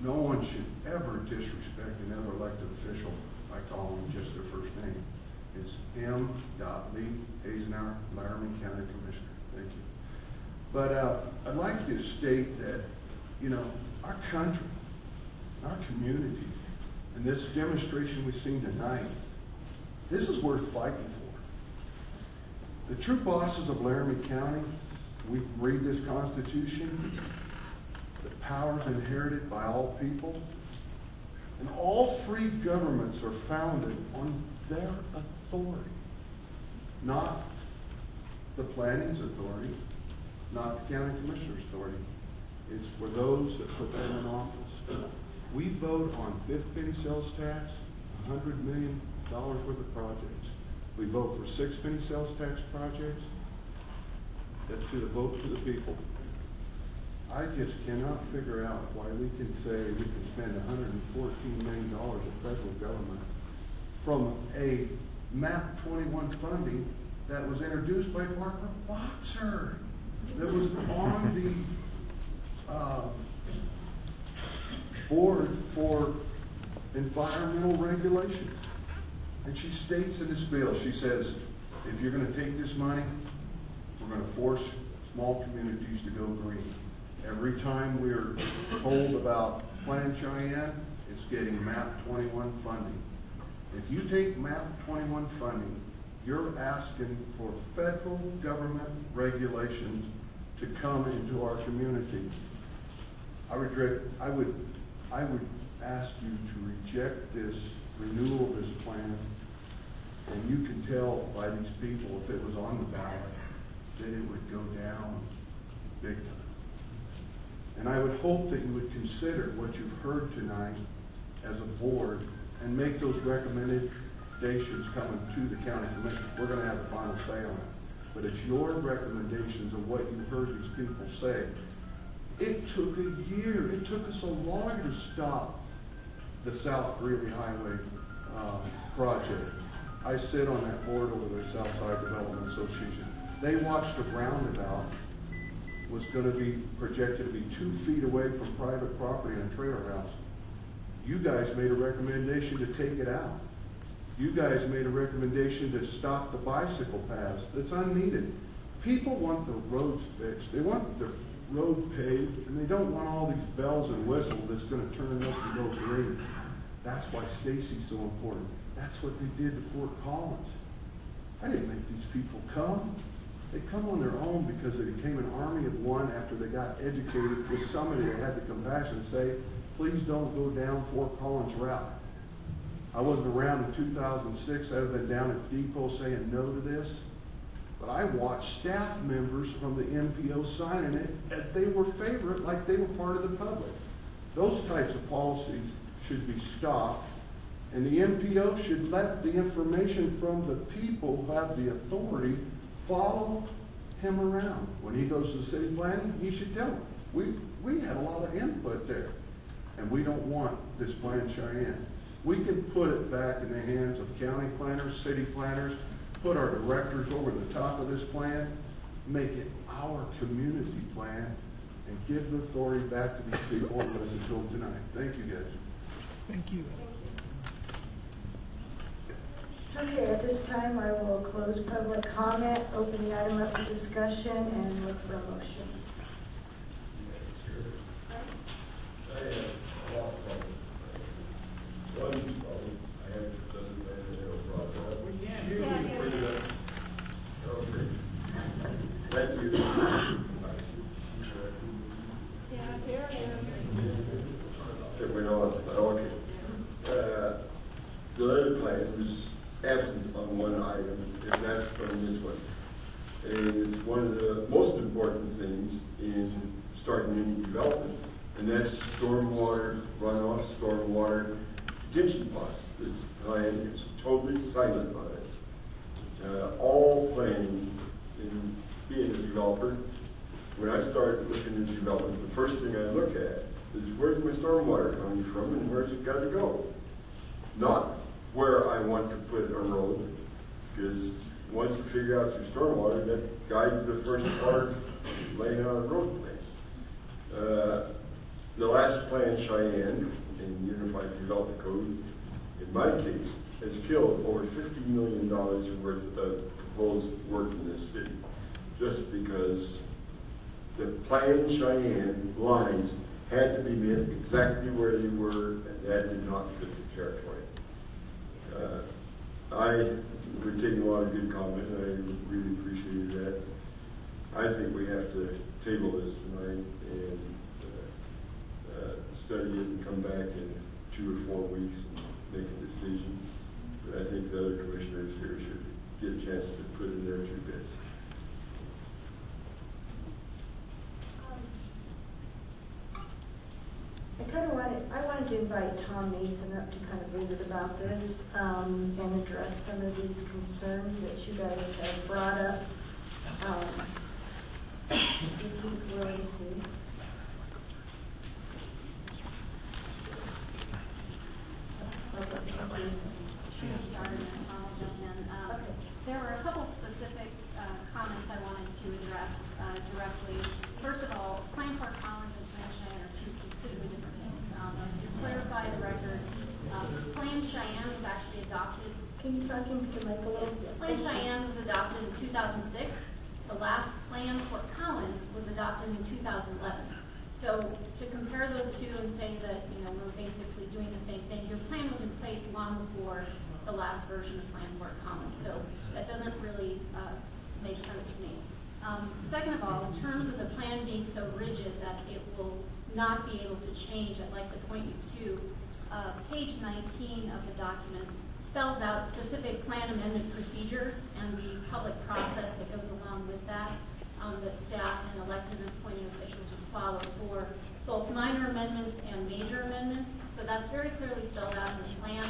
No one should ever disrespect another elected official by calling them just their first name. It's M. Lee Hasenauer, Laramie County Commissioner. Thank you. But I'd like to state that, you know, our country, our community, and this demonstration we've seen tonight, this is worth fighting for. The true bosses of Laramie County, we read this Constitution, the powers inherited by all people, and all 3 governments are founded on their authority, not the planning's authority, not the county commissioner's authority. It's for those that put them in office. We vote on 5th penny sales tax, $100 million worth of projects. We vote for 6 penny sales tax projects. That's to the vote to the people. I just cannot figure out why we can say we can spend $114 million of federal government from a MAP 21 funding that was introduced by Barbara Boxer, that was on the board for environmental regulations. And she states in this bill, she says, if you're going to take this money, we're going to force small communities to go green. Every time we're told about Plan Cheyenne, it's getting MAP 21 funding. If you take MAP 21 funding, you're asking for federal government regulations to come into our community. I would ask you to reject this renewal of this plan, and you can tell by these people, if it was on the ballot, that it would go down big time. And I would hope that you would consider what you've heard tonight as a board and make those recommendations coming to the county commission. We're going to have the final say on it. But it's your recommendations of what you heard these people say. It took a year. It took us a lawyer to stop the South Greeley Highway project. I sit on that board over the Southside Development Association. They watched a roundabout was going to be projected to be 2 feet away from private property and a trailer house. You guys made a recommendation to take it out. You guys made a recommendation to stop the bicycle paths. That's unneeded. People want the roads fixed. They want the road paved, and they don't want all these bells and whistles that's going to turn us to go green. That's why Stacy's so important. That's what they did to Fort Collins. I didn't make these people come. They come on their own because they became an army of one after they got educated with somebody that had the compassion to say, please don't go down Fort Collins route. I wasn't around in 2006. I'd have been down at Depot saying no to this. But I watched staff members from the MPO signing it, and they were favorite like they were part of the public. Those types of policies should be stopped, and the MPO should let the information from the people who have the authority follow him around. When he goes to the city planning, he should tell them, we had a lot of input there, and we don't want this Plan Cheyenne. We can put it back in the hands of county planners, city planners, put our directors over the top of this plan, make it our community plan, and give the authority back to these people and listen to them tonight. Thank you, guys. Thank you. Okay, at this time, I will close public comment, open the item up for discussion, and look for a motion. Thank you. The other plan was absent on one item, and that's from this one. And it's one of the most important things in starting any development, and that's stormwater runoff, stormwater detention ponds. This plan is totally silent on it. All planning in being a developer, when I start looking at development, the first thing I look at is where's my stormwater coming from and where's it got to go? Not where I want to put a road, because once you figure out your stormwater, that guides the first part of laying out a road plan. The last Plan Cheyenne in Unified Development Code, in my case, has killed over $50 million worth of proposed work in this city, just because the Plan Cheyenne lines had to be met exactly where they were, and that did not fit the territory. We're taking a lot of good comment, and I really appreciated that. I think we have to table this tonight and study it and come back in 2 or 4 weeks and make a decision. But I think the other commissioners here should get a chance to put in their 2 bits. I wanted to invite Tom Mason up to kind of visit about this and address some of these concerns that you guys have brought up, if he's willing to. There were a couple specific comments I wanted to address directly. First of all, Plan for Collins and Plan Cheyenne are two completely different things. To clarify the record, Plan Cheyenne was actually adopted. Can you talk into the mic a little bit? Plan Cheyenne was adopted in 2006. The last Plan for Collins was adopted in 2011. So to compare those two and say that we're basically doing the same thing, your plan was in place long before the last version of Plan for Collins. So that doesn't really make sense to me. Second of all, in terms of the plan being so rigid that it will not be able to change, I'd like to point you to page 19 of the document. Spells out specific plan amendment procedures and the public process that goes along with that, that staff and elected and appointed officials would follow for both minor amendments and major amendments. So that's very clearly spelled out in the plan.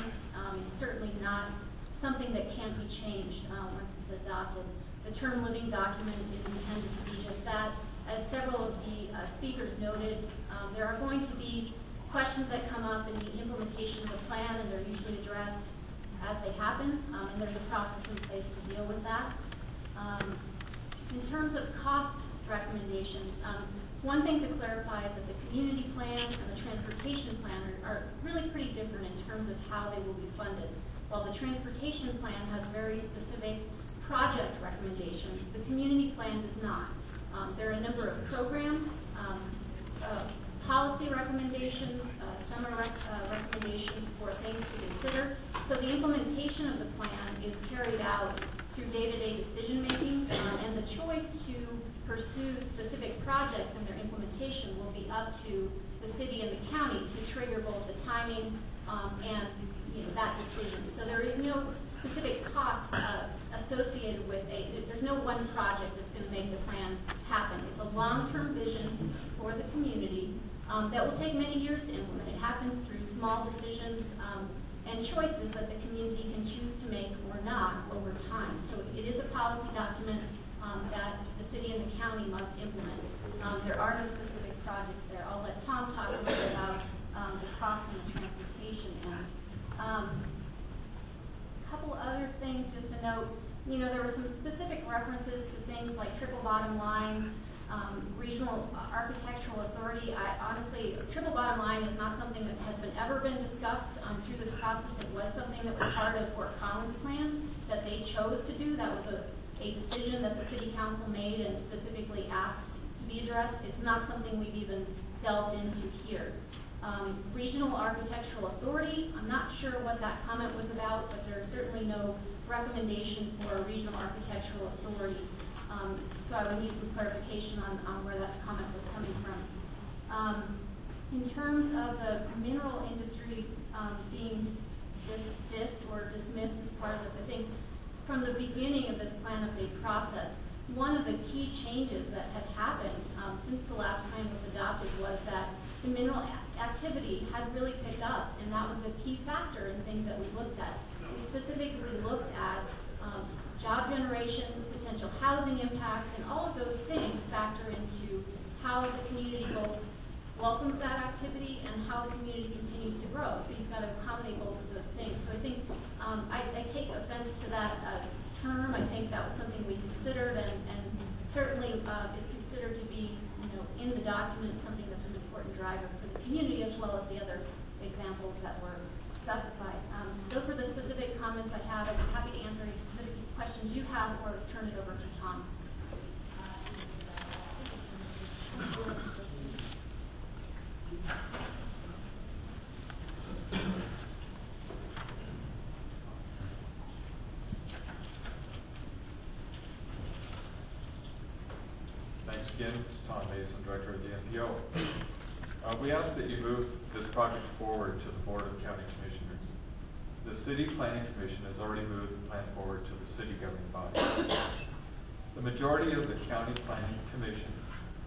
It's certainly not something that can't be changed once it's adopted. The term living document is intended to be just that. As several of the speakers noted, there are going to be questions that come up in the implementation of the plan, and they're usually addressed as they happen, and there's a process in place to deal with that. In terms of cost recommendations, one thing to clarify is that the community plans and the transportation plan are really pretty different in terms of how they will be funded. While the transportation plan has very specific project recommendations, the community plan does not. There are a number of programs, policy recommendations, summer recommendations for things to consider. So the implementation of the plan is carried out through day-to-day decision-making, and the choice to pursue specific projects and their implementation will be up to the city and the county to trigger both the timing and that decision. So there is no specific cost associated with there's no one project that's going to make the plan happen. It's a long-term vision for the community that will take many years to implement. It happens through small decisions and choices that the community can choose to make or not over time. So it is a policy document that the city and the county must implement. There are no specific projects there. I'll let Tom talk a little bit about the cost and the transportation end. A couple other things just to note. There were some specific references to things like triple bottom line, regional architectural authority. Honestly, triple bottom line is not something that has ever been discussed through this process. It was something that was part of Fort Collins' plan that they chose to do. That was a decision that the city council made and specifically asked to be addressed. It's not something we've even delved into here. Regional architectural authority, I'm not sure what that comment was about, but there's certainly no recommendation for a regional architectural authority. So I would need some clarification on where that comment was coming from. In terms of the mineral industry being dissed or dismissed as part of this, I think from the beginning of this plan update process, one of the key changes that had happened since the last plan was adopted was that the mineral activity had really picked up, and that was a key factor in things that we looked at. We specifically looked at job generation, potential housing impacts, and all of those things factor into how the community both welcomes that activity and how the community continues to grow. So you've got to accommodate both of those things. So I think I take offense to that term. I think that was something we considered and certainly is considered to be, in the document, something that's an important driver for the community as well as the other examples that were specified. Those were the specific comments I have. I'd be happy to answer any specific questions you have or turn it over to Tom. Thanks again. It's Tom Mason, Director of the NPO. We ask that you move this project forward to the Board of County Commissioners. The City Planning Commission has already moved the plan forward to the city governing body. The majority of the County Planning Commission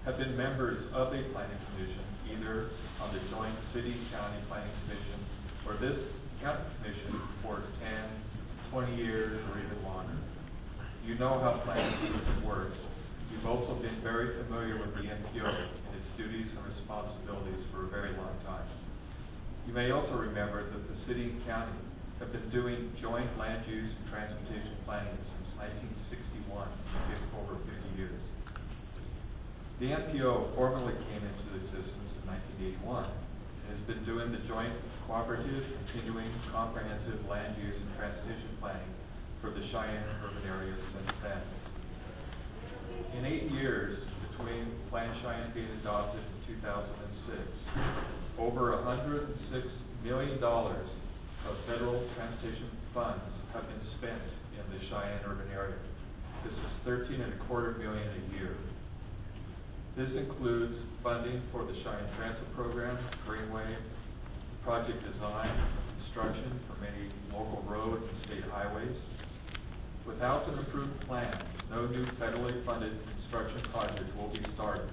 have been members of a planning commission, either on the joint City County Planning Commission, or this county commission, for 10, 20 years, or even longer. You know how planning system works. You've also been very familiar with the NPO and its duties and responsibilities for a very long time. You may also remember that the city and county have been doing joint land use and transportation planning since 1961, over 50 years. The NPO formally came into existence in 1981 and has been doing the joint cooperative, continuing, comprehensive land use and transportation planning for the Cheyenne urban area since then. In 8 years, between Plan Cheyenne being adopted in 2006, over $106 million of federal transportation funds have been spent in the Cheyenne urban area. This is $13.25 million a year. This includes funding for the Cheyenne Transit Program, Greenway, project design, construction for many local road and state highways. Without an approved plan, no new federally funded construction project will be started,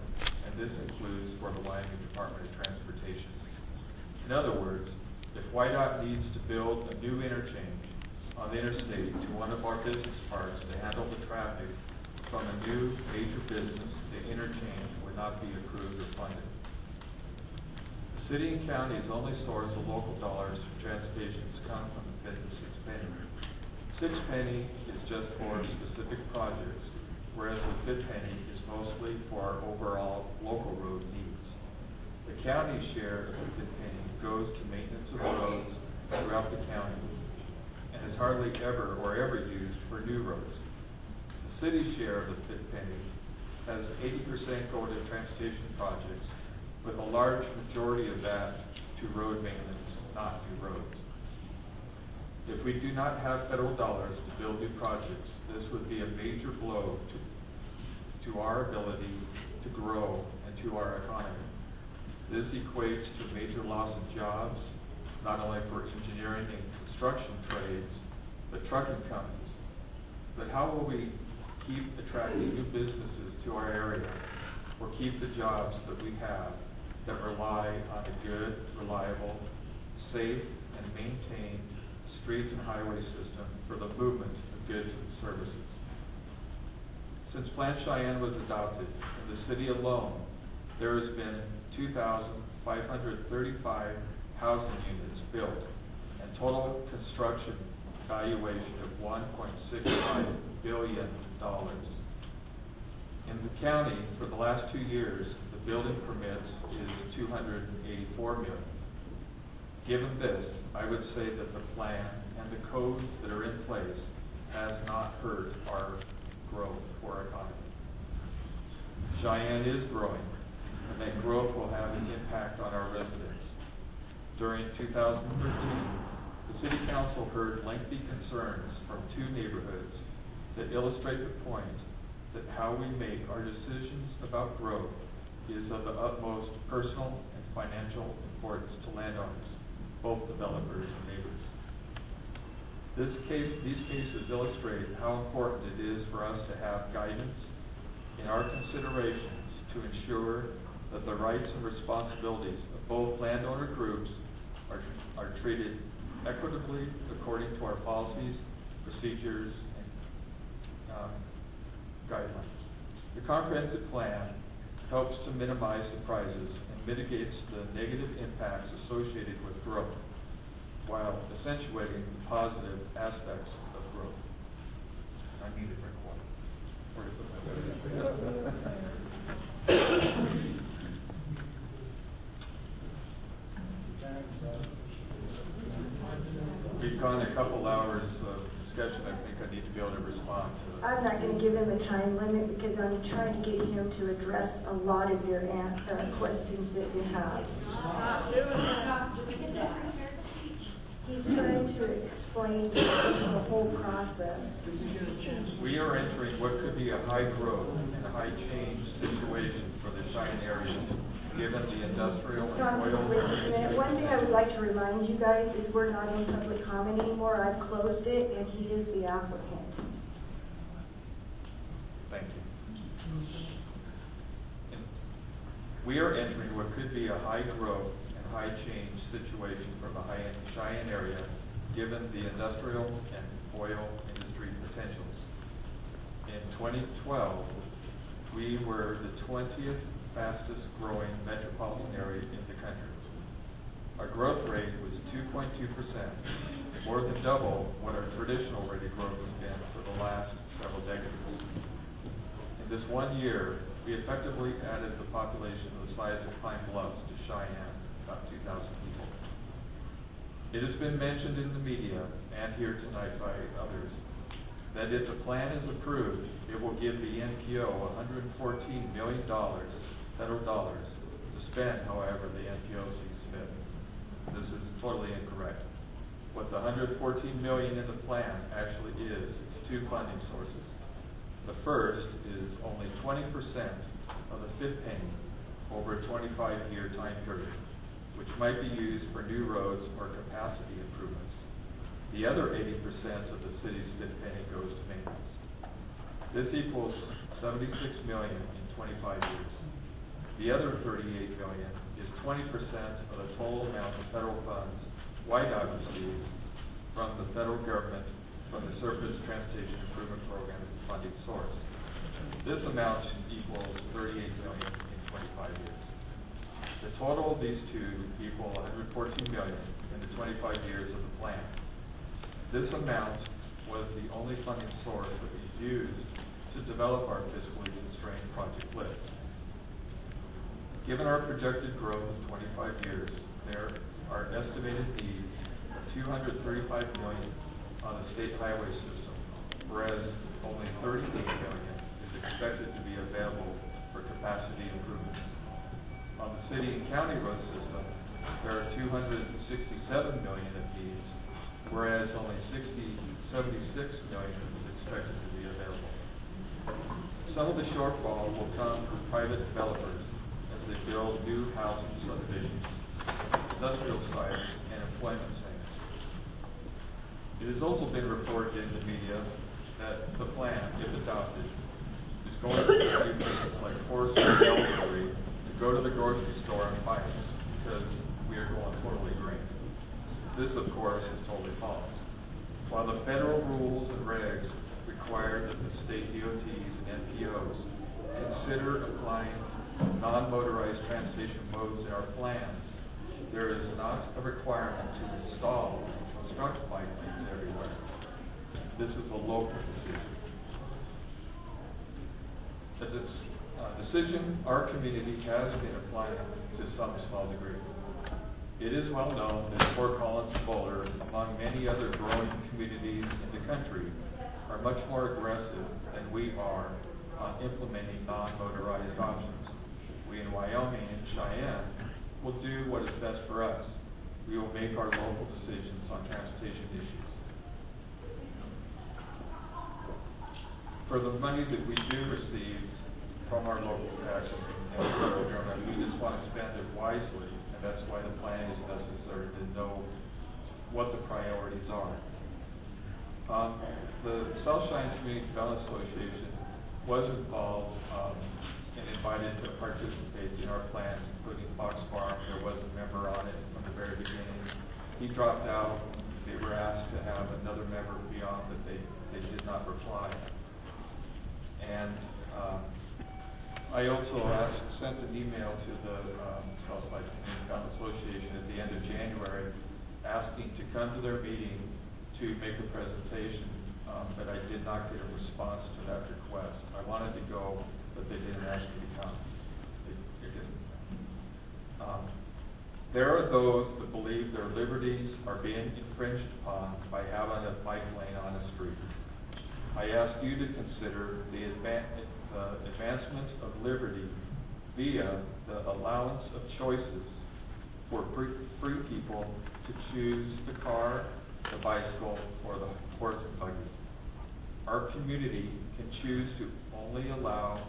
and this includes for the Wyoming Department of Transportation. In other words, if YDOT needs to build a new interchange on the interstate to one of our business parks to handle the traffic from a new major business, the interchange would not be approved or funded. The city and county's only source of local dollars for transportation come from the fifth and sixth penny. Sixth penny is just for specific projects, whereas the fifth penny is mostly for our overall local road needs. The county's share of the fifth penny goes to maintenance of roads throughout the county and is hardly ever used for new roads. The city's share of the fifth penny has 80% go to transportation projects, with a large majority of that to road maintenance, not new roads. If we do not have federal dollars to build new projects, this would be a major blow to our ability to grow and to our economy. This equates to a major loss of jobs, not only for engineering and construction trades, but trucking companies. But how will we keep attracting new businesses to our area, or keep the jobs that we have that rely on a good, reliable, safe, and maintained street and highway system for the movement of goods and services? Since Plan Cheyenne was adopted, in the city alone, there has been 2,535 housing units built, and total construction valuation of $1.65 billion. In the county, for the last 2 years, the building permits is $284 million. Given this, I would say that the plan and the codes that are in place has not hurt our growth or economy. Cheyenne is growing, and that growth will have an impact on our residents. During 2013, the City Council heard lengthy concerns from 2 neighborhoods that illustrate the point that how we make our decisions about growth is of the utmost personal and financial importance to landowners, both developers and neighbors. These cases illustrate how important it is for us to have guidance in our considerations to ensure that the rights and responsibilities of both landowner groups are treated equitably according to our policies, procedures, and guidelines. The comprehensive plan helps to minimize surprises and mitigates the negative impacts associated with growth, while accentuating the positive aspects of growth. I need to drink water. We've gone a couple hours of discussion. I think I need to be able to respond to it. I'm not going to give him a time limit because I'm trying to get him to address a lot of your questions that you have. He's trying to explain the whole process. We are entering what could be a high growth and a high change situation for the Cheyenne area, given the industrial and oil. Wait just a minute. One thing I would like to remind you guys is we're not in public comment anymore. I've closed it, and he is the applicant. Thank you. We are entering what could be a high growth and high change situation for the Cheyenne area, given the industrial and oil industry potentials. In 2012, we were the 20th fastest growing metropolitan area in the country. Our growth rate was 2.2%, more than double what our traditional rate of growth has been for the last several decades. In this 1 year, we effectively added the population of the size of Pine Bluffs to Cheyenne, about 2,000 people. It has been mentioned in the media and here tonight by others that if the plan is approved, it will give the NPO $114 million, federal dollars, to spend however the NPO sees fit. This is totally incorrect. What the $114 million in the plan actually is two funding sources. The first is only 20% of the fifth penny over a 25-year time period, which might be used for new roads or capacity improvements. The other 80% of the city's fifth penny goes to maintenance. This equals $76 million in 25 years. The other $38 million is 20% of the total amount of federal funds YDOT receives from the federal government from the Surface Transportation Improvement Program funding source. This amount equals $38 million in 25 years. The total of these two equal $114 million in the 25 years of the plan. This amount was the only funding source that we used to develop our fiscally constrained project list. Given our projected growth of 25 years, there are estimated needs of $235 million on the state highway system, whereas only $38 million is expected to be available for capacity improvements. On the city and county road system, there are $267 million of needs, whereas only $76 million is expected to be available. Some of the shortfall will come from private developers as they build new housing subdivisions, industrial sites, and employment centers. It has also been reported in the media that the plan, if adopted, is going to do things like force the elderly to go to the grocery store and buy it because we are going totally green. This, of course, is totally false. While the federal rules and regs require that the state DOTs and NPOs consider applying non-motorized transportation modes in our plans, there is not a requirement to install and construct bike lanes everywhere. This is a local decision. It's a decision our community has been applying to some small degree. It is well known that Fort Collins and Boulder, among many other growing communities in the country, are much more aggressive than we are on implementing non-motorized options. We in Wyoming and Cheyenne will do what is best for us. We will make our local decisions on transportation issues. For the money that we do receive from our local taxes and the federal government, we just want to spend it wisely, and that's why the plan is necessary to know what the priorities are. The South Cheyenne Community Development Association was involved and invited to participate in our plans, including Fox Farm. There was a member on it from the very beginning. He dropped out. They were asked to have another member beyond, but they did not reply. And I also sent an email to the Southside Community Development Association at the end of January asking to come to their meeting to make a presentation, but I did not get a response to that request. I wanted to go, but they didn't ask me to come. They didn't. There are those that believe their liberties are being infringed upon by having a bike lane on a street. I ask you to consider the advancement of liberty via the allowance of choices for free people to choose the car, the bicycle, or the horse and buggy. Our community can choose to only allow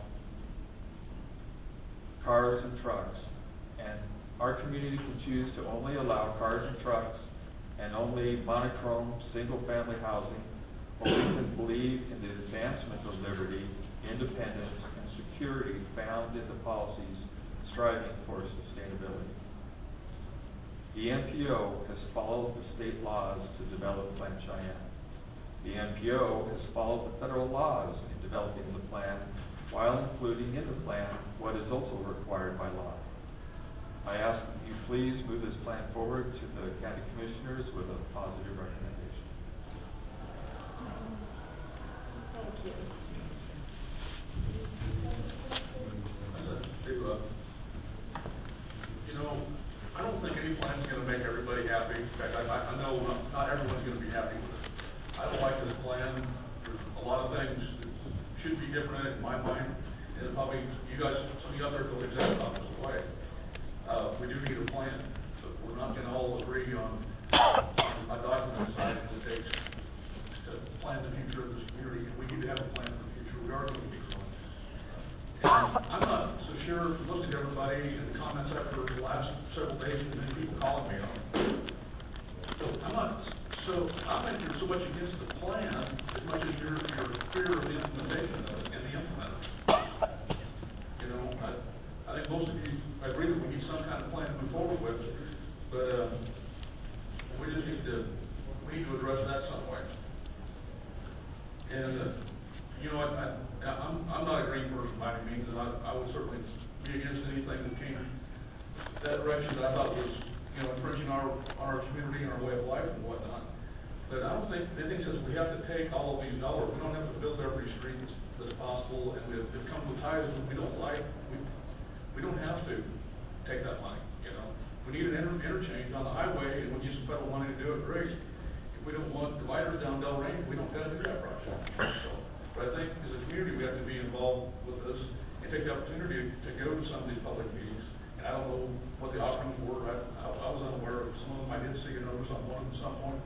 cars and trucks, and our community can choose to only allow cars and trucks and only monochrome single-family housing, or we can believe in the advancement of liberty, independence, and security found in the policies striving for sustainability. The NPO has followed the state laws to develop Plan Cheyenne. The NPO has followed the federal laws in developing the plan while including in the plan what is also required by law. I ask that you please move this plan forward to the county commissioners with a positive recommendation. Thank you. You know, I don't think any plan's going to make everybody happy. In fact, I know not everyone's going to be happy with it. I don't like this plan. There's a lot of things that should be different in my mind, and probably you guys, some of you out there feel exactly the opposite way. We do need a plan, but we're not going to all agree on a document size that it takes to plan the future of this community. We need to have a plan for the future. We are going to be growing. And I'm not so sure, listening to everybody and the comments after the last several days, and many people calling me on it. I think you're so much against the plan as much as you're fear of the implementation of it and the implementers. You know, I think most of you agree that we need some kind of plan to move forward with, but we just need to address that some way. And you know, I'm not a green person by any means, and I would certainly be against anything that came that direction that I thought was, you know, infringing on our community and our way of life and whatnot. But I don't think anything says we have to take all of these dollars. We don't have to build every street that's possible, and if it comes with ties that we don't like, we don't have to take that money. You know, if we need an interchange on the highway and we use some federal money to do it, great. If we don't want dividers down Laramie, we don't got to do that project. So, but I think as a community we have to be involved with this and take the opportunity to go to some of these public meetings. And I don't know what the offerings were. I was unaware of some of them. I did see a notice on one at some point.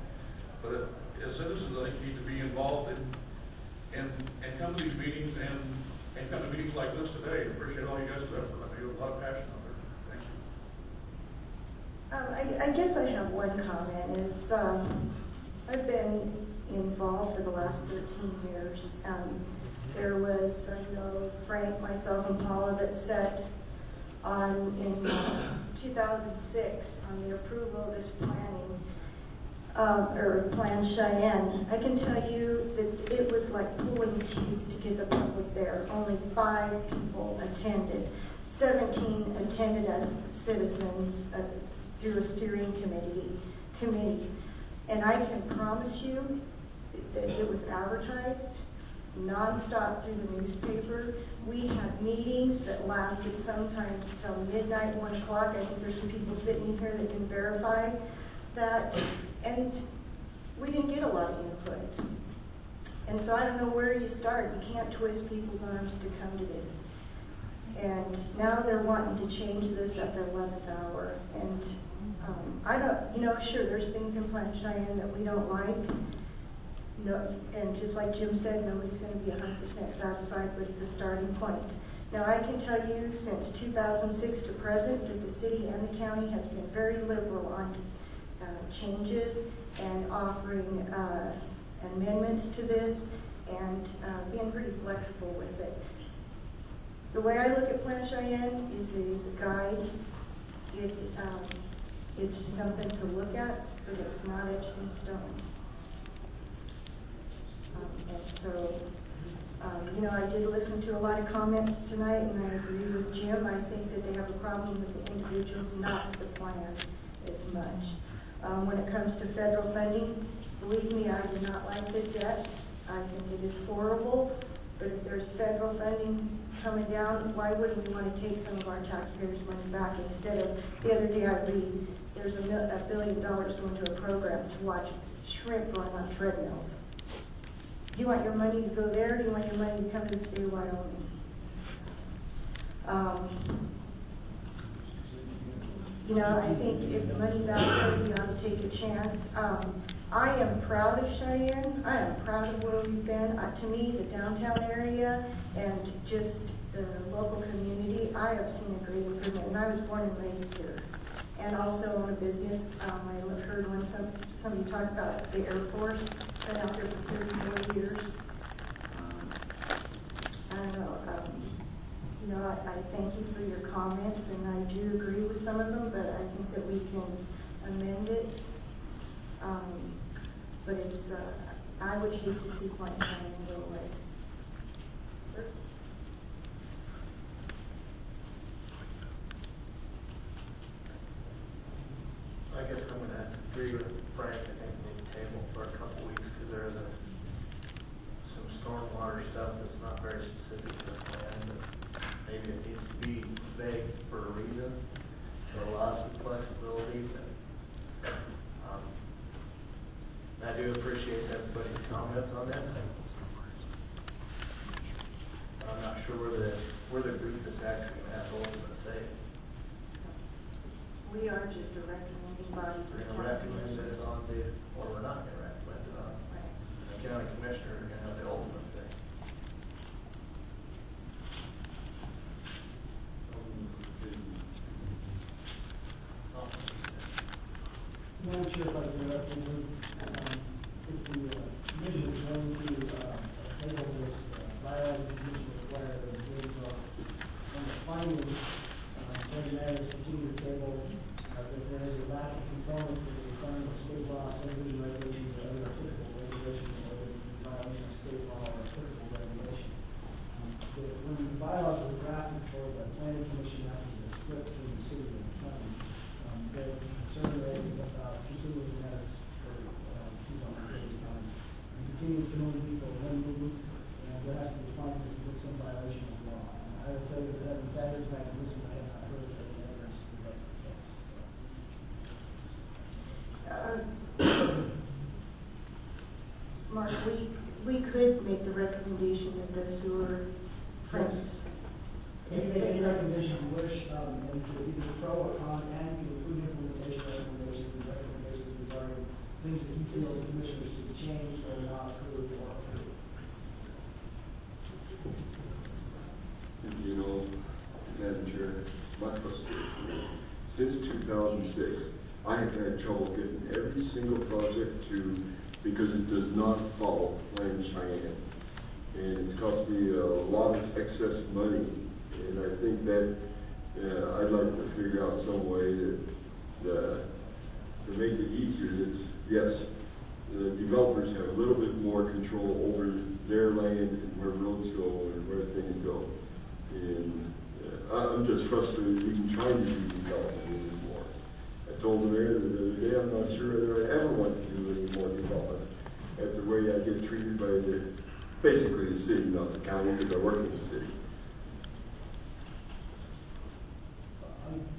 But as citizens, I think we need to be involved and come to these meetings and come to meetings like this today. I appreciate all you guys' effort. I know you have a lot of passion out there. Thank you. I guess I have one comment. Is I've been involved for the last 13 years. There was, I know, Frank, myself, and Paula that sat in 2006 on the approval of this planning, or Plan Cheyenne. I can tell you that it was like pulling teeth to get the public there. Only 5 people attended. 17 attended as citizens through a steering committee. And I can promise you that it was advertised nonstop through the newspaper. We had meetings that lasted sometimes till midnight, 1 o'clock. I think there's some people sitting here that can verify that. And we didn't get a lot of input. And so I don't know where you start. You can't twist people's arms to come to this. And now they're wanting to change this at the 11th hour. And I don't, you know, sure, there's things in Plan Cheyenne that we don't like. No, and just like Jim said, nobody's going to be 100% satisfied, but it's a starting point. Now, I can tell you since 2006 to present that the city and the county has been very liberal on changes and offering amendments to this and being pretty flexible with it. The way I look at Plan Cheyenne is it is a guide. It's just something to look at, but it's not etched in stone. And so, you know, I did listen to a lot of comments tonight, and I agree with Jim. I think that they have a problem with the individuals, not the plan as much. When it comes to federal funding, believe me, I do not like the debt. I think it is horrible. But if there's federal funding coming down, why wouldn't we want to take some of our taxpayers' money back instead of, the other day I read, there's $1 billion going to a program to watch shrimp going on treadmills. Do you want your money to go there, or do you want your money to come to the state of Wyoming? You know, I think if the money's out there, we ought to take a chance. I am proud of Cheyenne. I am proud of where we've been. To me, the downtown area and just the local community, I have seen a great improvement. And I was born and raised here. And also own a business. I heard when somebody talked about the Air Force. Been out there for 34 years. I don't know. You know, I thank you for your comments, and I do agree with some of them, but I think that we can amend it. But it's, I would hate to see Plan Cheyenne go away. I guess I'm going to have to agree with Frank. I think we need to table for a couple weeks because there is some stormwater stuff that's not very specific to the plan, but maybe it needs to be vague for a reason to allow some flexibility. But I do appreciate everybody's comments on that. I'm not sure where the group is actually going to have ultimate say. We are just a recommending body to We're the going to county recommend commission. this on or we're not going to recommend it on. The county commissioner are going to have the ultimate say. Madam Chair, if I could interrupt you, if the commission is going to table this, bylaw the commission requires that the on the findings, certain matters continue to table, that there is a lack of conformity with the requirement of state law, subdivision regulations, or other applicable regulations, or in violation of state law or applicable regulation. When the bylaws were drafted for the planning commission after the split between the city and the county, there was concern raised about continuing matters for Teton County. And continues to move people when moved, and there has to be findings with some violation of law. And I will tell you that having sat here tonight and listened, I have not heard of any evidence that that's the case. Mark, we could make the recommendation that the sewer fronts. You can make any recommendation you wish, and you can either pro or con, and you can include implementation recommendations and recommendations regarding things that you feel the commissioners should change or not approve or approve. You know, Madam Chair, my frustration is, since 2006, I have had trouble getting every single project through because it does not follow Plan Cheyenne. And it's cost me a lot of excess money. And I think that I'd like to figure out some way to make it easier that, yes, the developers have a little bit more control over their land and where roads go and where things go. And I'm just frustrated even trying to do development anymore. I told the mayor the other day I'm not sure whether I ever want to do any more development after the way I get treated by basically the city, not the county, because I work in the city. I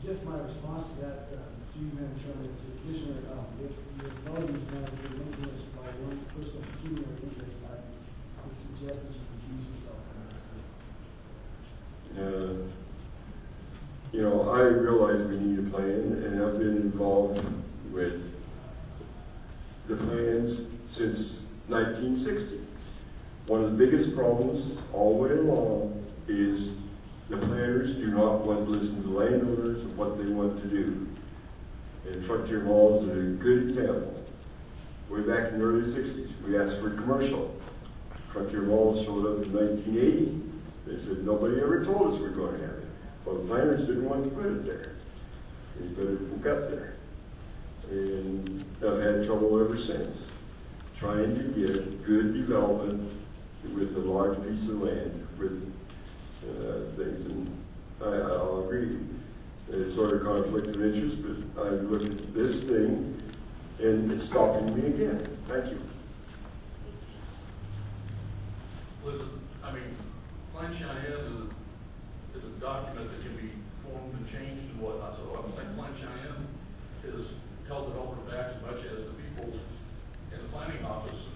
guess my response to that, to you, Madam Chairman, is the commissioner, if your voting is going to be influenced by one personal pecuniary interest, I would suggest that you recuse yourself from this. You know, I realize we need a plan, and I've been involved with the plans since 1960. One of the biggest problems all the way along is the planners do not want to listen to landowners of what they want to do. And Frontier Mall is a good example. Way back in the early 60s, we asked for commercial. Frontier Mall showed up in 1980. They said nobody ever told us we were going to have it. Well, the planners didn't want to put it there. We put it got there. And I've had trouble ever since, trying to get good development with a large piece of land, with things, and I'll agree. It's sort of conflict of interest, but I look at this thing, and it's stopping me again. Thank you. Listen, I mean, Plan Cheyenne is a document that can be formed and changed and whatnot, so I don't think Plan Cheyenne is held developers back as much as the people in the planning office,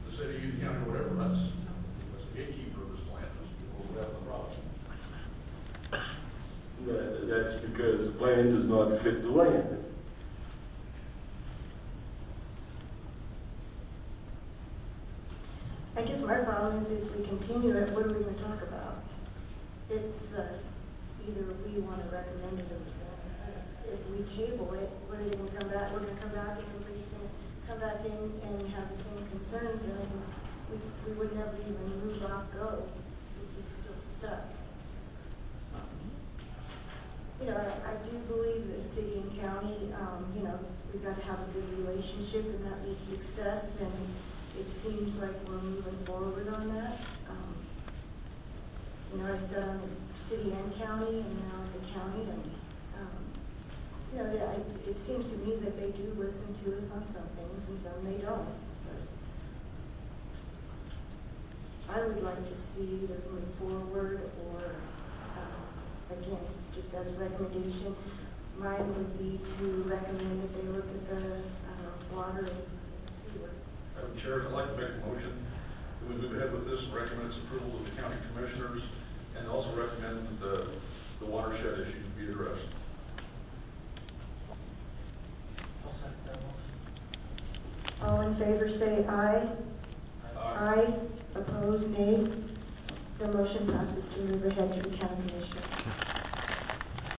the city, the county, or whatever. That's the gatekeeper of this plan, or whatever the problem. That's because the plan does not fit the land. I guess my problem is if we continue it, what are we going to talk about? It's either we want to recommend it or if we table it, what are they going to come back? We're going to come back and everybody's going to come back in and have the same concerns, and we would never even move off go. We'd be still stuck. You know, I do believe that city and county, you know, we've got to have a good relationship, and that needs success, and it seems like we're moving forward on that. You know, I sat on the city and county, and now the county, and, you know, it seems to me that they do listen to us on some things, and some they don't. But I would like to see either move forward or against, just as a recommendation. Mine would be to recommend that they look at the water and sewer. Madam Chair, I'd like to make a motion that we move ahead with this and recommend its approval of the county commissioners, and also recommend that the watershed issues be addressed. All in favor say aye. Aye. Opposed, nay. The motion passes to move ahead to the county commissioner.